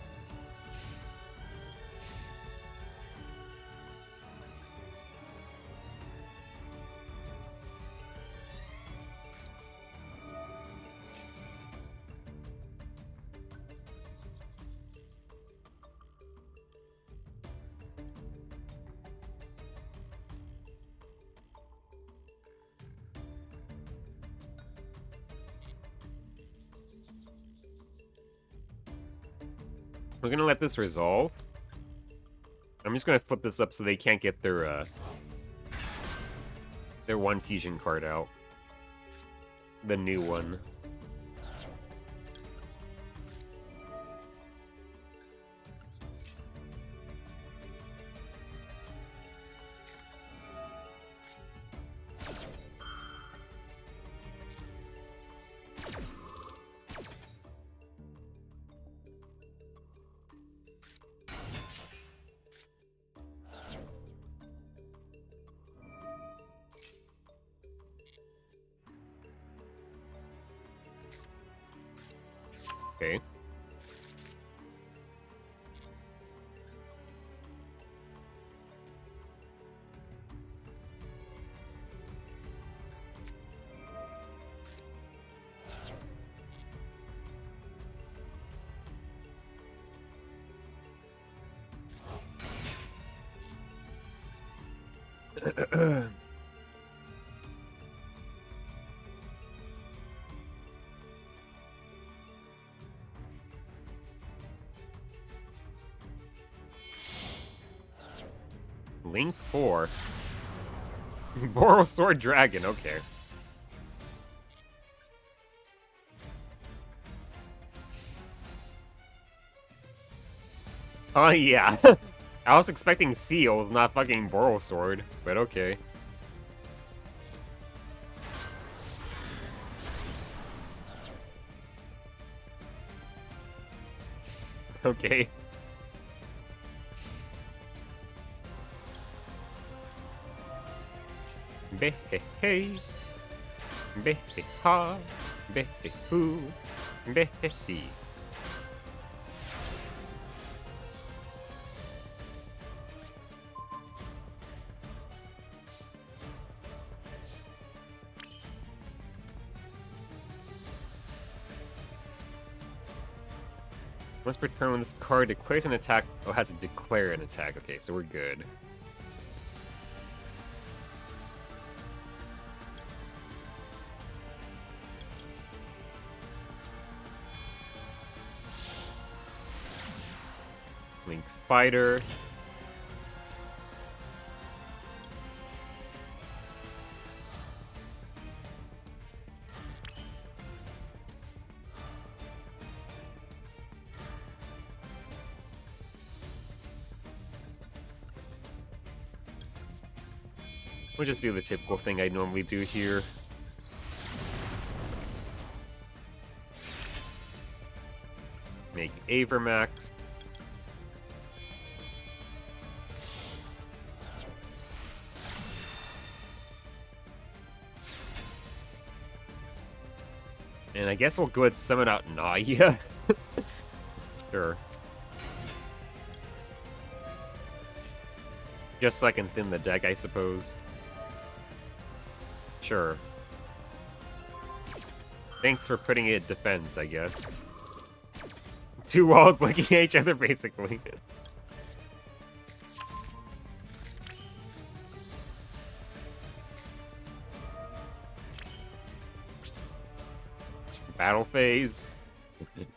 We're gonna let this resolve. I'm just gonna flip this up so they can't get their one fusion card out. The new one. Okay. Link 4. Borrelsword Dragon, okay. Oh yeah. I was expecting Seals, not fucking Borrelsword, but okay. Okay. Be-he-hey. Be-he-ha. Be-he-hoo. Be-he-he. Once per turn, when this card declares an attack, oh, it has to declare an attack. Okay, so we're good. Link Spider. We'll just do the typical thing I normally do here. Make Avramax. And I guess we'll go ahead and summon out Naya. Sure. Just so I can thin the deck, I suppose. Sure. Thanks for putting it in defense, I guess. Two walls looking at each other, basically. Battle phase.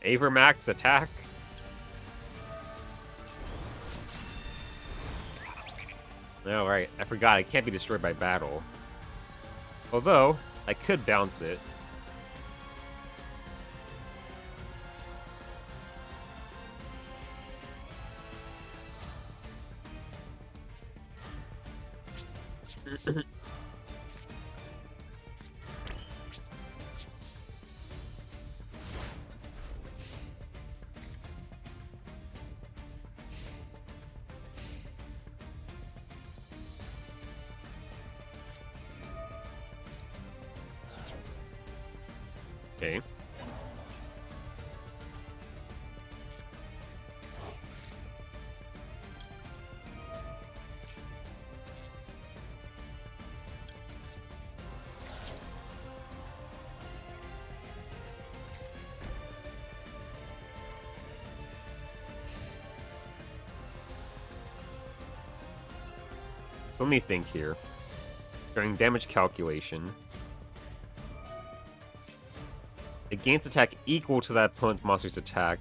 Avramax attack. Oh, right. I forgot. It can't be destroyed by battle. Although, I could bounce it. Okay. So let me think here. During damage calculation, it gains attack equal to that opponent's monster's attack.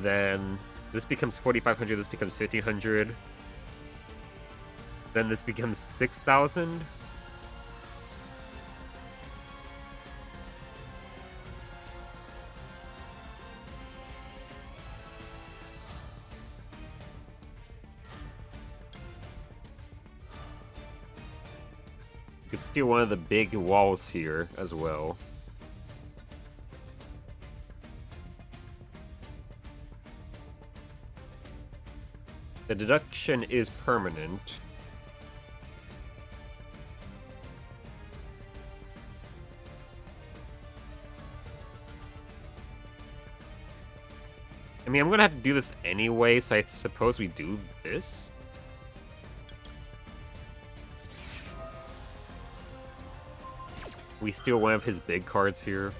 Then this becomes 4,500, this becomes 1,500. Then this becomes 6,000. You could steal one of the big walls here as well. The deduction is permanent. I mean, I'm gonna have to do this anyway, so I suppose we do this? We steal one of his big cards here.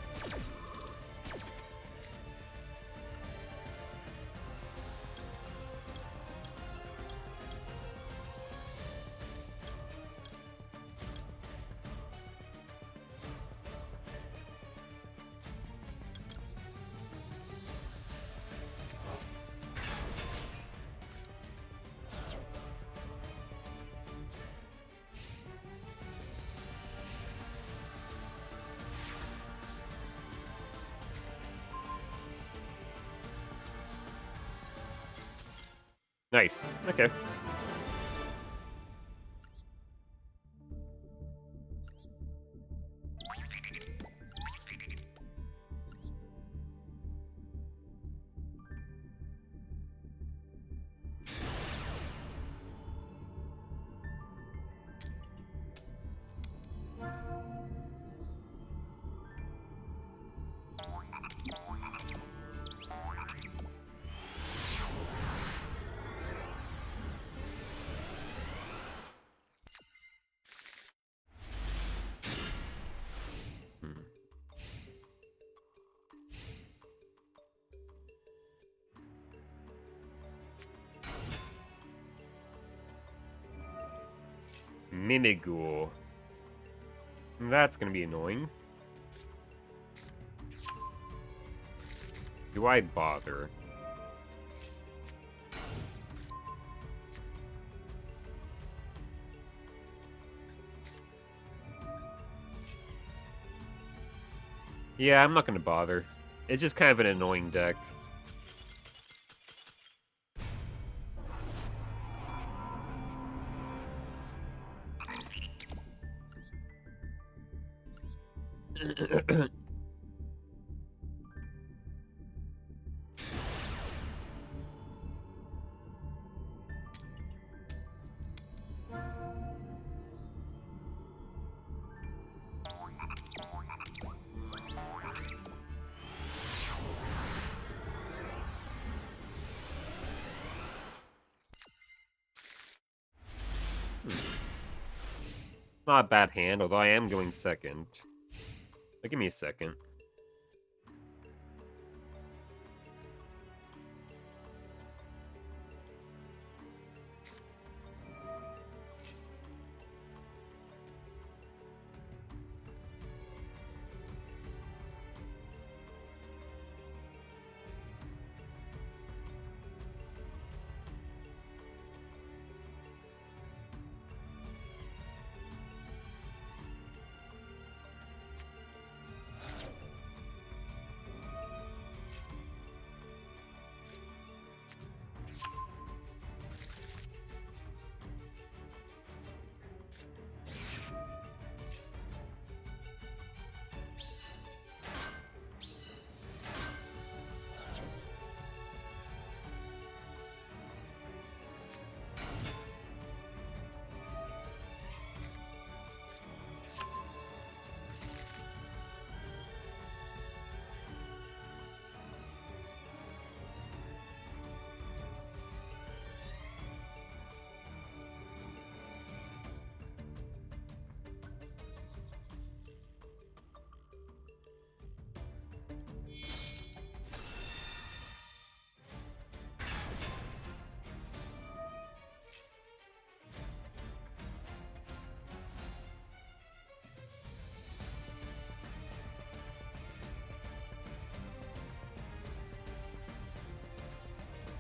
Nice. Okay. Mimighoul. That's gonna be annoying. Do I bother? Yeah, I'm not gonna bother. It's just kind of an annoying deck. Not a bad hand, although I am going second. But give me a second.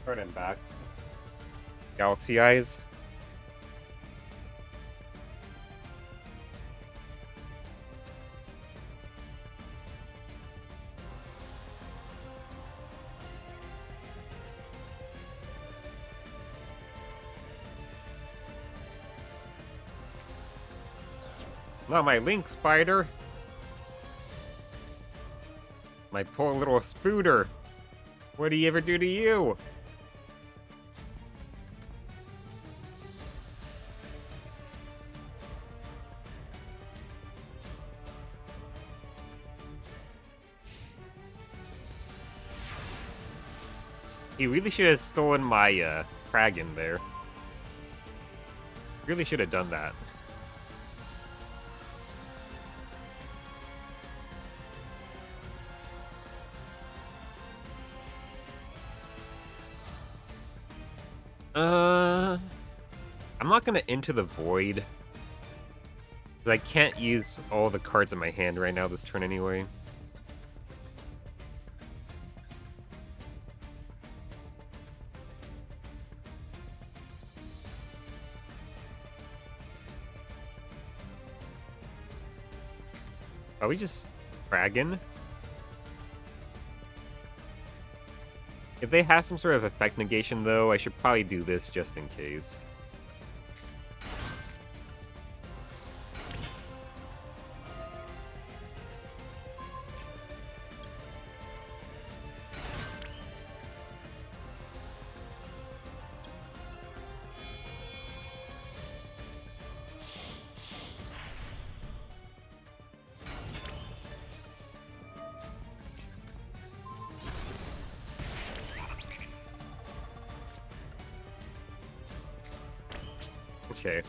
Alright, I'm back. Galaxy Eyes. Not my Link Spider. My poor little Spooter. What did he ever do to you? He really should have stolen my Kragan there. Really should have done that. I'm not gonna Into the Void. 'Cause I can't use all the cards in my hand right now this turn anyway. Are we just Kragan? If they have some sort of effect negation, though, I should probably do this just in case. Okay.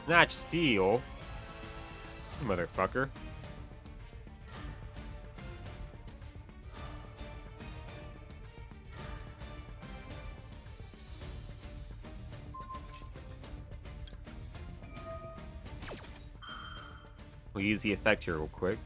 Not steal. Motherfucker. We'll use the effect here real quick.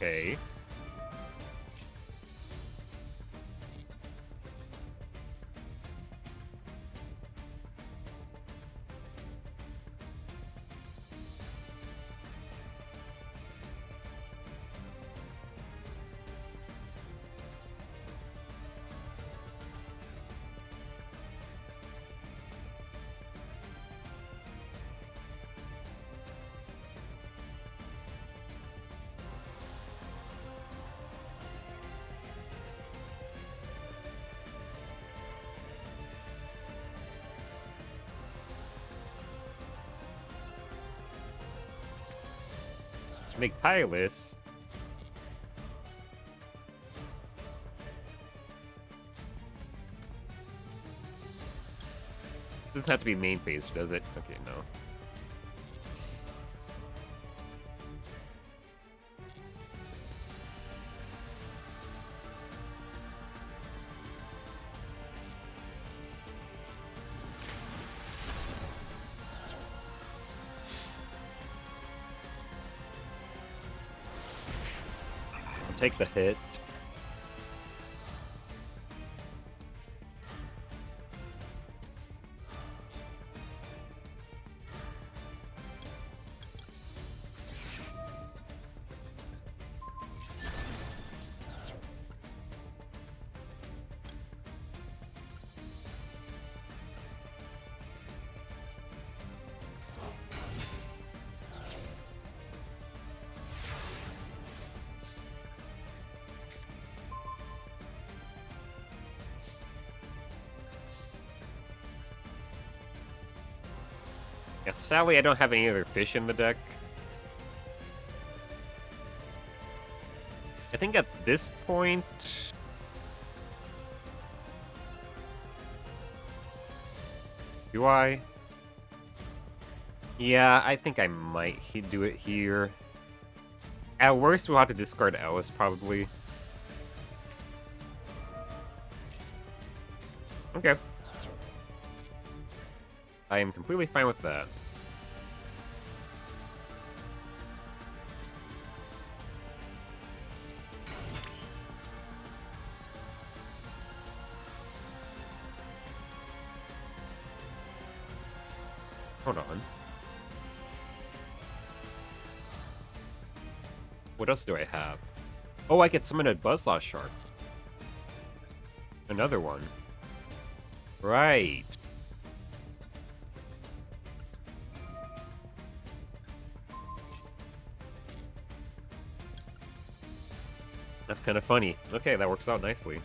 Okay. Make Pylus. Doesn't have to be main phase, does it? Okay, no. Take the hit. Yeah, sadly, I don't have any other fish in the deck. I think at this point... Do I? Yeah, I think I might do it here. At worst, we'll have to discard Ellis, probably. Okay. I am completely fine with that. Hold on. What else do I have? Oh, I could summon a Buzzsaw Shark. Another one. Right. That's kind of funny. Okay, that works out nicely.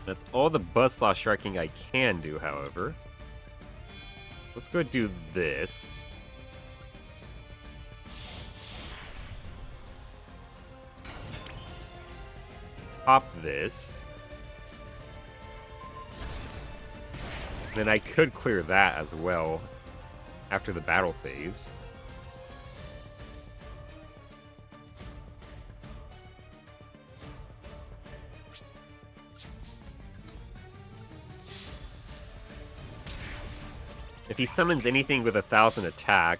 That's all the Buzzsaw Sharking I can do, however. Let's go do this. Pop this. And then I could clear that as well after the battle phase. If he summons anything with 1,000 attack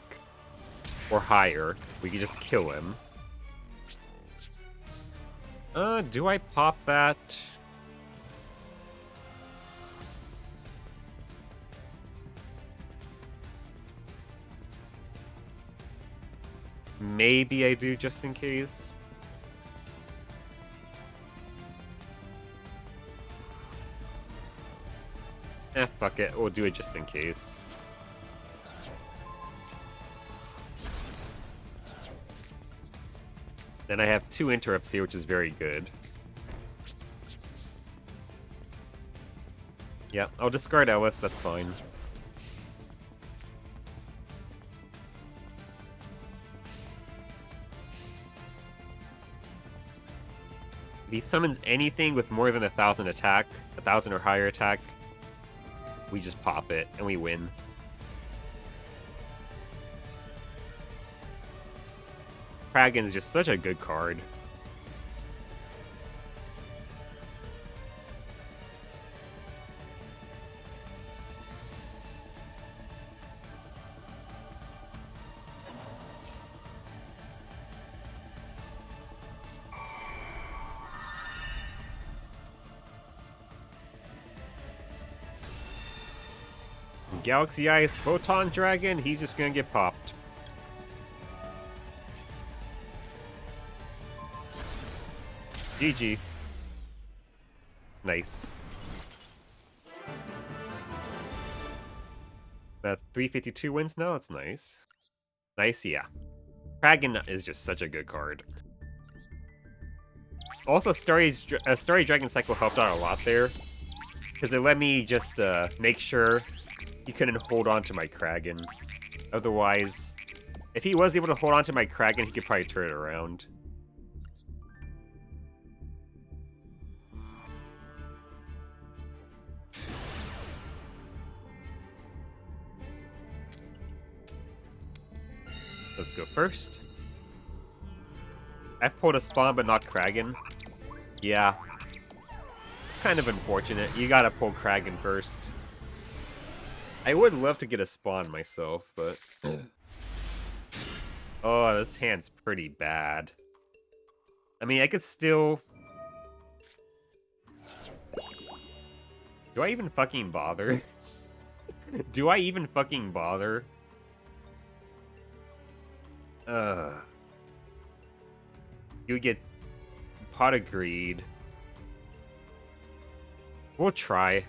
or higher, we can just kill him. Do I pop that? Maybe I do just in case. Fuck it. We'll do it just in case. Then I have 2 interrupts here, which is very good. Yeah, I'll discard Ellis, that's fine. If he summons anything with more than 1,000 attack, 1,000 or higher attack, we just pop it, and we win. Kraken is just such a good card. Galaxy Ice Photon Dragon, he's just gonna get popped. GG. Nice. That 352 wins now, that's nice. Nice, yeah. Kraken is just such a good card. Also, Starry Dragon Cycle helped out a lot there. Because it let me just make sure he couldn't hold on to my Kraken. Otherwise, if he was able to hold on to my Kraken, he could probably turn it around. Let's go first. I've pulled a spawn, but not Kraken. Yeah. It's kind of unfortunate. You gotta pull Kraken first. I would love to get a spawn myself, but... Oh, this hand's pretty bad. I mean, I could still... Do I even fucking bother? Do I even fucking bother? You get Pot of Greed. We'll try.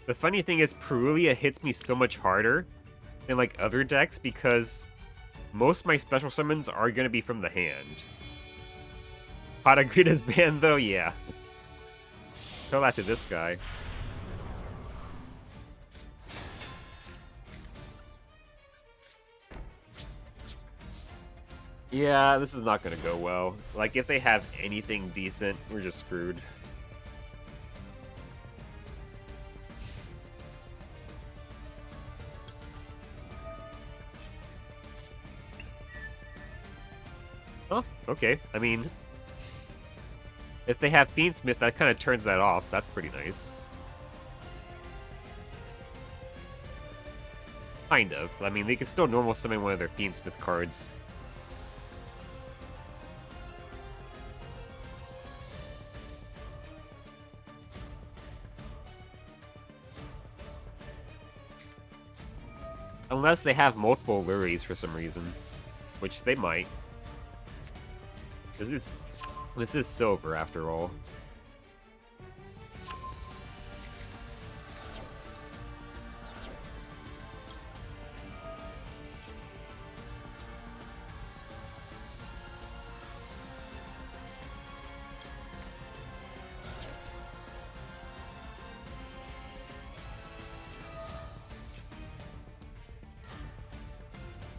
The funny thing is, Perulia hits me so much harder than like other decks because most of my special summons are gonna be from the hand. Patagrita's banned though, yeah. Tell that to this guy. Yeah, this is not gonna go well. Like, if they have anything decent, we're just screwed. Oh, okay. I mean, if they have Fiendsmith, that kind of turns that off. That's pretty nice. Kind of. I mean, they can still normal summon one of their Fiendsmith cards. Unless they have multiple Luries for some reason. Which they might. This is silver, after all.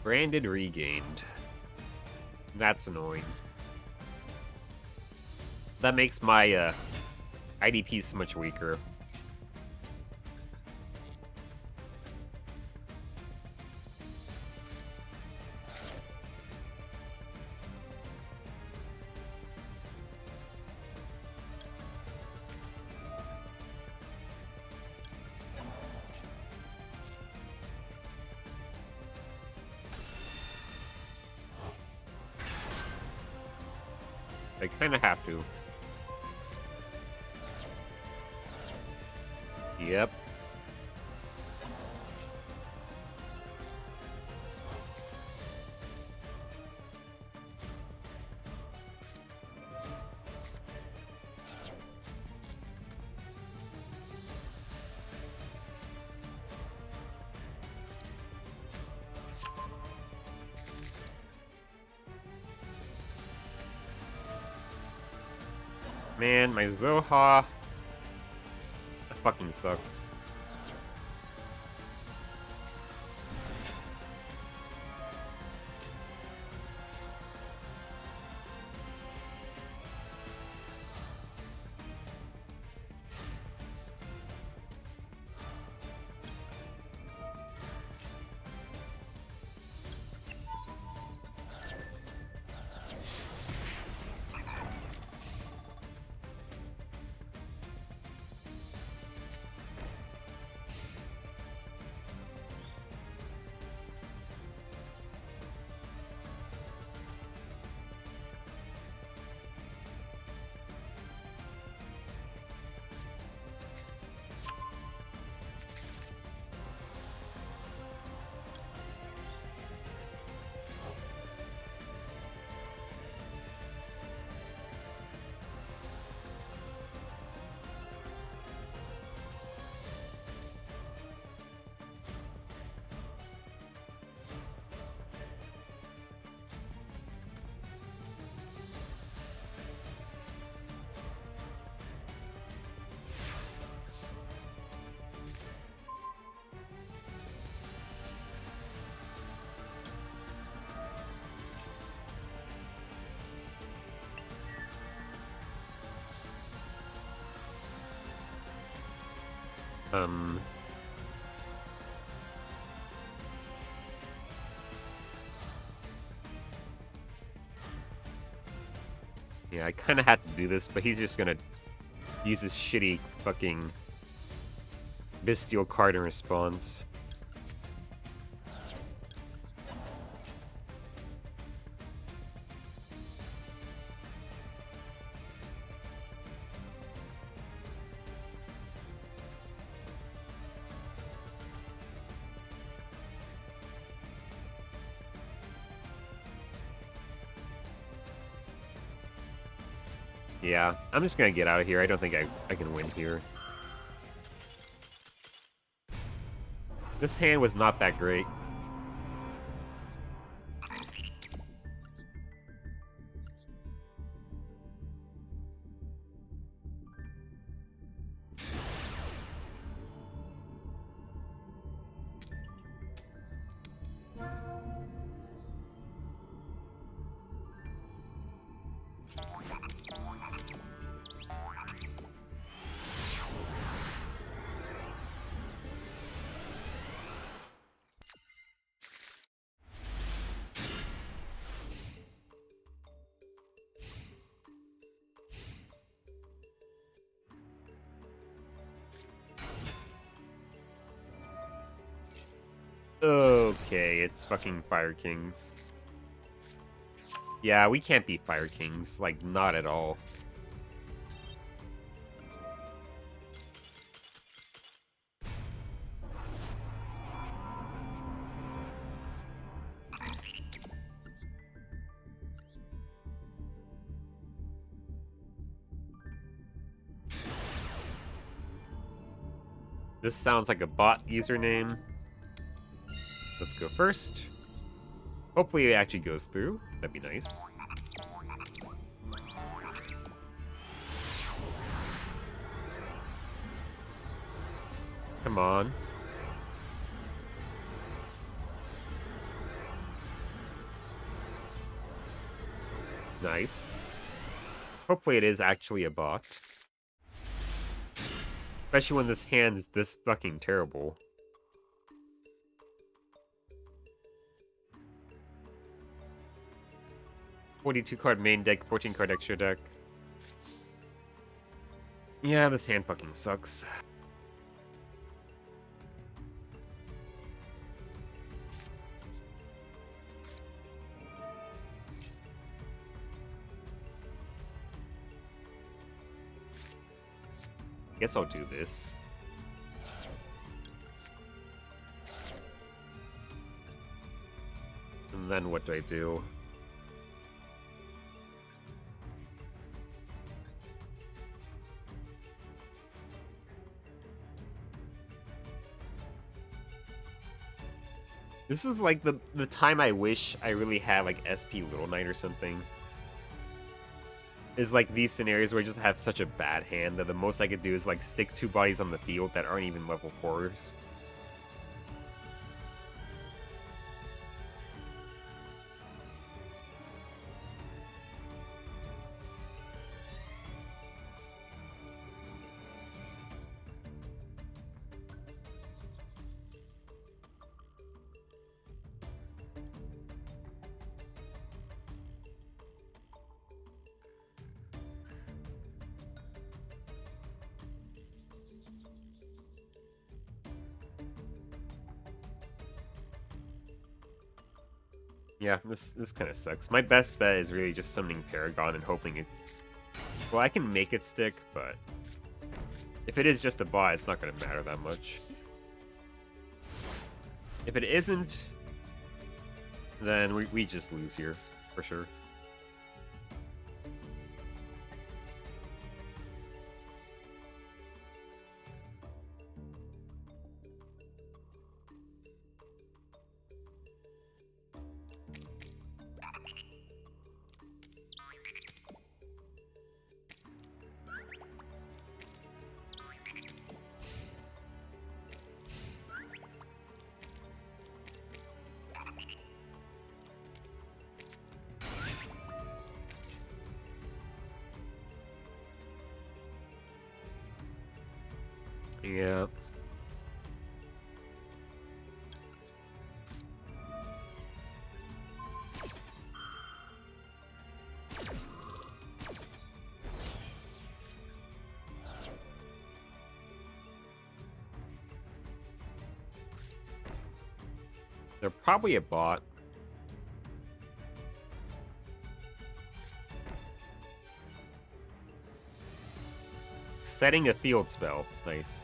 Branded regained. That's annoying. That makes my IDP so much weaker. I kind of have to. Yep. Man, my Zoha... That fucking sucks. Yeah, I kind of had to do this, but he's just gonna use this shitty fucking Bestial card in response. Yeah, I'm just gonna get out of here. I don't think I can win here. This hand was not that great. Okay, it's fucking Fire Kings. Yeah, we can't beat Fire Kings. Like, not at all. This sounds like a bot username. Let's go first. Hopefully it actually goes through. That'd be nice. Come on. Nice. Hopefully it is actually a bot. Especially when this hand is this fucking terrible. $42 card main deck, 14 card extra deck. Yeah, this hand fucking sucks. Guess I'll do this. And then what do I do? This is like the time I wish I really had like SP Little Knight or something. Is like these scenarios where I just have such a bad hand that the most I could do is like stick 2 bodies on the field that aren't even level 4s. Yeah, this kind of sucks. My best bet is really just summoning Paragon and hoping it... Well, I can make it stick, but... If it is just a bot, it's not going to matter that much. If it isn't, then we just lose here, for sure. Yeah. They're probably a bot. Setting a field spell. Nice.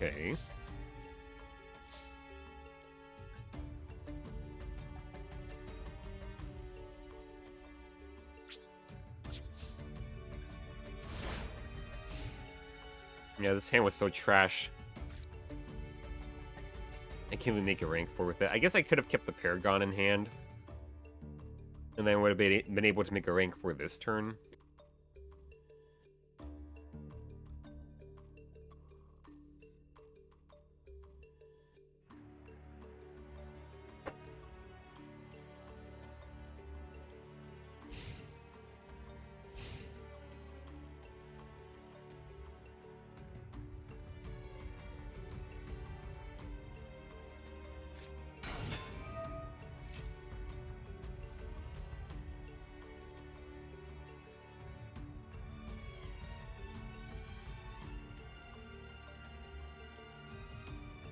Okay. Yeah, this hand was so trash. I can't even make a rank 4 with it. I guess I could have kept the Paragon in hand. And then would have been able to make a rank 4 this turn.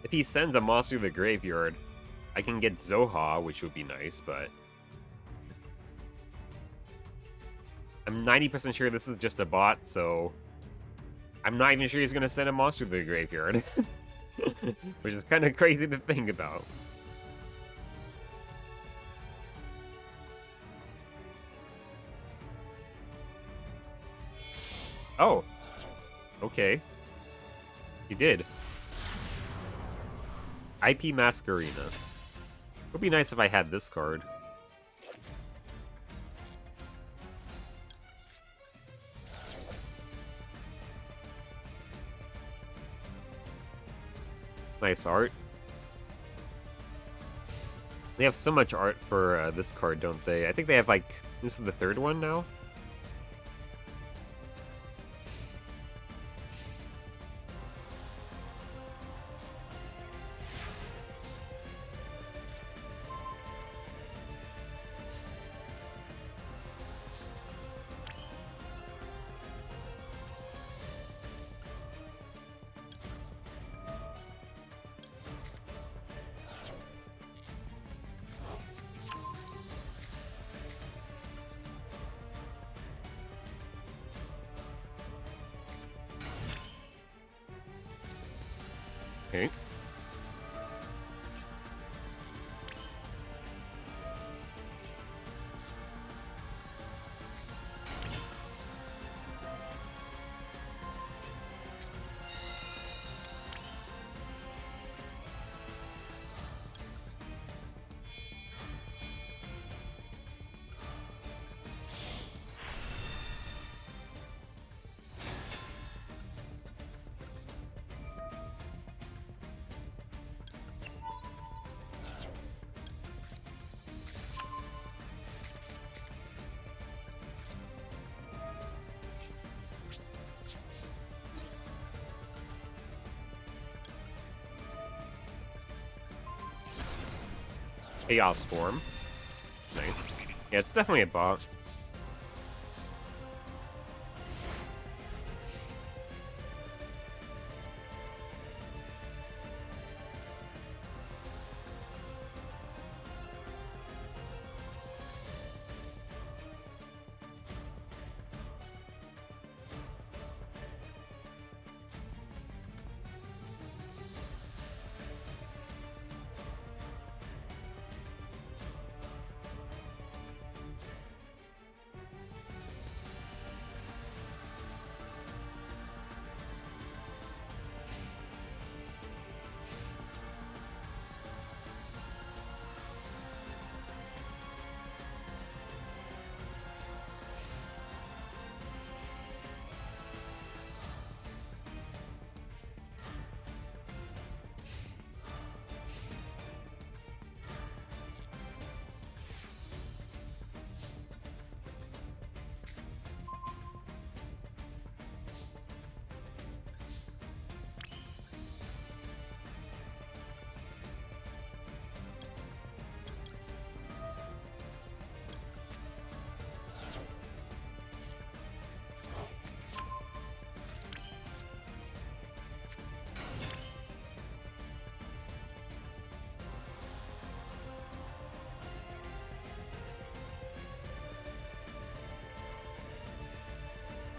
If he sends a monster to the graveyard, I can get Zoha, which would be nice, but... I'm 90% sure this is just a bot, so... I'm not even sure he's going to send a monster to the graveyard. Which is kind of crazy to think about. Oh. Okay. He did. IP Masquerena. It would be nice if I had this card. Nice art. They have so much art for this card, don't they? I think they have, like... This is the third one now? Okay. Chaos form. Nice. Yeah, it's definitely a bot.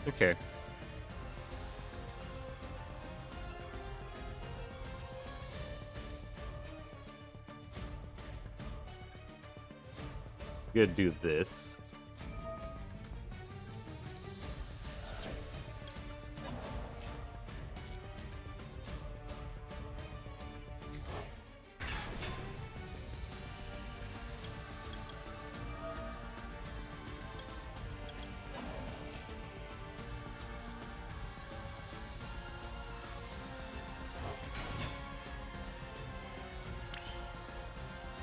Okay. Gonna do this.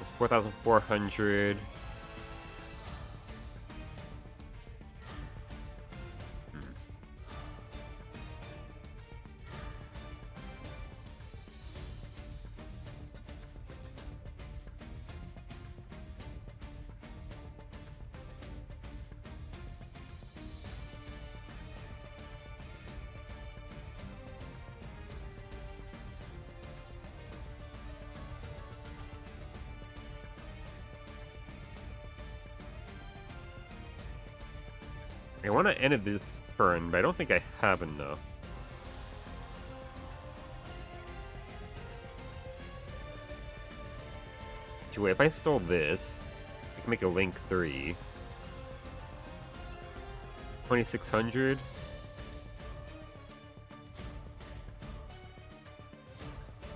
It's 4,400. I want to end it this turn, but I don't think I have enough. Wait, if I stole this, I can make a Link 3. 2,600.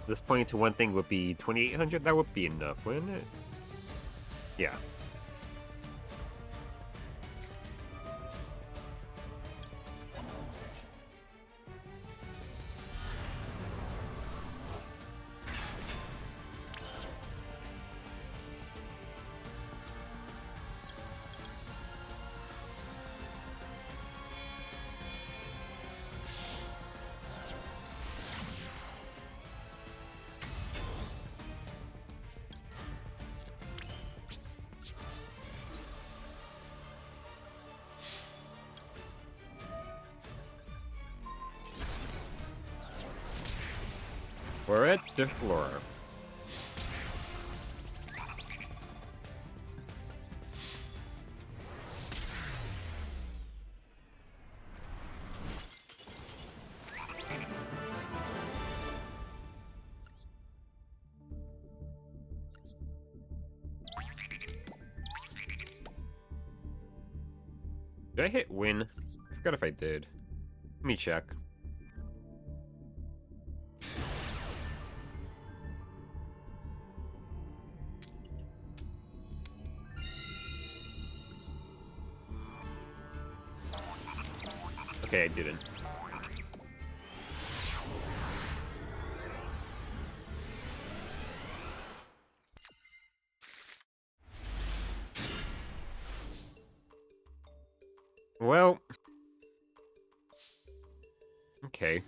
This pointing to one thing would be 2,800. That would be enough, wouldn't it? Yeah. We're at the floor. Did I hit win? I forgot if I did. Let me check. Okay, I didn't. Well. Okay.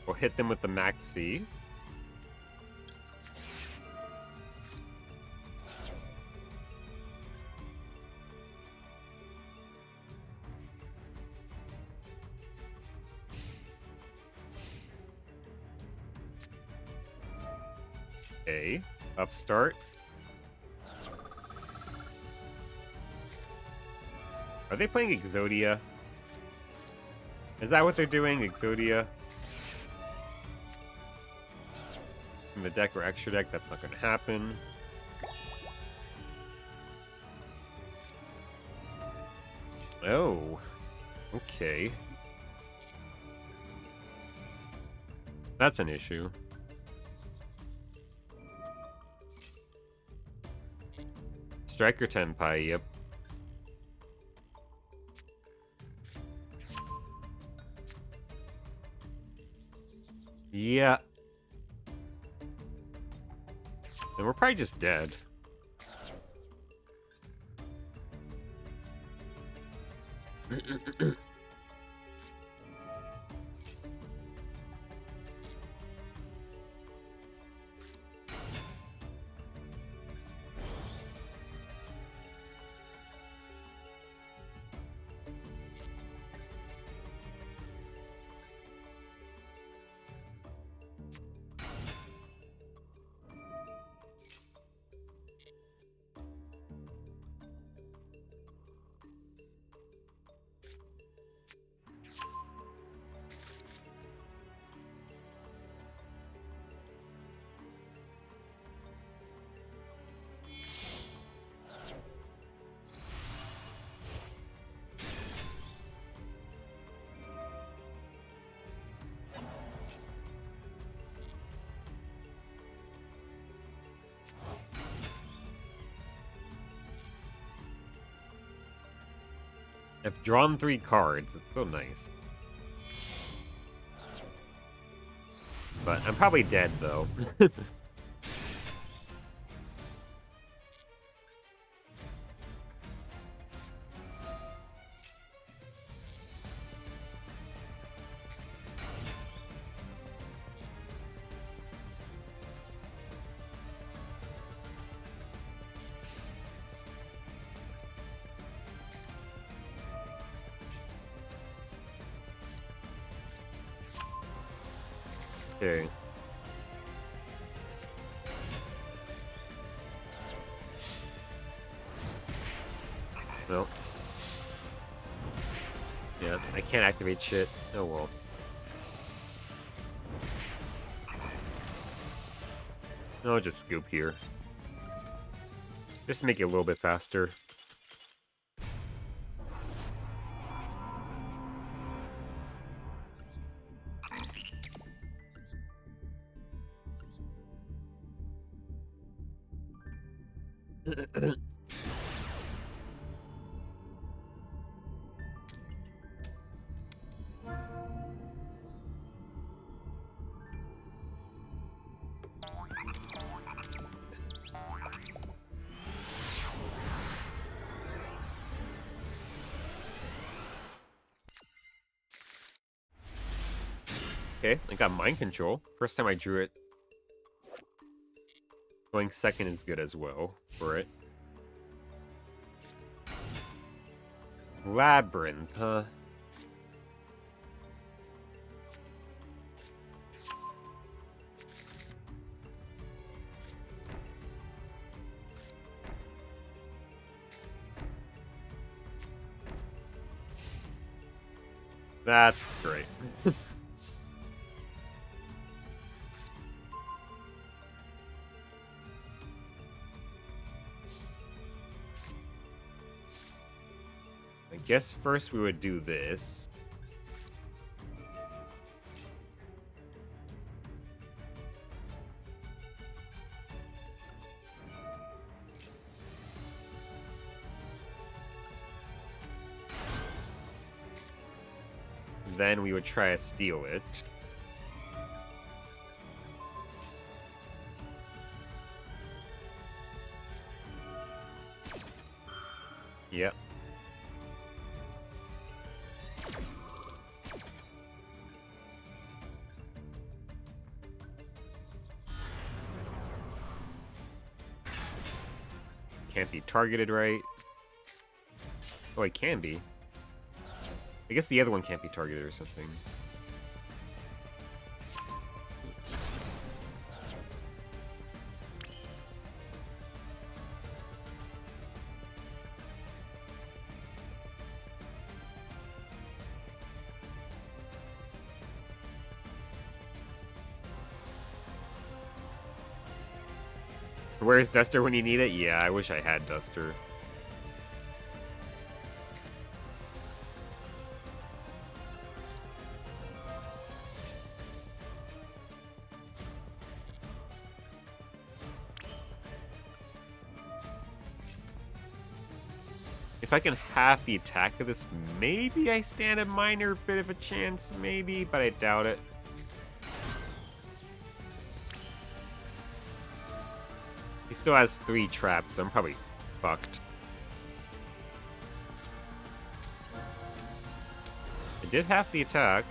We'll hit them with the Maxi. Okay, upstart. Are they playing Exodia? Is that what they're doing, Exodia? In the deck or extra deck, that's not going to happen. Oh, okay. That's an issue. Striker Tenpai, yep. Yeah. And we're probably just dead. I've drawn 3 cards. It's so nice. But I'm probably dead, though. Okay. Well. Yeah, I can't activate shit. Oh well. I'll just scoop here. Just to make it a little bit faster. Okay, I got mind control. First time I drew it. Going second is good as well for it. Labyrinth, huh? That's great. I guess first we would do this. Then we would try to steal it. Yep. Can't be targeted right. Oh, it can be. I guess the other one can't be targeted or something. Where's Duster when you need it? Yeah, I wish I had Duster. If I can half the attack of this, maybe I stand a minor bit of a chance, maybe, but I doubt it. He still has 3 traps, so I'm probably fucked. I did half the attack.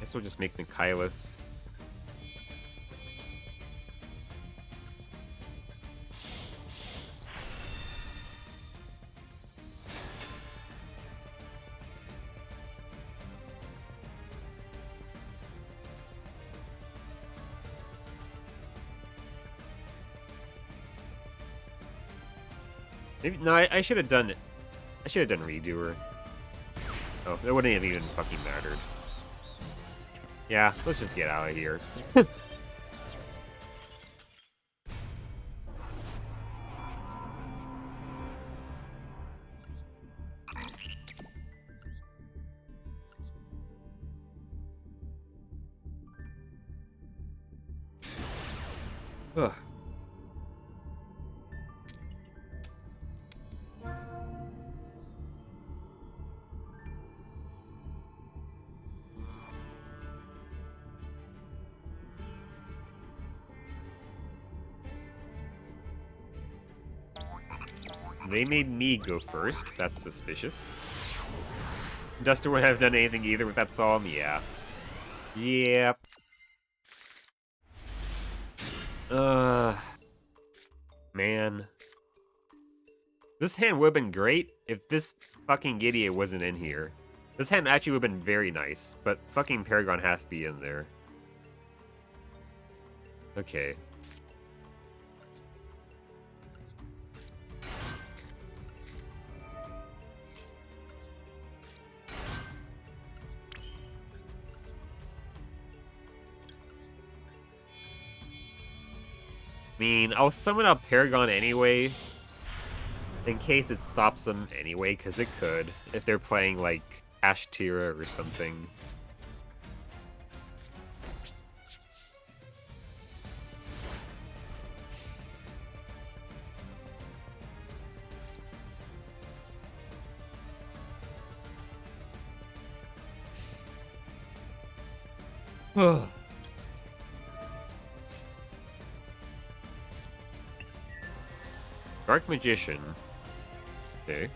Guess we'll just make Michaelis. Maybe, no, I should have done it. I should have done Redoer. Oh, that wouldn't have even fucking mattered. Yeah, let's just get out of here. Ugh. They made me go first. That's suspicious. Duster wouldn't have done anything either with that Solemn. Yeah. Yep. Man. This hand would have been great if this fucking idiot wasn't in here. This hand actually would have been very nice, but fucking Paragon has to be in there. Okay. I mean, I'll summon up Paragon anyway, in case it stops them anyway, because it could, if they're playing, like, Ashtira or something. Dark Magician. Okay.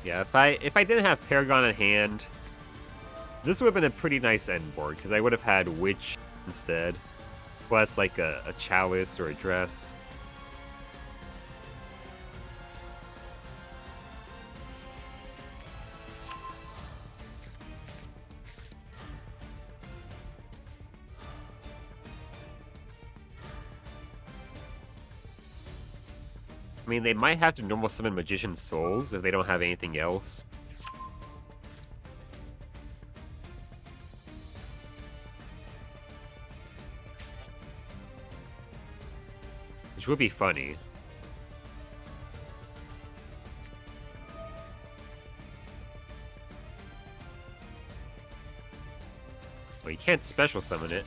Yeah, if I didn't have Paragon in hand, this would have been a pretty nice end board, because I would have had Witch instead, plus like a Chalice or a Dress. I mean, they might have to normal summon Magician Souls if they don't have anything else. Which would be funny. Well, you can't special summon it.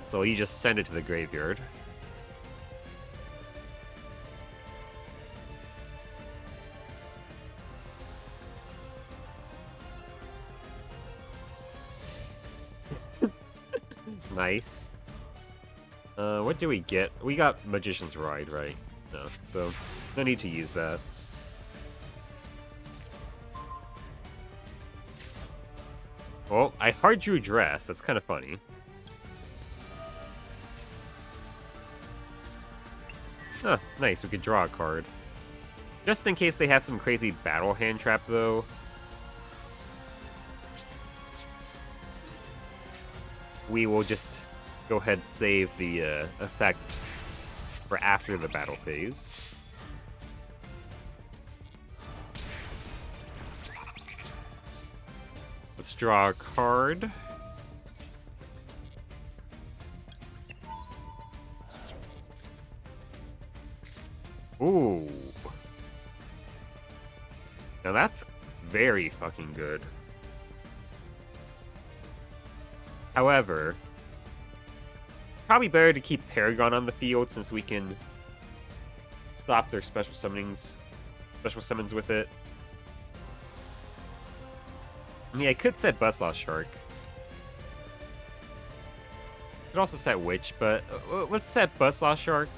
So you just send it to the graveyard. Nice. What do we get? We got Magician's Ride, right? No, so no need to use that. Well, I hard drew Dress. That's kind of funny. Huh, nice. We could draw a card. Just in case they have some crazy battle hand trap, though. We will just go ahead and save the effect for after the battle phase. Let's draw a card. Ooh. Now that's very fucking good. However, probably better to keep Paragon on the field since we can stop their special summons with it. I mean, I could set Buzzsaw Shark. Could also set Witch, but let's set Buzzsaw Shark.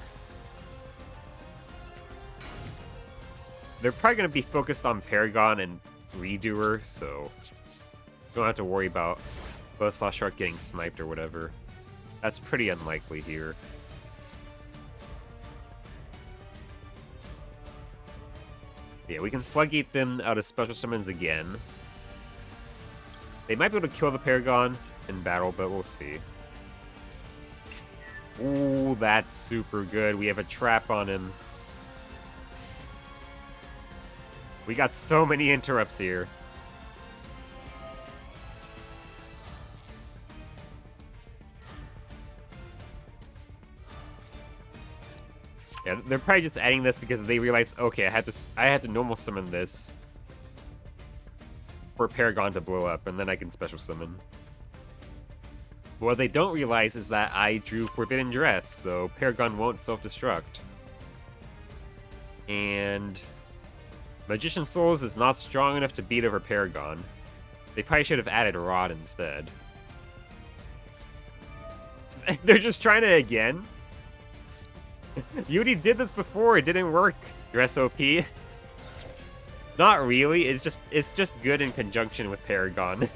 They're probably going to be focused on Paragon and Redoer, so don't have to worry about Buzzsaw Shark getting sniped or whatever. That's pretty unlikely here. Yeah, we can Floodgate them out of special summons again. They might be able to kill the Paragon in battle, but we'll see. Ooh, that's super good. We have a trap on him. We got so many interrupts here. Yeah, they're probably just adding this because they realize, okay, I had to normal summon this for Paragon to blow up, and then I can special summon. What they don't realize is that I drew Forbidden Dress, so Paragon won't self-destruct. And Magician Souls is not strong enough to beat over Paragon. They probably should have added Rod instead. They're just trying it again? You already did this before, it didn't work, Dress OP. Not really, it's just good in conjunction with Paragon.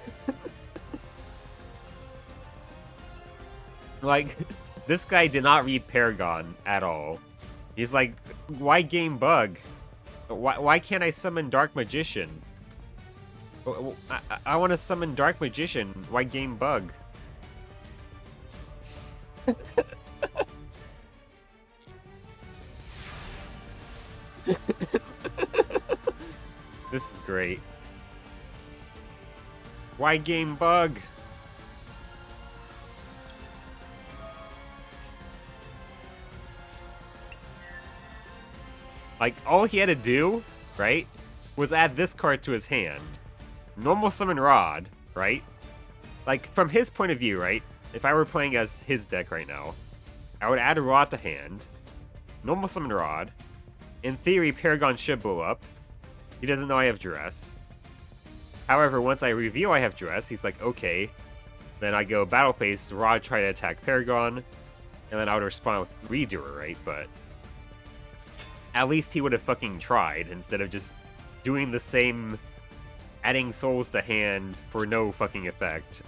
Like, this guy did not read Paragon at all. He's like, why game bug? Why can't I summon Dark Magician? I want to summon Dark Magician. Why game bug? This is great. Why game bug? Like, all he had to do, right, was add this card to his hand. Normal summon Rod, right? Like, from his point of view, right, if I were playing as his deck right now, I would add a Rod to hand, normal summon Rod. In theory, Paragon should blow up. He doesn't know I have Duress. However, once I reveal I have Duress, he's like, okay. Then I go Battle Phase, Rod try to attack Paragon, and then I would respond with Redoer, right? But at least he would have fucking tried, instead of just doing the same, adding souls to hand for no fucking effect.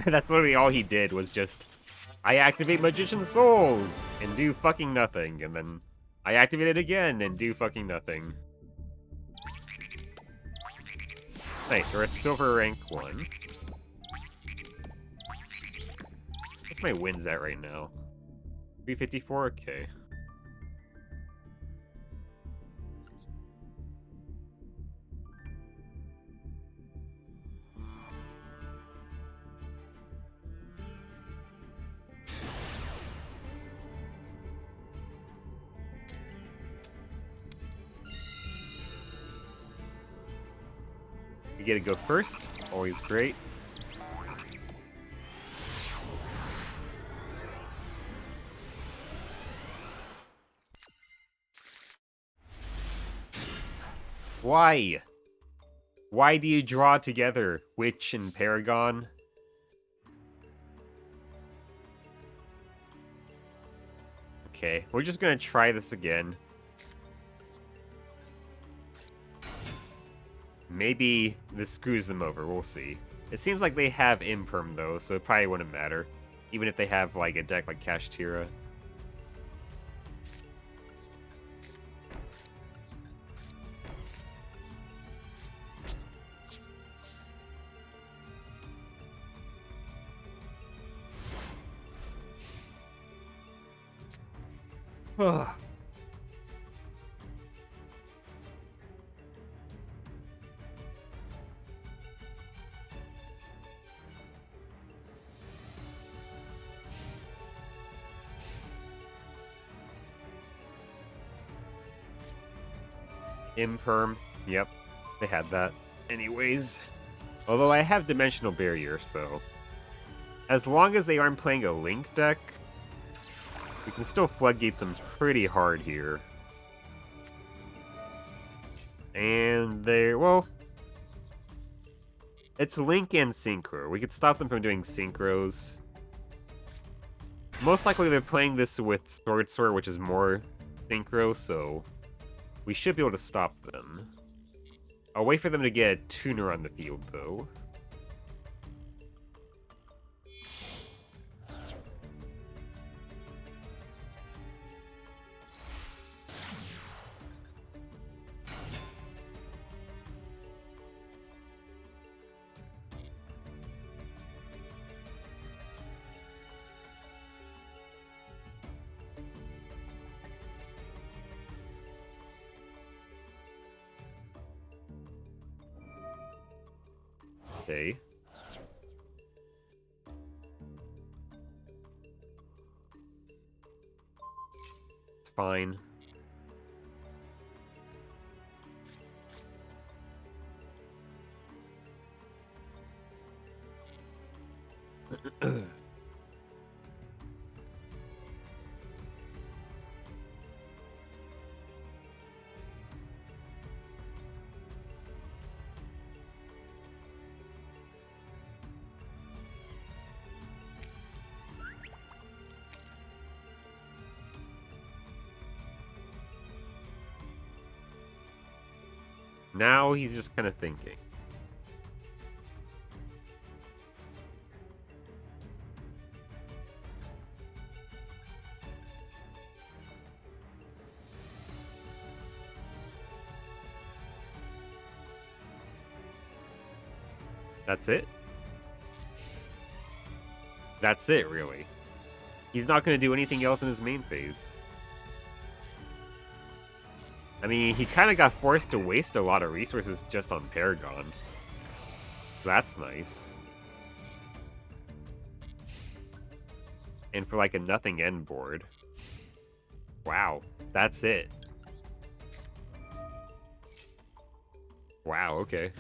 That's literally all he did, was just, I activate Magician Souls and do fucking nothing, and then I activate it again and do fucking nothing. Nice, we're at Silver Rank 1. What's my wins at right now? 354? Okay. You get to go first, always great. Why? Why do you draw together Witch and Paragon? Okay, we're just gonna try this again. Maybe this screws them over, we'll see. It seems like they have Imperm though, so it probably wouldn't matter. Even if they have like a deck like Kashtira. Ugh. Imperm. Yep, they had that. Anyways. Although I have Dimensional Barrier, so as long as they aren't playing a Link deck, we can still floodgate them pretty hard here. And they're, well, it's Link and Synchro. We could stop them from doing Synchros. Most likely they're playing this with Sword, which is more Synchro, so we should be able to stop them. I'll wait for them to get a tuner on the field, though. Okay. It's fine. Now he's just kind of thinking. That's it? That's it, really. He's not going to do anything else in his main phase. I mean, he kind of got forced to waste a lot of resources just on Paragon. That's nice. And for like a nothing end board. Wow, that's it. Wow, okay.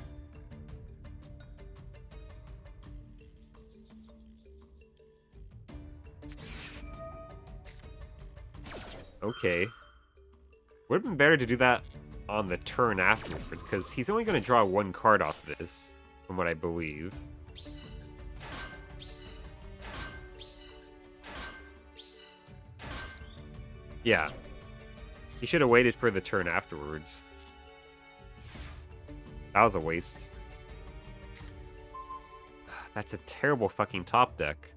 Okay. Would have been better to do that on the turn afterwards, because he's only going to draw one card off this, from what I believe. Yeah. He should have waited for the turn afterwards. That was a waste. That's a terrible fucking top deck.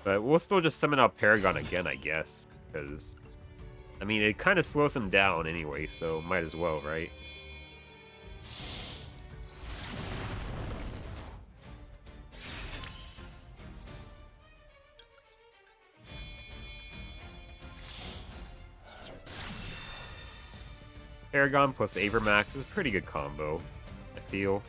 But we'll still just summon out Paragon again, I guess. Because, I mean, it kind of slows him down anyway, so might as well, right? Paragon plus Avramax is a pretty good combo, I feel.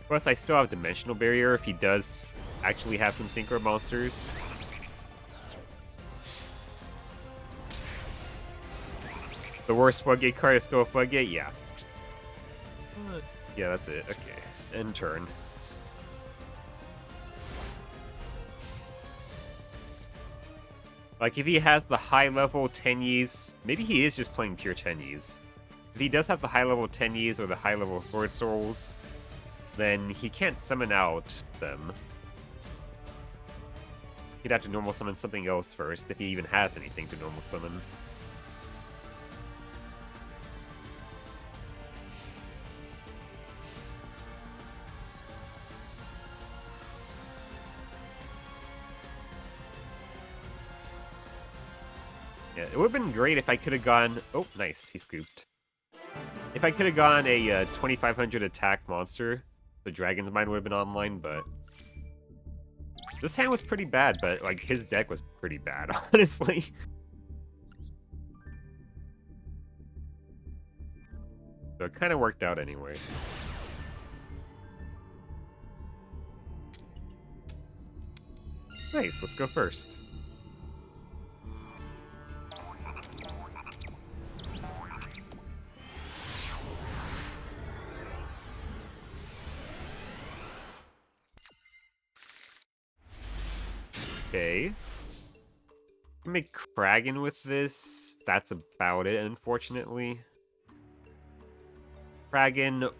Plus, I still have Dimensional Barrier if he does actually have some Synchro monsters. The worst Floodgate card is still a Floodgate? Yeah. Yeah, that's it. Okay. End turn. Like, if he has the high-level Tenyis, maybe he is just playing pure Tenyis. If he does have the high-level Tenyis or the high-level Sword Souls, then he can't summon out them. He'd have to normal summon something else first, if he even has anything to normal summon. Yeah, it would have been great if I could have gone... Oh, nice, he scooped. If I could have gone a 2500 attack monster, the Dragon's Mind would have been online, but... This hand was pretty bad, but, like, his deck was pretty bad, honestly. So it kind of worked out anyway. Nice, let's go first. Okay. Make Kragan with this. That's about it, unfortunately. Kragan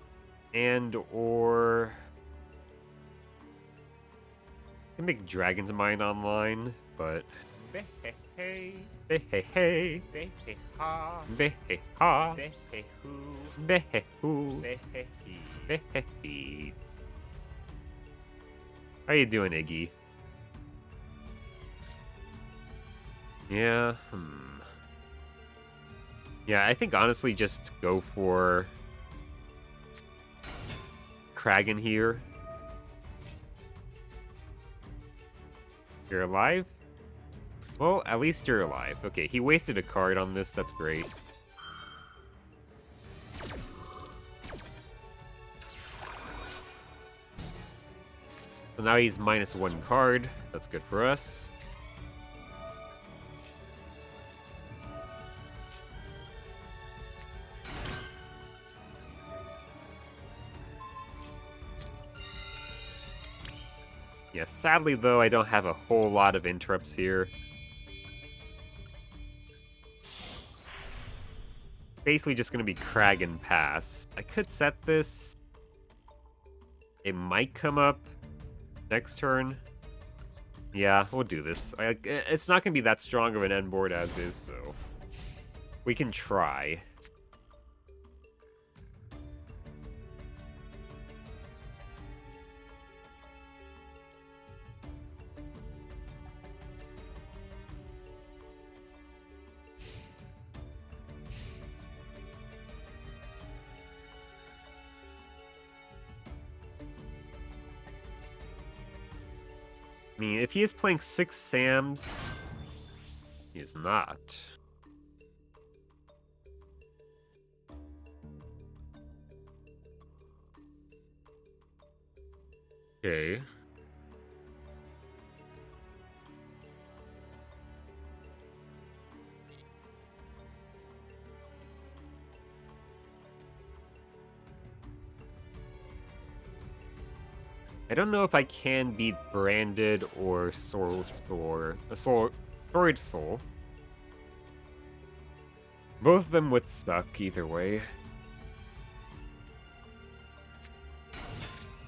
and or... I can make Dragon's Mind online, but... Be-hey-hey. Be-hey-hey. Be-hey-ha. Be-hey-ha. Be-hey-hoo. Be-hey-hoo. Be-hey-hee. Be-hey-hee. How you doing, Iggy? Yeah, Yeah, I think honestly just go for Kragan here. You're alive? Well, at least you're alive. Okay, he wasted a card on this, that's great. So now he's -1 card. That's good for us. Yeah, sadly though, I don't have a whole lot of interrupts here. Basically just gonna be Kragan pass. I could set this. It might come up next turn. Yeah, we'll do this. It's not gonna be that strong of an end board as is, so we can try. I mean, if he is playing 6 Sams, he is not. Okay. I don't know if I can beat Branded or Sword Soul. Both of them would suck either way.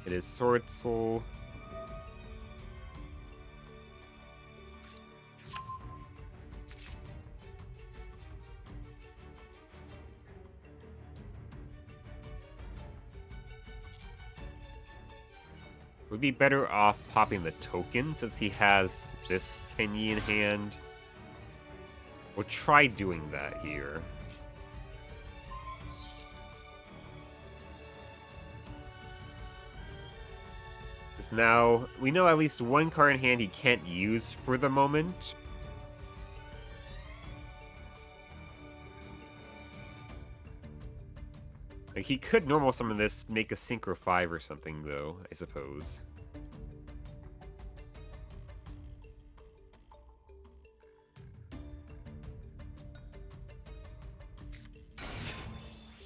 It is Sword Soul. Would be better off popping the token since he has this Tenyi in hand. We'll try doing that here. Because now we know at least one card in hand he can't use for the moment. Like, he could normal summon this, make a Synchro 5 or something, though, I suppose.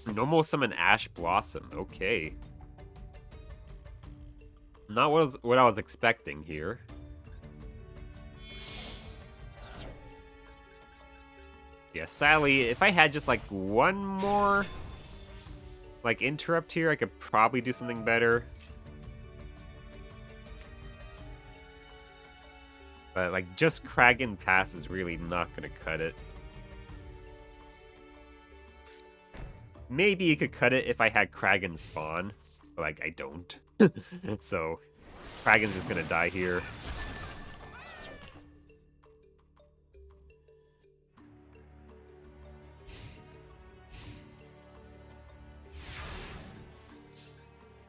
Normal summon Ash Blossom, okay. Not what I was expecting here. Yeah, sadly, if I had just like one more like interrupt here, I could probably do something better. But like just Kragan pass is really not gonna cut it. Maybe you could cut it if I had Kragan spawn, but like I don't. So Kragan's just gonna die here.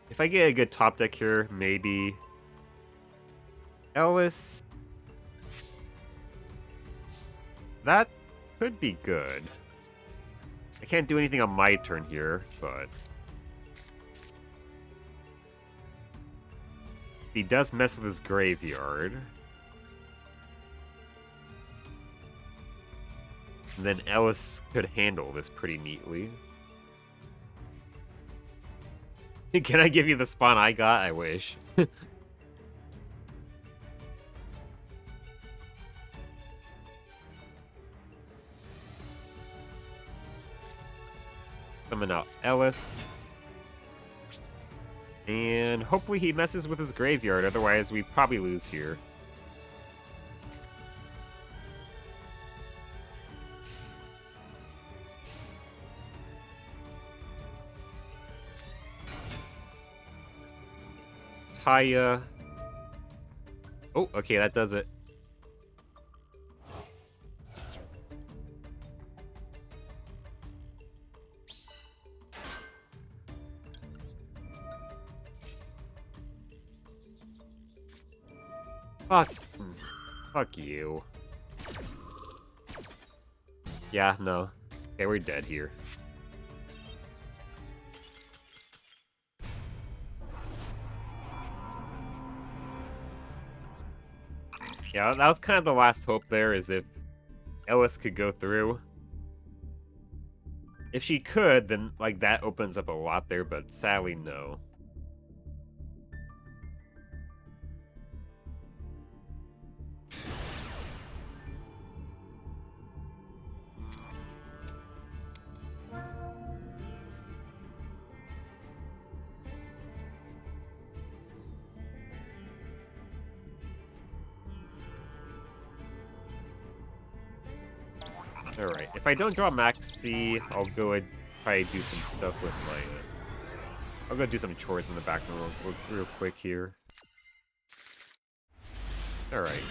If I get a good top deck here, maybe Ellis. That could be good. I can't do anything on my turn here, but he does mess with his graveyard. And then Ellis could handle this pretty neatly. Can I give you the spawn I got? I wish. Summon out Ellis. And hopefully he messes with his graveyard, otherwise we probably lose here. Taya. Oh, okay, that does it. Fuck. Fuck you. Yeah, no. Okay, we're dead here. Yeah, that was kind of the last hope there, is if Ellis could go through. If she could, then, like, that opens up a lot there, but sadly, no. Alright, if I don't draw Max C, I'll go and probably do some stuff with my... I'll go do some chores in the back real quick here. Alright.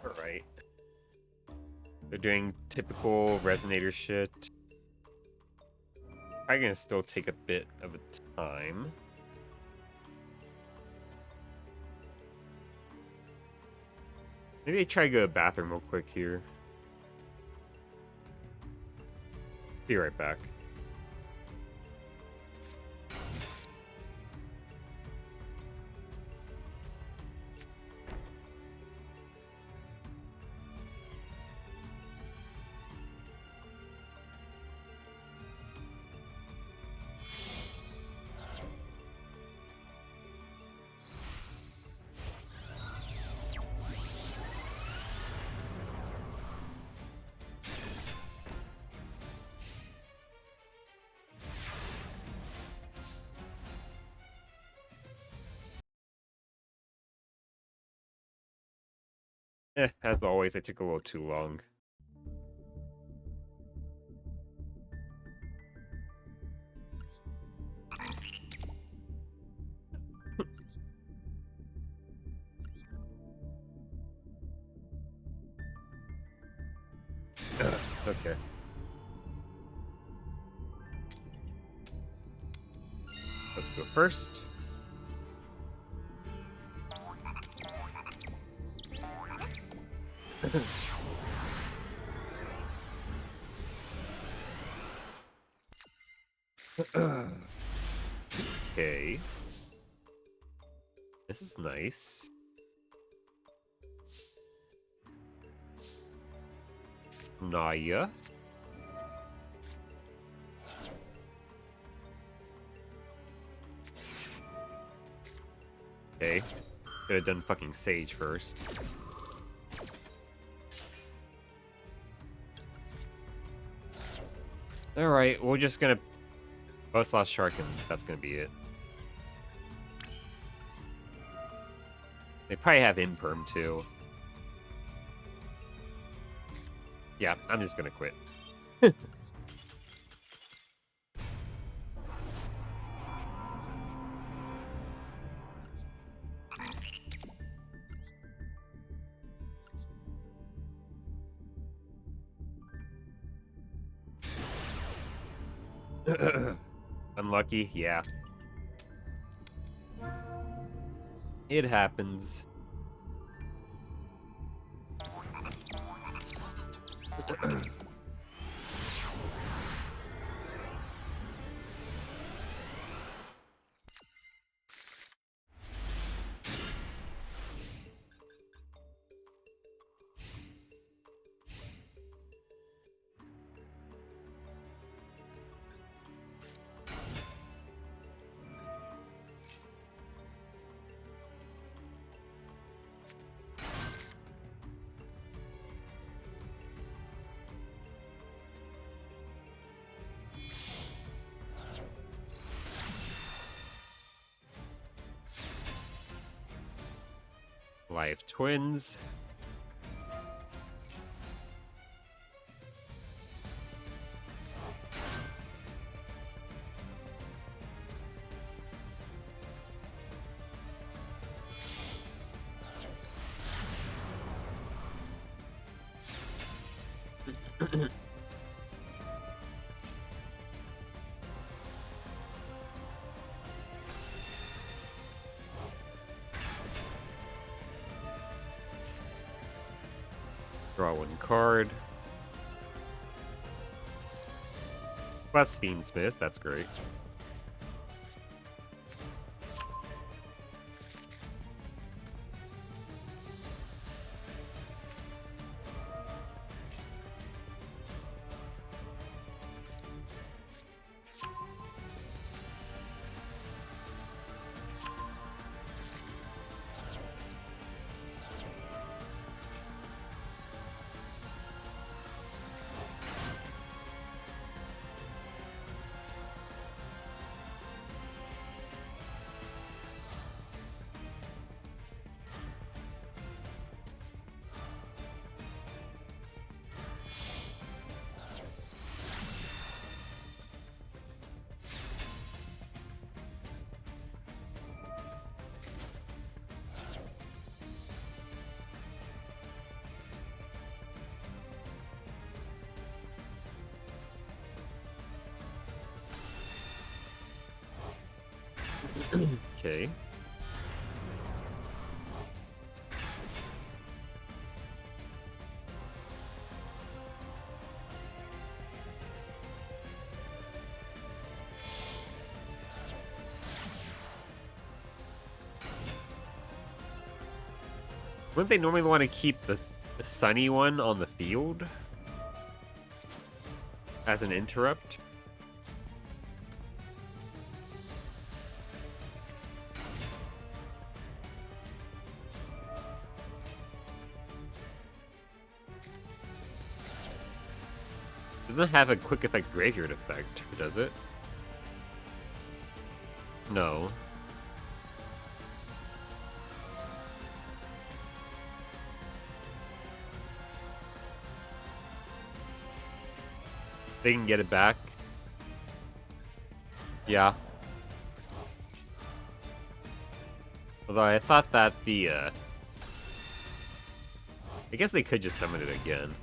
Alright. They're doing typical resonator shit. Probably gonna still take a bit of a time. Maybe I try to go to the bathroom real quick here. Be right back. As always, I took a little too long. Okay. Let's go first. Okay. This is nice. Naya. Okay. Could have done fucking Sage first. Alright, we're just gonna Boss Lost Shark and that's gonna be it. They probably have Imperm too. Yeah, I'm just gonna quit. Unlucky? Yeah. It happens. Life Twins. Draw one card. Plus Fiendsmith, that's great. Okay. Wouldn't they normally want to keep the sunny one on the field as an interrupt? Doesn't have a quick effect graveyard effect, does it? No. They can get it back. Yeah. Although I thought that the, I guess they could just summon it again.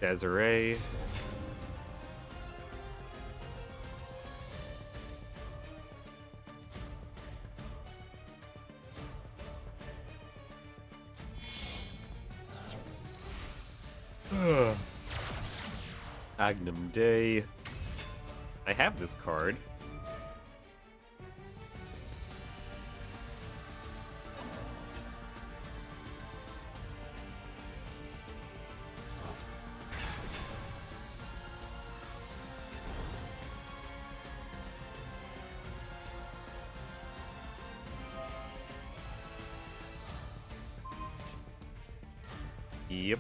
Desiree. Agnum Day. I have this card. Yep.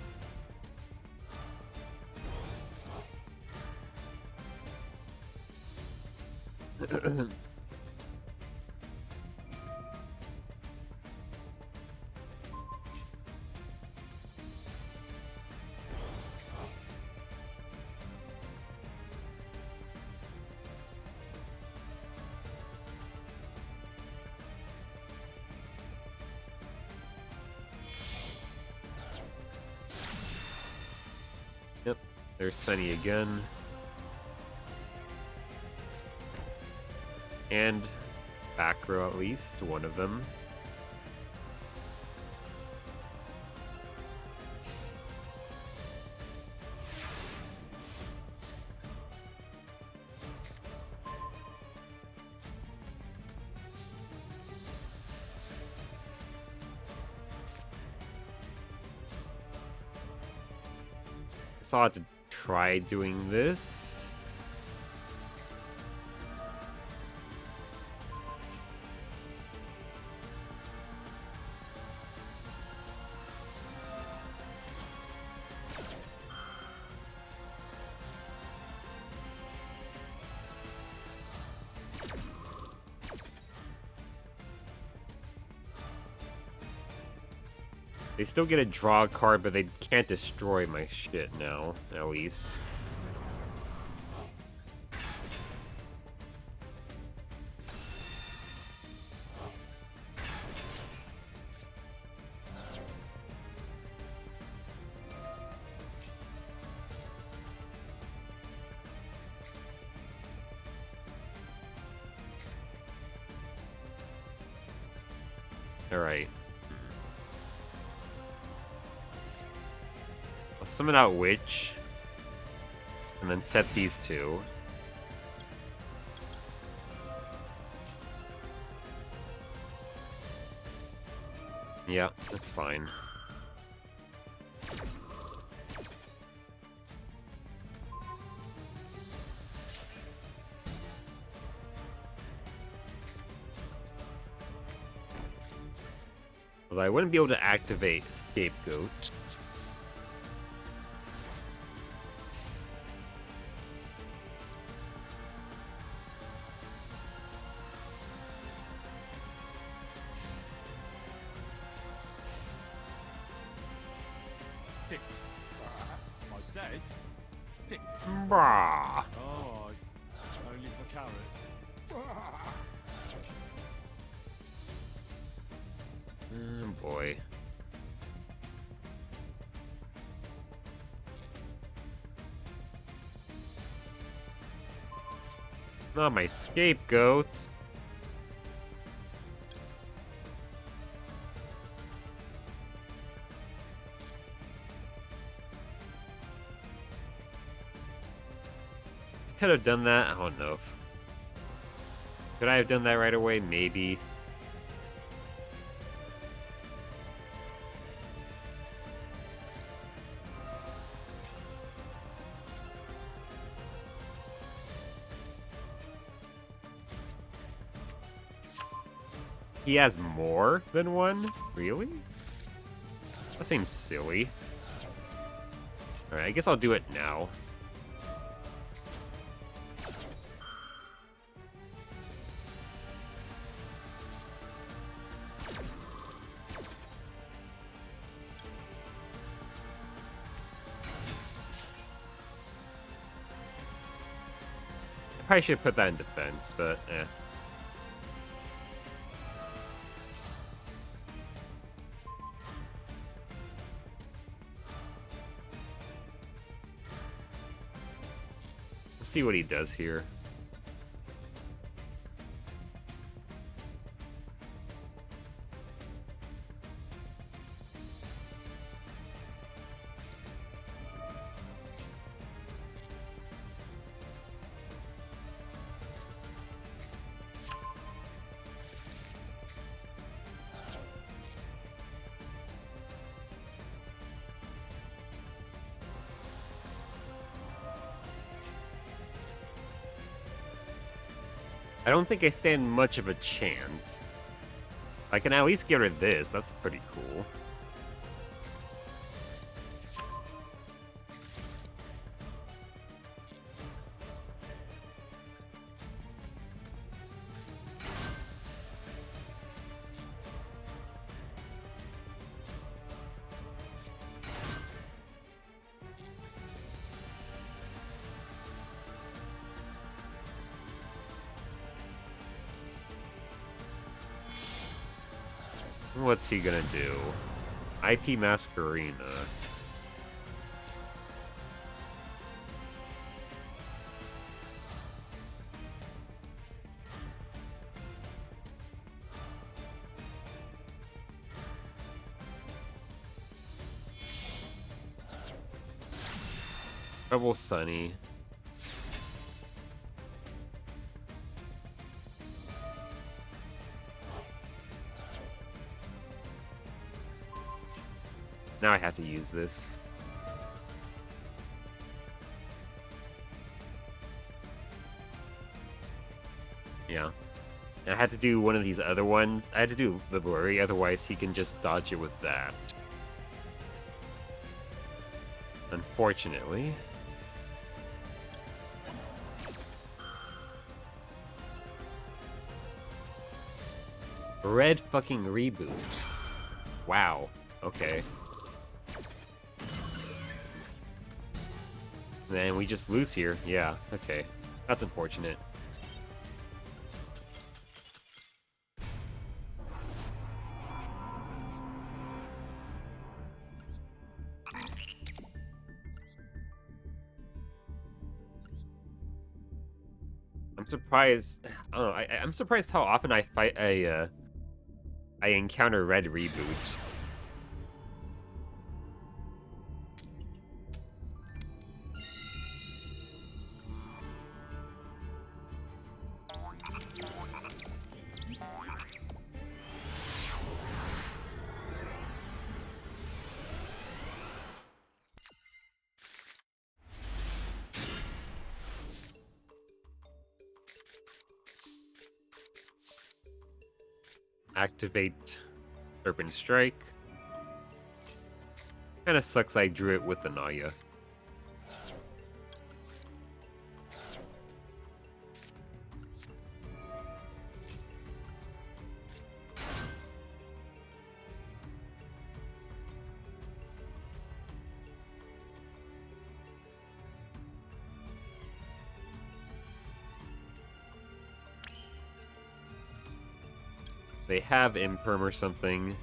Yep, there's Sunny again. And back row at least, one of them. So I'll have to try doing this. They still get a draw card, but they can't destroy my shit now, at least. Alright. I'll summon out Witch. And then set these two. Yeah, that's fine. Although I wouldn't be able to activate Scapegoat. Six. I said six. Brah. Oh, only for cowards. Oh boy. Not my scapegoats. Could have done that. I don't know. Could I have done that right away? Maybe. He has more than one? Really? That seems silly. Alright, I guess I'll do it now. I probably should put that in defense, but eh. See what he does here. I don't think I stand much of a chance. I can at least get rid of this. That's pretty cool. What's he gonna do? IP Masquerina. Trouble Sunny. Now I have to use this. Yeah. And I had to do one of these other ones. I had to do the blurry, otherwise he can just dodge it with that. Unfortunately. Red fucking reboot. Wow. Okay. Then we just lose here. Yeah, okay. That's unfortunate. I'm surprised. I don't know. I'm surprised how often I fight I encounter red reboot. Activate Serpent Strike. Kinda sucks I drew it with the Naya. They have Imperm or something.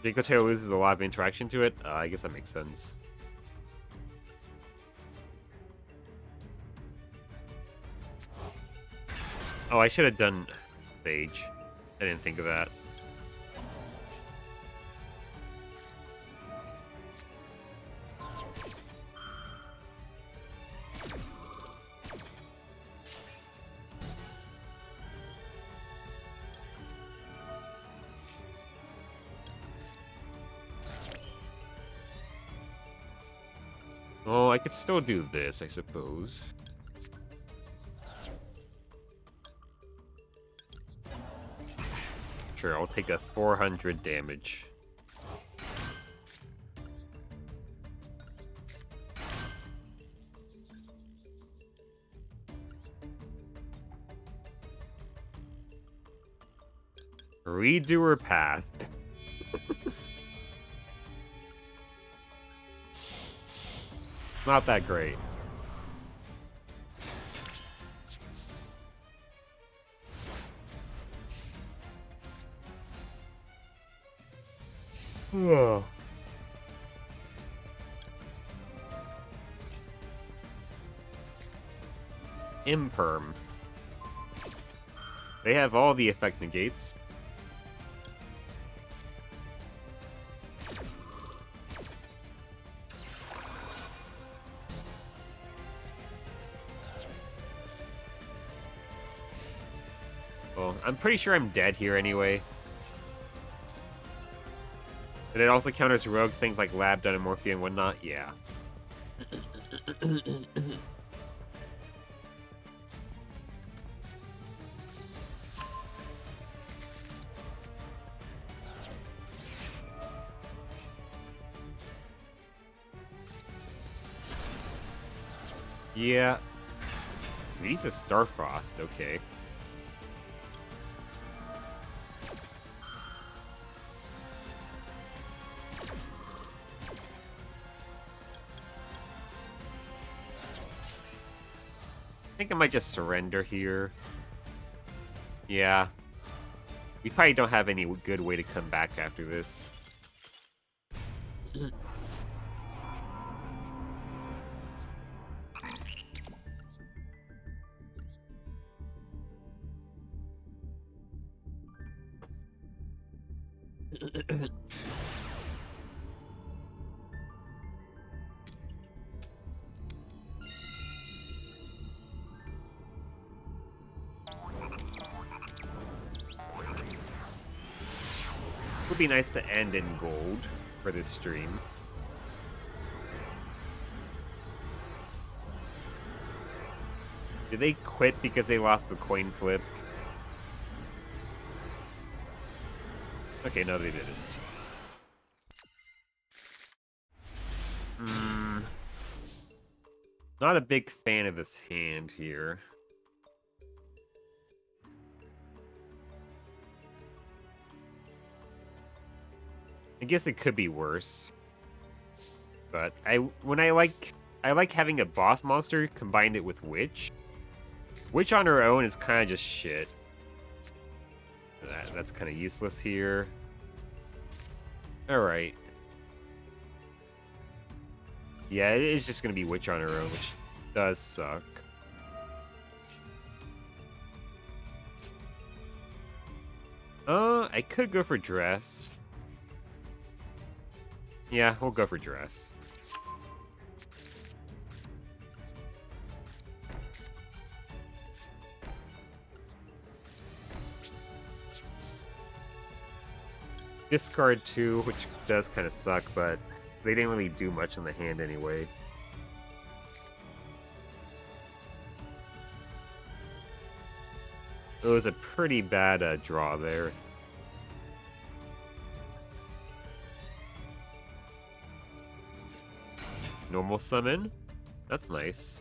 Jigoteo loses a lot of interaction to it. I guess that makes sense. Oh, I should have done Sage. I didn't think of that. Oh, I could still do this, I suppose. Sure, I'll take a 400 damage. Redoer passed. Not that great. Oh. Imperm. They have all the effect negates. Well, I'm pretty sure I'm dead here anyway. And it also counters rogue things like Lab, Dunamorphia, and whatnot. Yeah. Yeah. He's a Starfrost, okay. I think I might just surrender here. Yeah. We probably don't have any good way to come back after this. Would be nice to end in gold for this stream. Did they quit because they lost the coin flip? Okay, no, they didn't. Not a big fan of this hand here. I guess it could be worse. But I like having a boss monster combined it with Witch. Witch on her own is kind of just shit. That's kind of useless here. Alright. Yeah, it's just going to be Witch on her own, which does suck. I could go for Dress. Yeah, we'll go for Dress. Discard 2, which does kind of suck, but they didn't really do much in the hand anyway. It was a pretty bad draw there. Normal summon? That's nice.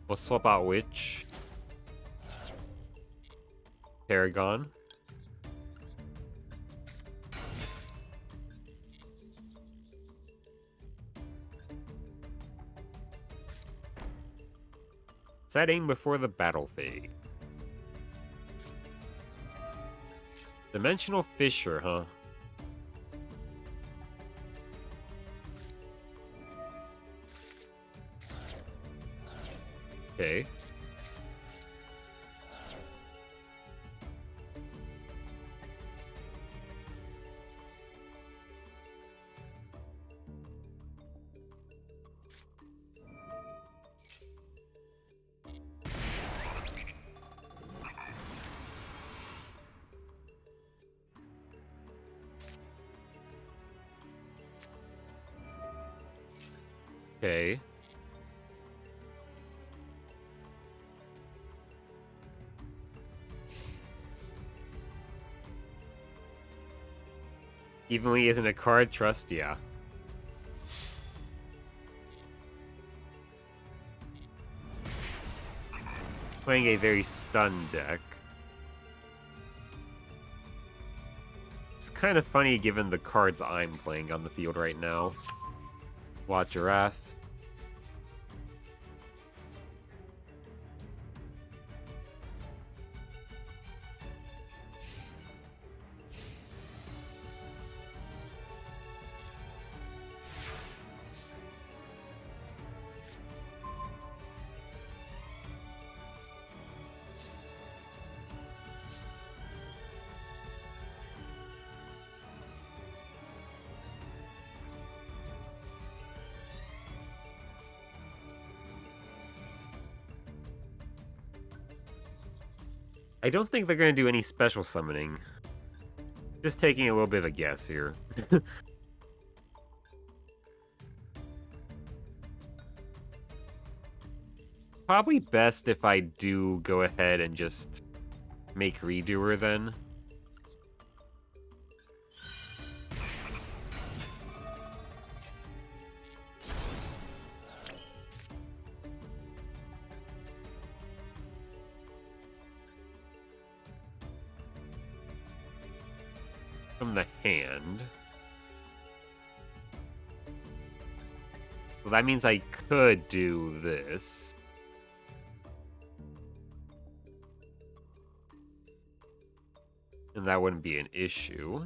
We'll swap out Witch. Paragon. Setting before the battle phase. Dimensional Fissure, huh? Okay. Okay. Evenly isn't a card, trust, yeah. Playing a very stun deck. It's kind of funny given the cards I'm playing on the field right now. Watch Giraffe. I don't think they're going to do any special summoning. Just taking a little bit of a guess here. Probably best if I do go ahead and just make Redoer then. from the hand. Well, that means I could do this. And that wouldn't be an issue.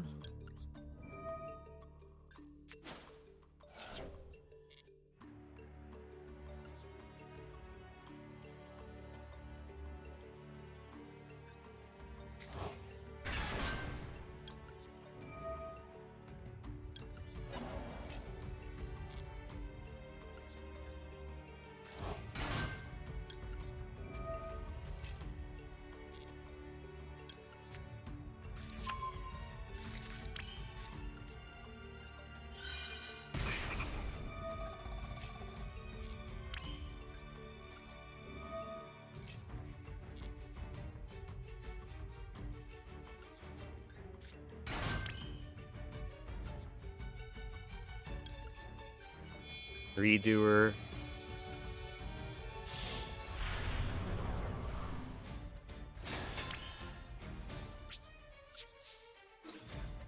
Redoer.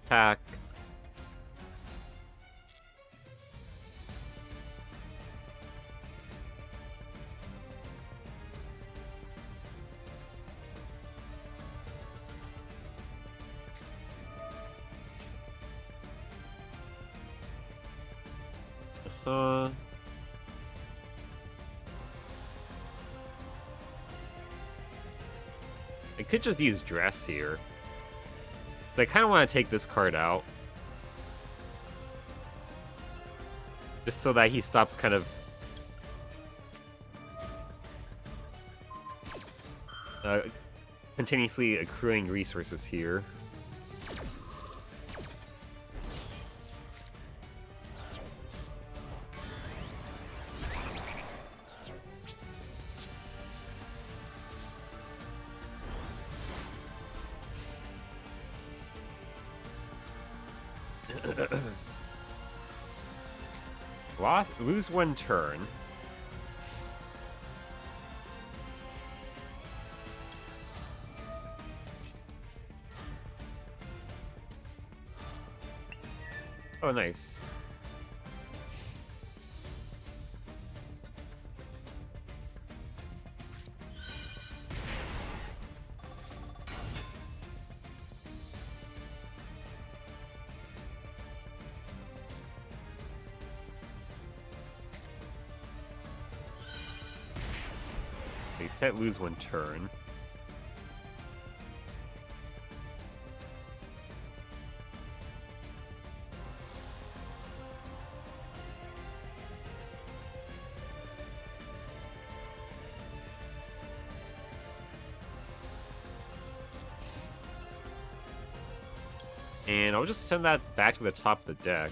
Attack. I could just use Dress here. So I kind of want to take this card out. Just so that he stops kind of... continuously accruing resources here. Lose one turn. Oh, nice. They set lose one turn. And I'll just send that back to the top of the deck.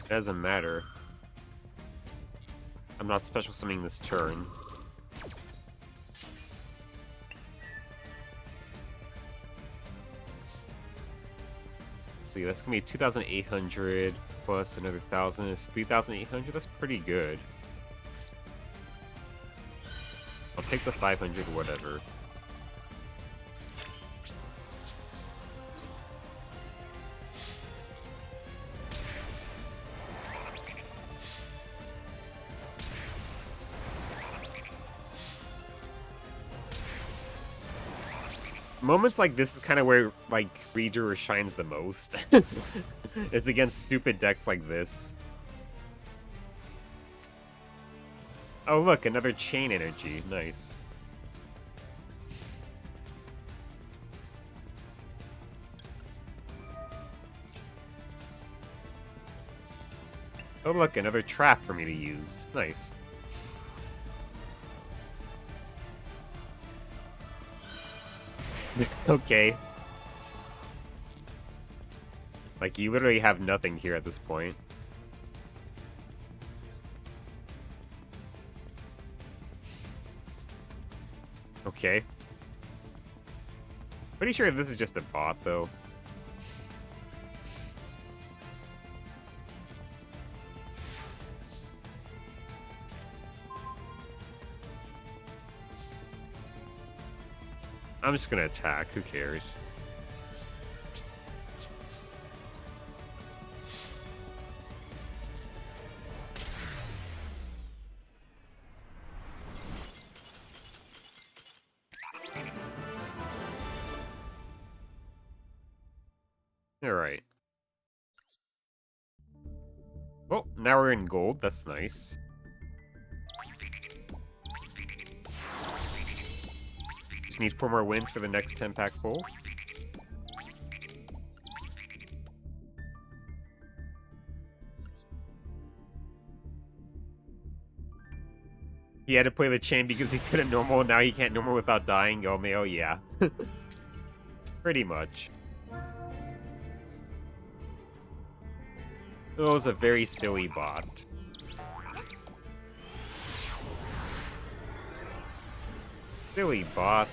It doesn't matter. I'm not special summoning this turn. Let's see, that's gonna be 2,800 plus another 1,000 is 3,800. That's pretty good. I'll take the 500, whatever. Moments like this is kind of where, like, Reader shines the most. It's against stupid decks like this. Oh look, another chain energy. Nice. Oh look, another trap for me to use. Nice. Okay. Like, you literally have nothing here at this point. Okay. Pretty sure this is just a bot, though. I'm just gonna attack. Who cares? Alright. Well, now we're in gold. That's nice. Just need 4 more wins for the next 10-pack pull. He had to play the chain because he couldn't normal, now he can't normal without dying. Oh, Mayo, yeah. Pretty much. It was a very silly bot. Silly bot.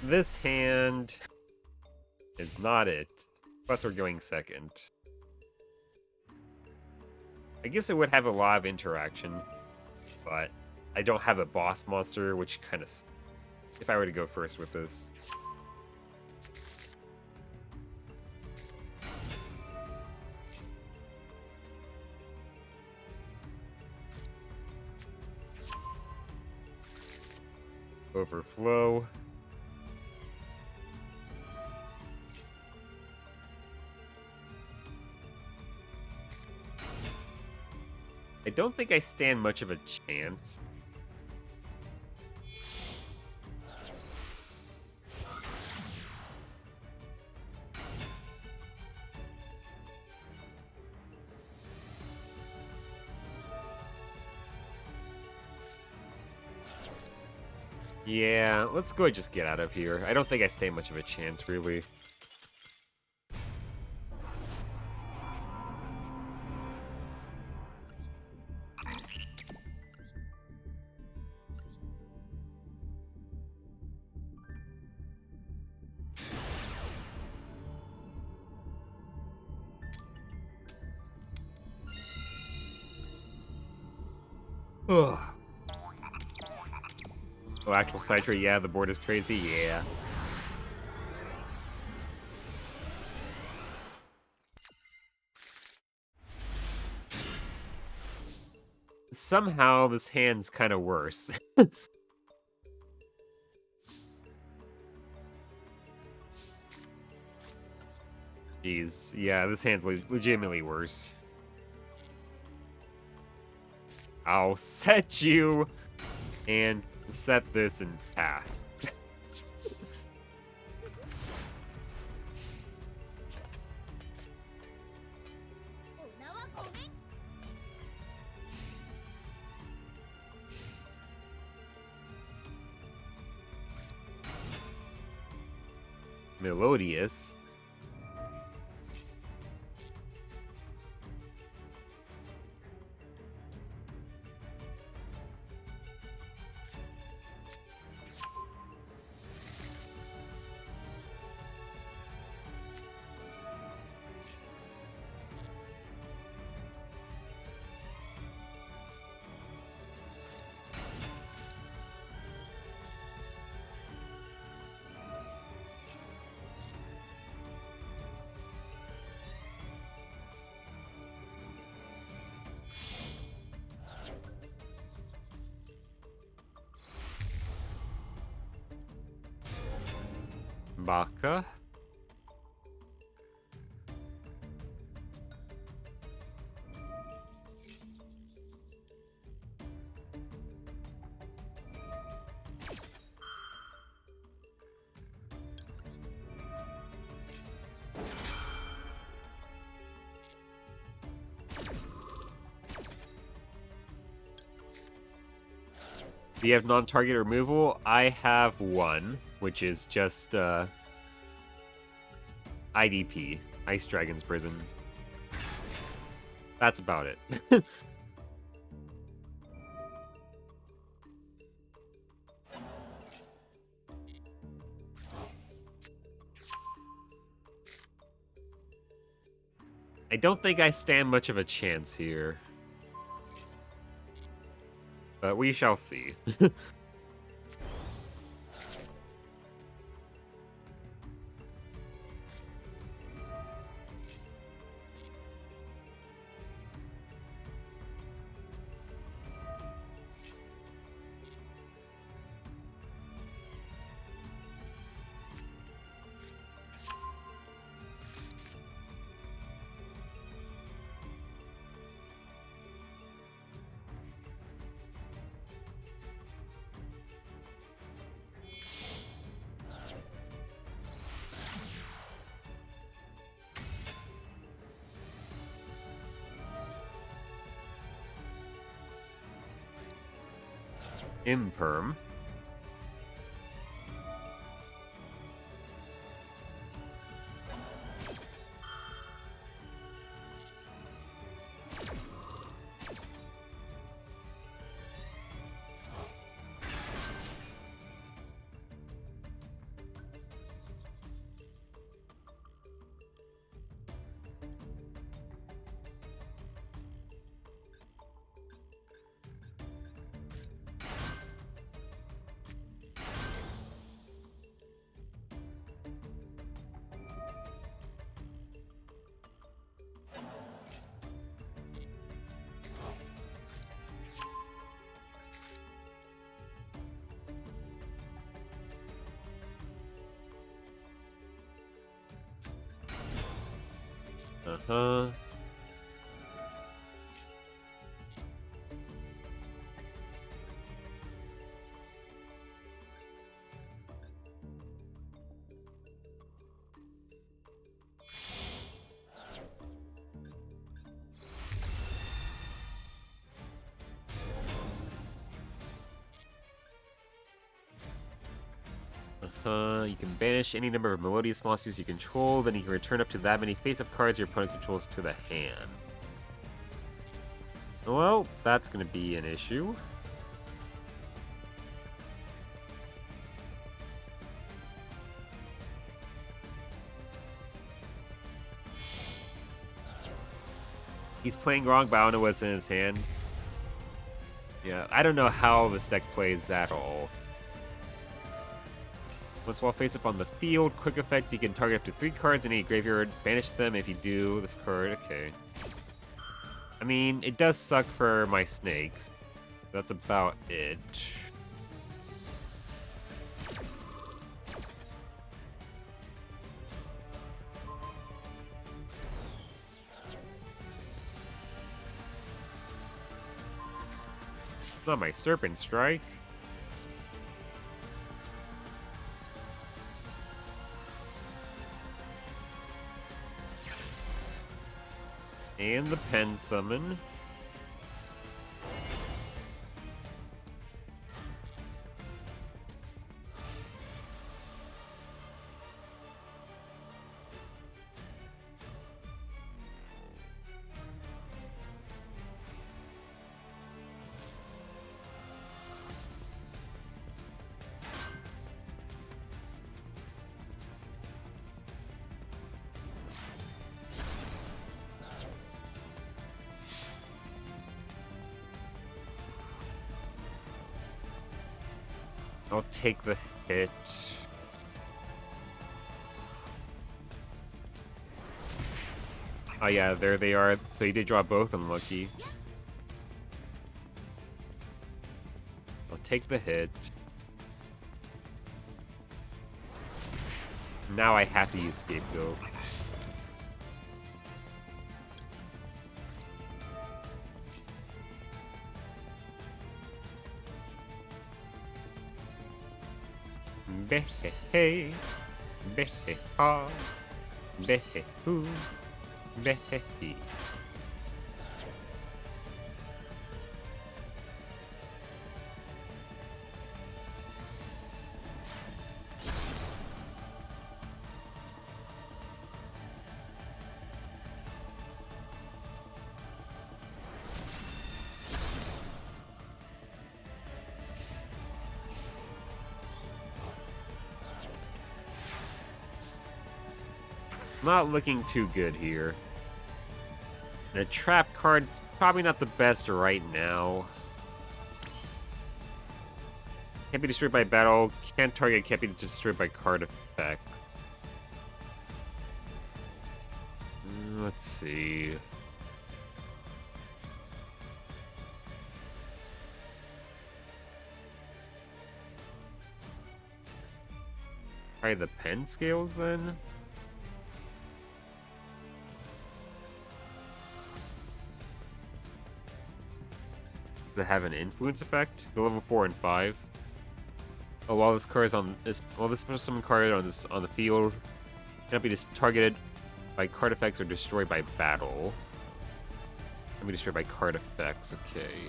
This hand is not it. Plus we're going second. I guess it would have a lot of interaction, but I don't have a boss monster, which kind of... if I were to go first with this. Overflow. I don't think I stand much of a chance. Yeah, let's go and just get out of here. I don't think I stand much of a chance, really. Ugh. Oh, actual Citra, yeah, the board is crazy, yeah. Somehow, this hand's kind of worse. Jeez, yeah, this hand's legitimately worse. I'll set you and set this and pass. Melodious. Baka. Do you have non-target removal? I have one, which is just IDP, Ice Dragon's Prison. That's about it. I don't think I stand much of a chance here. But we shall see. Imperm. Uh-huh. You can banish any number of melodious monsters you control, then you can return up to that many face-up cards your opponent controls to the hand. Well, that's gonna be an issue. He's playing wrong, but I don't know what's in his hand. Yeah, I don't know how this deck plays at all. Once while face up on the field, quick effect, you can target up to 3 cards in a graveyard, banish them if you do this card, okay. I mean, it does suck for my snakes. That's about it. It's not my Serpent Strike. And the Pen Summon. I'll take the hit. Oh yeah, there they are. So he did draw both, unlucky. I'll take the hit. Now I have to use Scapegoat. Behe, behe ha, behe hu, behe he. Not looking too good here. And a trap card's probably not the best right now. Can't be destroyed by battle. Can't target, can't be destroyed by card effect. Let's see. Try the pen scales then? Does it have an influence effect? Go level 4 and 5. Oh, while this card is on this, while this special summon card on the field cannot be targeted by card effects or destroyed by battle. Can be destroyed by card effects. Okay.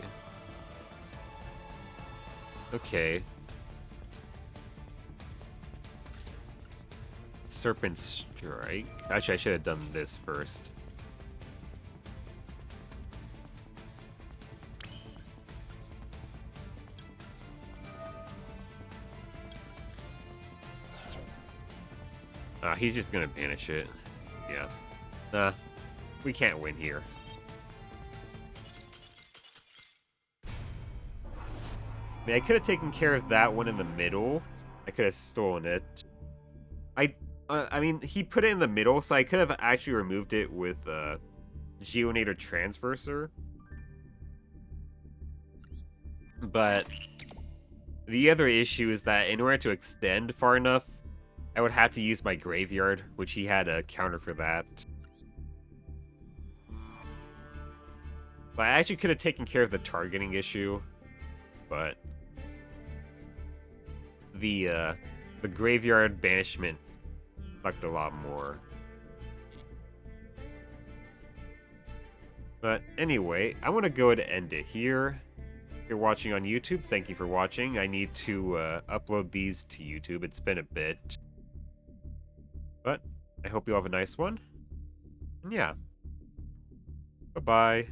Okay. Serpent Strike. Actually, I should have done this first. He's just gonna banish it. Yeah. Nah. We can't win here. I mean, I could have taken care of that one in the middle. I could have stolen it. I mean, he put it in the middle, so I could have actually removed it with Geonator Transverser. But the other issue is that in order to extend far enough, I would have to use my graveyard, which he had a counter for that. But I actually could have taken care of the targeting issue, but the graveyard banishment sucked a lot more. But anyway, I want to go ahead and end it here. If you're watching on YouTube, thank you for watching. I need to upload these to YouTube. It's been a bit. But I hope you all have a nice one. And yeah. Bye-bye.